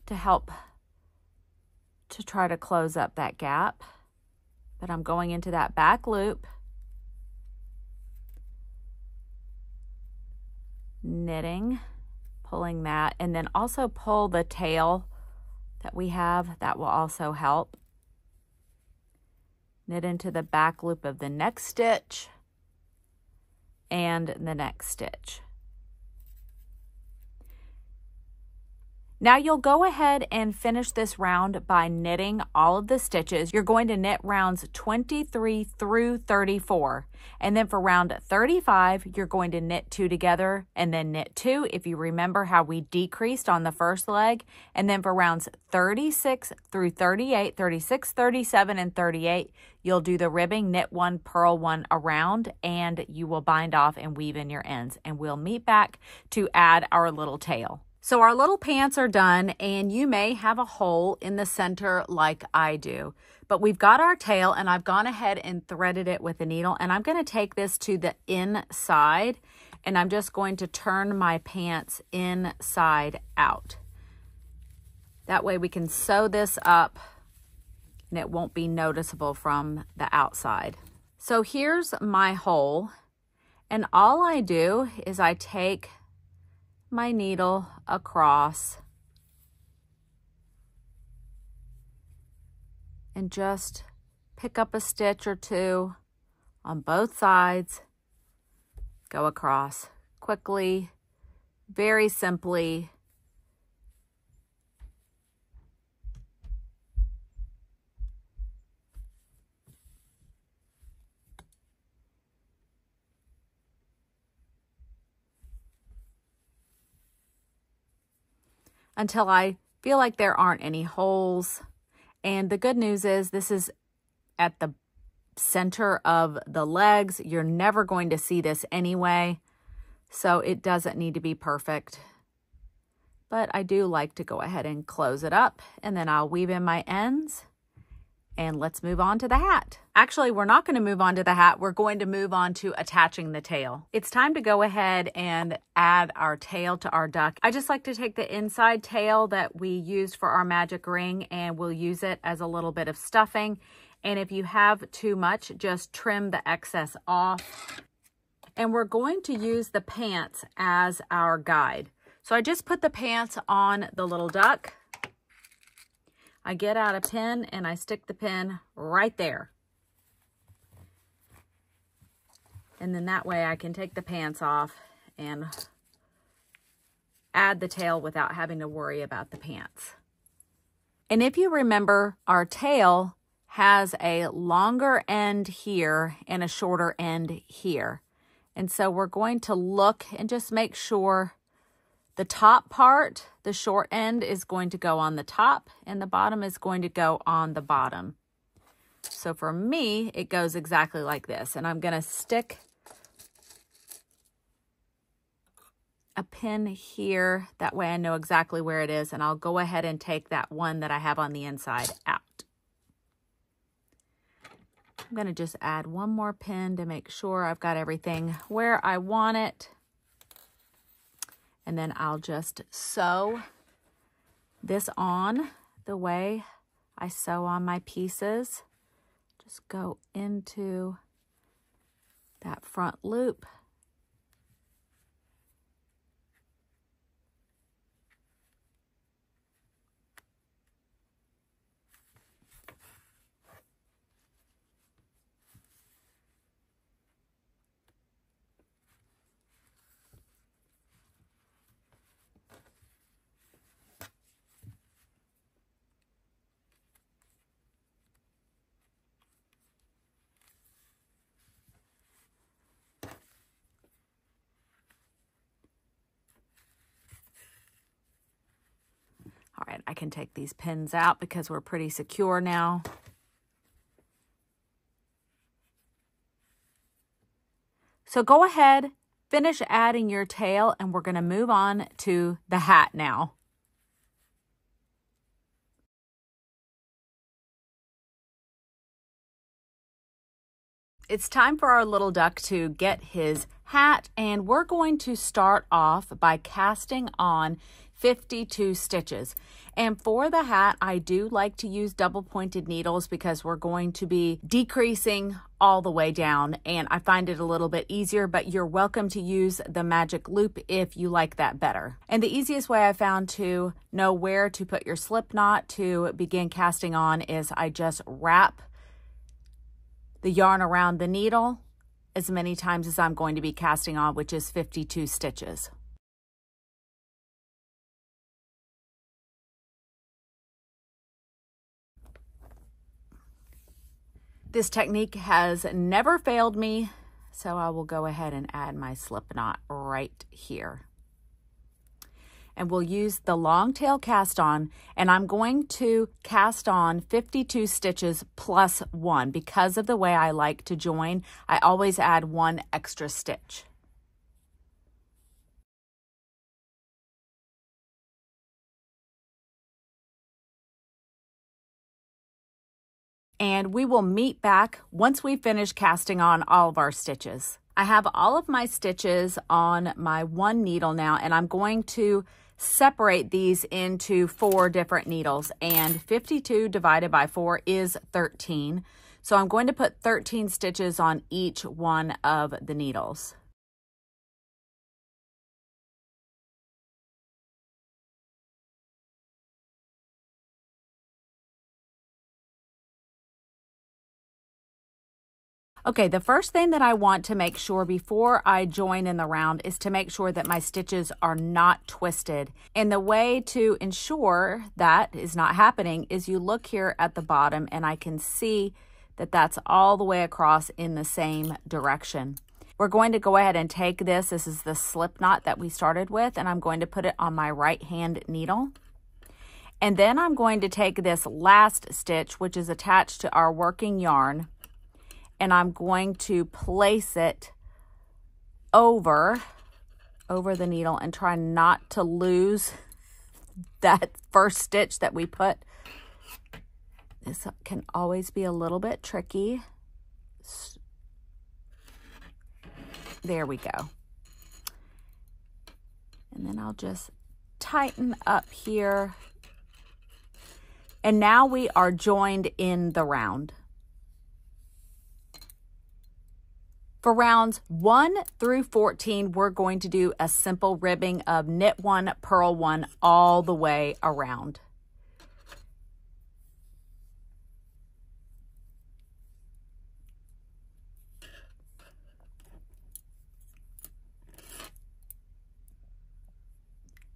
to help to try to close up that gap, but I'm going into that back loop, knitting, pulling that, and then also pull the tail that we have. That will also help. Knit into the back loop of the next stitch and the next stitch. Now you'll go ahead and finish this round by knitting all of the stitches. You're going to knit rounds 23 through 34. And then for round 35, you're going to knit 2 together and then knit 2 if you remember how we decreased on the first leg. And then for rounds 36 through 38, 36, 37, and 38, you'll do the ribbing, knit 1, purl 1 around, and you will bind off and weave in your ends. And we'll meet back to add our little tail. So our little pants are done, and you may have a hole in the center like I do. But we've got our tail, and I've gone ahead and threaded it with a needle, and I'm going to take this to the inside, and I'm just going to turn my pants inside out. That way we can sew this up, and it won't be noticeable from the outside. So here's my hole, and all I do is I take my needle across and just pick up a stitch or two on both sides, go across quickly, very simply. Until I feel like there aren't any holes. And the good news is this is at the center of the legs. You're never going to see this anyway, so it doesn't need to be perfect. But I do like to go ahead and close it up, and then I'll weave in my ends. And let's move on to the hat. Actually, we're not going to move on to the hat. We're going to move on to attaching the tail. It's time to go ahead and add our tail to our duck. I just like to take the inside tail that we used for our magic ring, and we'll use it as a little bit of stuffing. And if you have too much, just trim the excess off. And we're going to use the pants as our guide. So I just put the pants on the little duck. I get out a pin and I stick the pin right there. And then that way I can take the pants off and add the tail without having to worry about the pants. And if you remember, our tail has a longer end here and a shorter end here. And so we're going to look and just make sure the top part, the short end, is going to go on the top and the bottom is going to go on the bottom. So for me, it goes exactly like this. And I'm going to stick a pin here. That way I know exactly where it is. And I'll go ahead and take that one that I have on the inside out. I'm going to just add one more pin to make sure I've got everything where I want it. And then I'll just sew this on the way I sew on my pieces. Just go into that front loop. All right, I can take these pins out because we're pretty secure now. So go ahead, finish adding your tail, and we're going to move on to the hat now. It's time for our little duck to get his hat, and we're going to start off by casting on 52 stitches. And for the hat, I do like to use double pointed needles because we're going to be decreasing all the way down, and I find it a little bit easier, but you're welcome to use the magic loop if you like that better. And the easiest way I found to know where to put your slip knot to begin casting on is I just wrap the yarn around the needle as many times as I'm going to be casting on, which is 52 stitches. This technique has never failed me, so I will go ahead and add my slip knot right here. And we'll use the long tail cast on, and I'm going to cast on 52 stitches plus 1. Because of the way I like to join, I always add 1 extra stitch. And we will meet back once we finish casting on all of our stitches. I have all of my stitches on my one needle now, and I'm going to separate these into 4 different needles, and 52 divided by 4 is 13. So I'm going to put 13 stitches on each one of the needles. Okay, the first thing that I want to make sure before I join in the round is to make sure that my stitches are not twisted. And the way to ensure that is not happening is you look here at the bottom, and I can see that that's all the way across in the same direction. We're going to go ahead and take this. This is the slip knot that we started with, and I'm going to put it on my right hand needle. And then I'm going to take this last stitch, which is attached to our working yarn, and I'm going to place it over the needle and try not to lose that first stitch that we put. This can always be a little bit tricky. There we go. And then I'll just tighten up here. And now we are joined in the round. For rounds 1 through 14, we're going to do a simple ribbing of knit 1, purl 1 all the way around.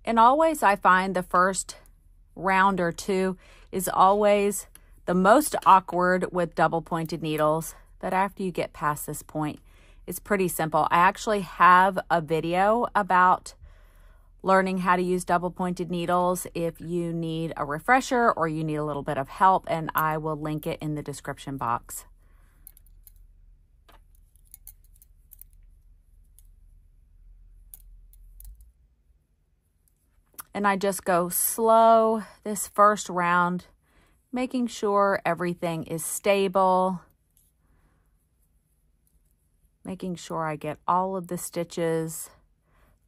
And always I find the first round or two is always the most awkward with double pointed needles, but after you get past this point, it's pretty simple. I actually have a video about learning how to use double pointed needles if you need a refresher or you need a little bit of help, and I will link it in the description box. And I just go slow this first round, making sure everything is stable, making sure I get all of the stitches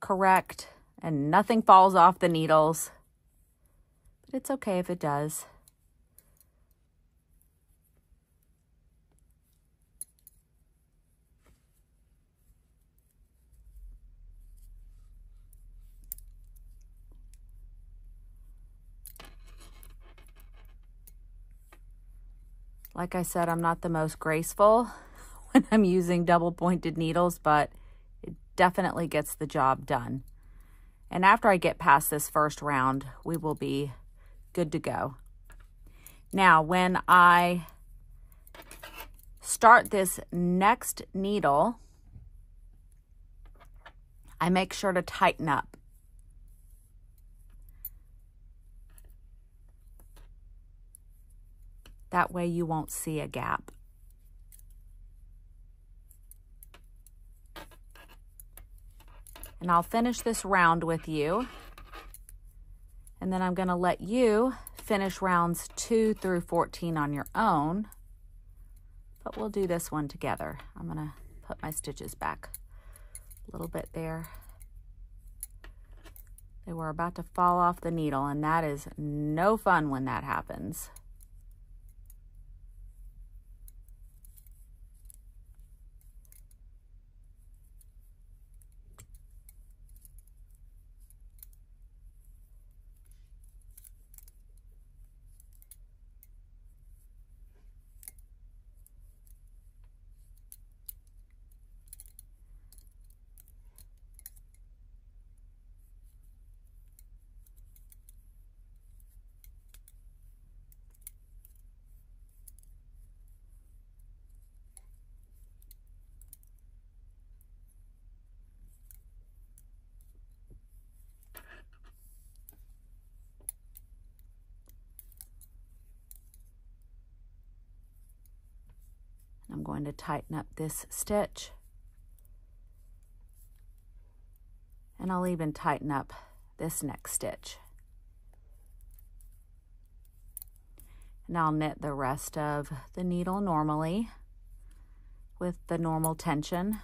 correct and nothing falls off the needles. But it's okay if it does. Like I said, I'm not the most graceful when I'm using double pointed needles, but it definitely gets the job done. And after I get past this first round, we will be good to go. Now, when I start this next needle, I make sure to tighten up. That way you won't see a gap. And I'll finish this round with you. And then I'm going to let you finish rounds 2 through 14 on your own. But we'll do this one together. I'm going to put my stitches back a little bit there. They were about to fall off the needle, and that is no fun when that happens. I'm going to tighten up this stitch, and I'll even tighten up this next stitch. And I'll knit the rest of the needle normally with the normal tension.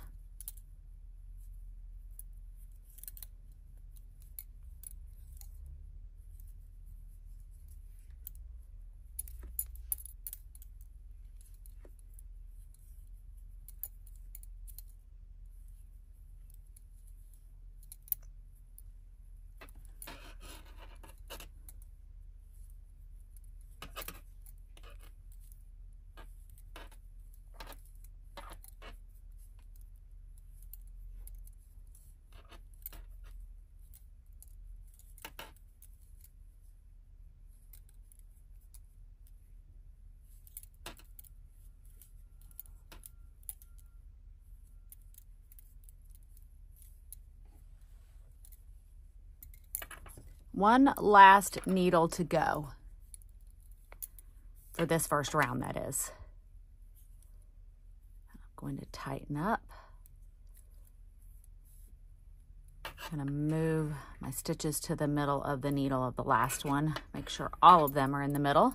One last needle to go for this first round, that is. I'm going to tighten up. I'm going to move my stitches to the middle of the needle of the last one. Make sure all of them are in the middle.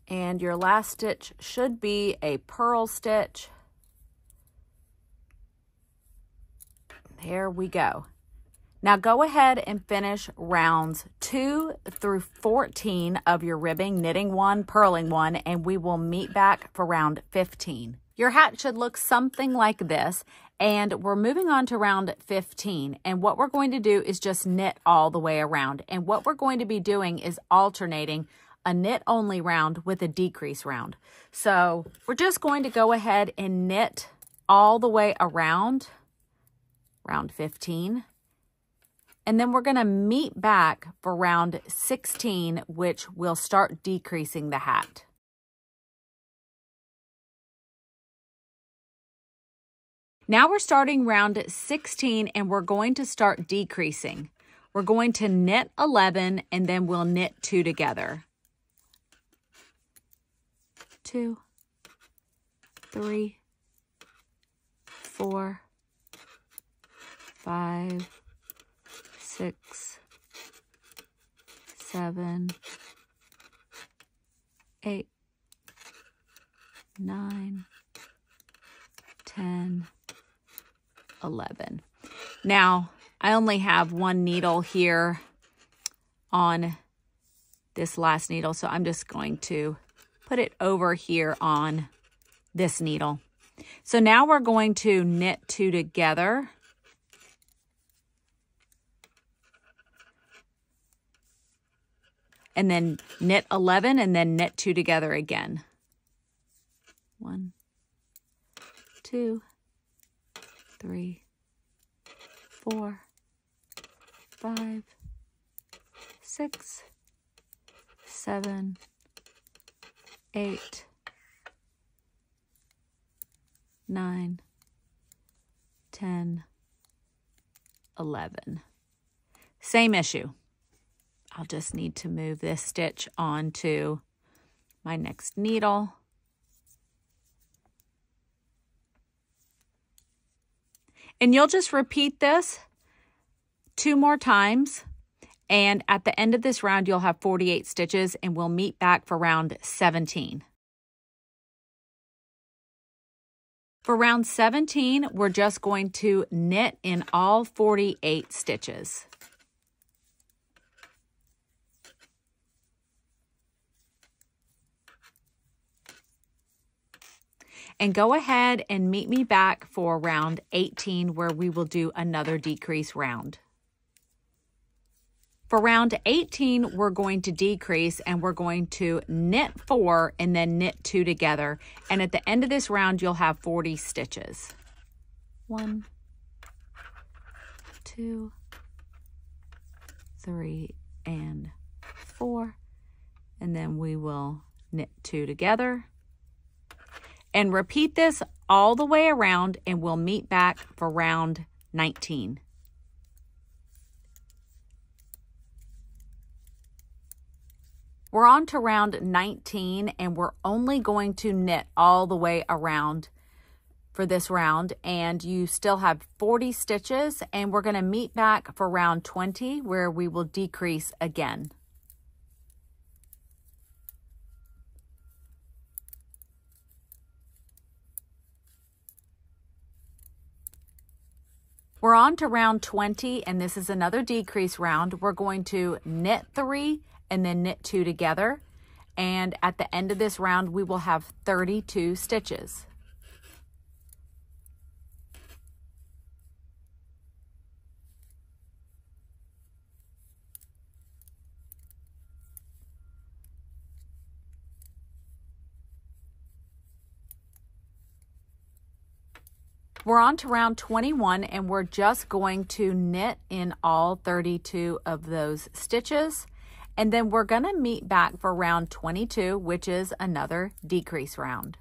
And your last stitch should be a purl stitch. There we go. Now go ahead and finish rounds 2 through 14 of your ribbing, knitting 1, purling 1, and we will meet back for round 15. Your hat should look something like this, and we're moving on to round 15. And what we're going to do is just knit all the way around. And what we're going to be doing is alternating a knit only round with a decrease round. So we're just going to go ahead and knit all the way around round 15. And then we're going to meet back for round 16, which will start decreasing the hat. Now we're starting round 16 and we're going to start decreasing. We're going to knit 11 and then we'll knit 2 together. 2, 3, 4, 5, 6, 7, 8, 9, 10, 11. Now, I only have one needle here on this last needle, so I'm just going to put it over here on this needle. So now we're going to knit 2 together. And then knit 11 and then knit 2 together again. 1, 2, 3, 4, 5, 6, 7, 8, 9, 10, 11. Same issue. I'll just need to move this stitch onto my next needle. And you'll just repeat this 2 more times. And at the end of this round, you'll have 48 stitches and we'll meet back for round 17. For round 17, we're just going to knit in all 48 stitches. And go ahead and meet me back for round 18 where we will do another decrease round. For round 18, we're going to decrease and we're going to knit 4 and then knit 2 together. And at the end of this round, you'll have 40 stitches. 1, 2, 3, and 4. And then we will knit 2 together. And repeat this all the way around and we'll meet back for round 19. We're on to round 19 and we're only going to knit all the way around for this round, and you still have 40 stitches, and we're going to meet back for round 20 where we will decrease again. We're on to round 20, and this is another decrease round. We're going to knit 3 and then knit 2 together. And at the end of this round, we will have 32 stitches. We're on to round 21 and we're just going to knit in all 32 of those stitches. And then we're going to meet back for round 22, which is another decrease round.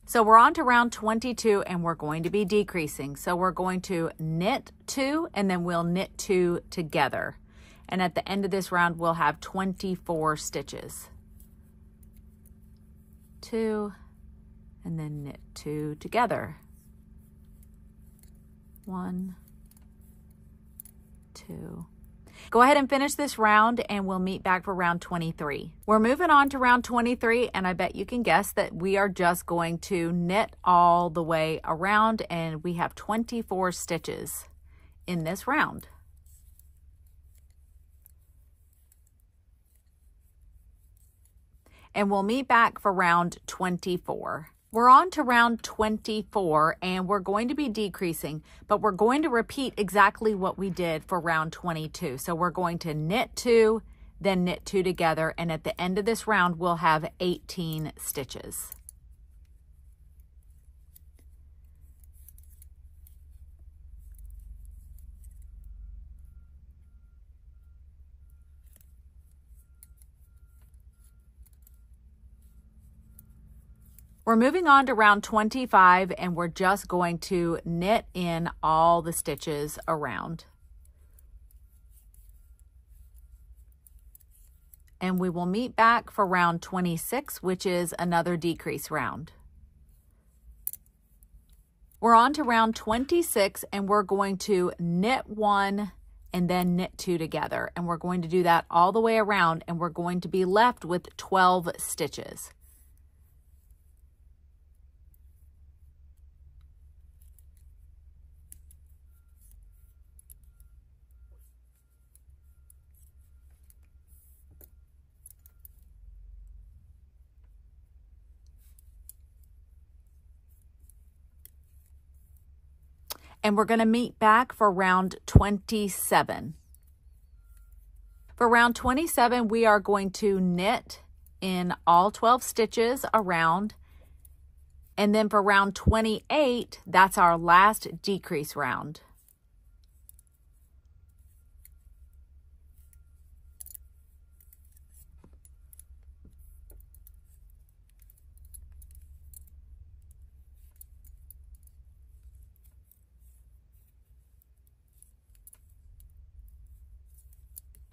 So we're on to round 22 and we're going to be decreasing. So we're going to knit 2 and then we'll knit 2 together. And at the end of this round, we'll have 24 stitches. 2, and then knit 2 together. 1, 2. Go ahead and finish this round and we'll meet back for round 23. We're moving on to round 23, and I bet you can guess that we are just going to knit all the way around, and we have 24 stitches in this round. And we'll meet back for round 24. We're on to round 24, and we're going to be decreasing, but we're going to repeat exactly what we did for round 22. So we're going to knit 2, then knit 2 together, and at the end of this round, we'll have 18 stitches. We're moving on to round 25, and we're just going to knit in all the stitches around. And we will meet back for round 26, which is another decrease round. We're on to round 26, and we're going to knit 1 and then knit 2 together. And we're going to do that all the way around, and we're going to be left with 12 stitches. And we're going to meet back for round 27. For round 27, we are going to knit in all 12 stitches around. And then for round 28, that's our last decrease round.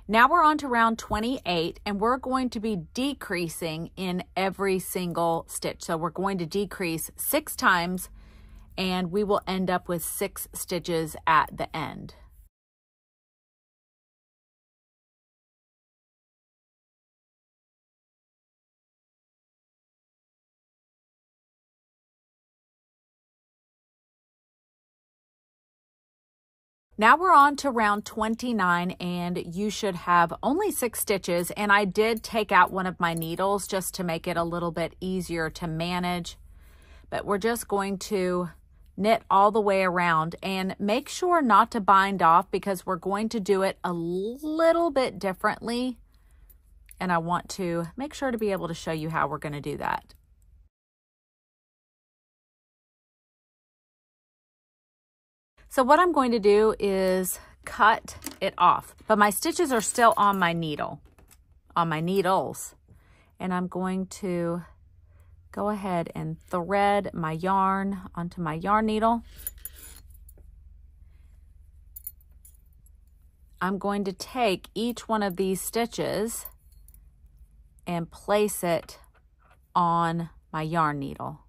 Now we're on to round 28, and we're going to be decreasing in every single stitch. So we're going to decrease 6 times, and we will end up with 6 stitches at the end. Now we're on to round 29, and you should have only 6 stitches, and I did take out one of my needles just to make it a little bit easier to manage. But we're just going to knit all the way around, and make sure not to bind off because we're going to do it a little bit differently. And I want to make sure to be able to show you how we're going to do that. So what I'm going to do is cut it off, but my stitches are still on my needle, on my needles. And I'm going to go ahead and thread my yarn onto my yarn needle. I'm going to take each one of these stitches and place it on my yarn needle.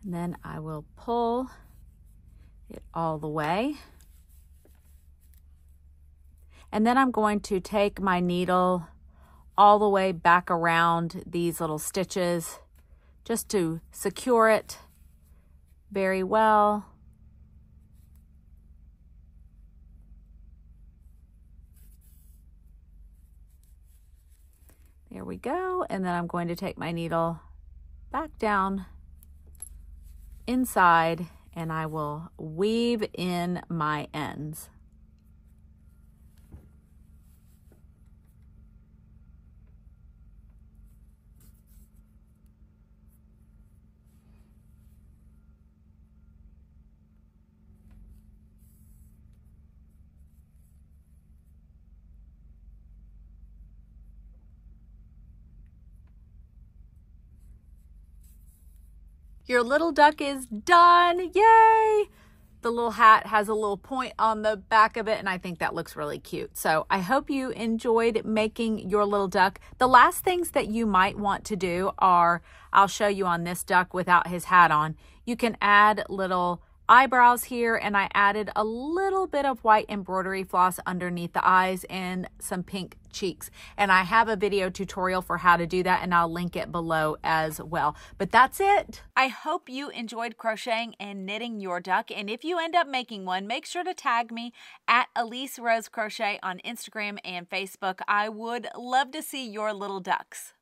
And then I will pull it all the way. And then I'm going to take my needle all the way back around these little stitches just to secure it very well. There we go. And then I'm going to take my needle back down inside, and I will weave in my ends. Your little duck is done. Yay! The little hat has a little point on the back of it, and I think that looks really cute. So I hope you enjoyed making your little duck. The last things that you might want to do are, I'll show you on this duck without his hat on. You can add little eyebrows here, and I added a little bit of white embroidery floss underneath the eyes and some pink cheeks. And I have a video tutorial for how to do that, and I'll link it below as well. But that's it. I hope you enjoyed crocheting and knitting your duck. And if you end up making one, make sure to tag me at Elise Rose Crochet on Instagram and Facebook. I would love to see your little ducks.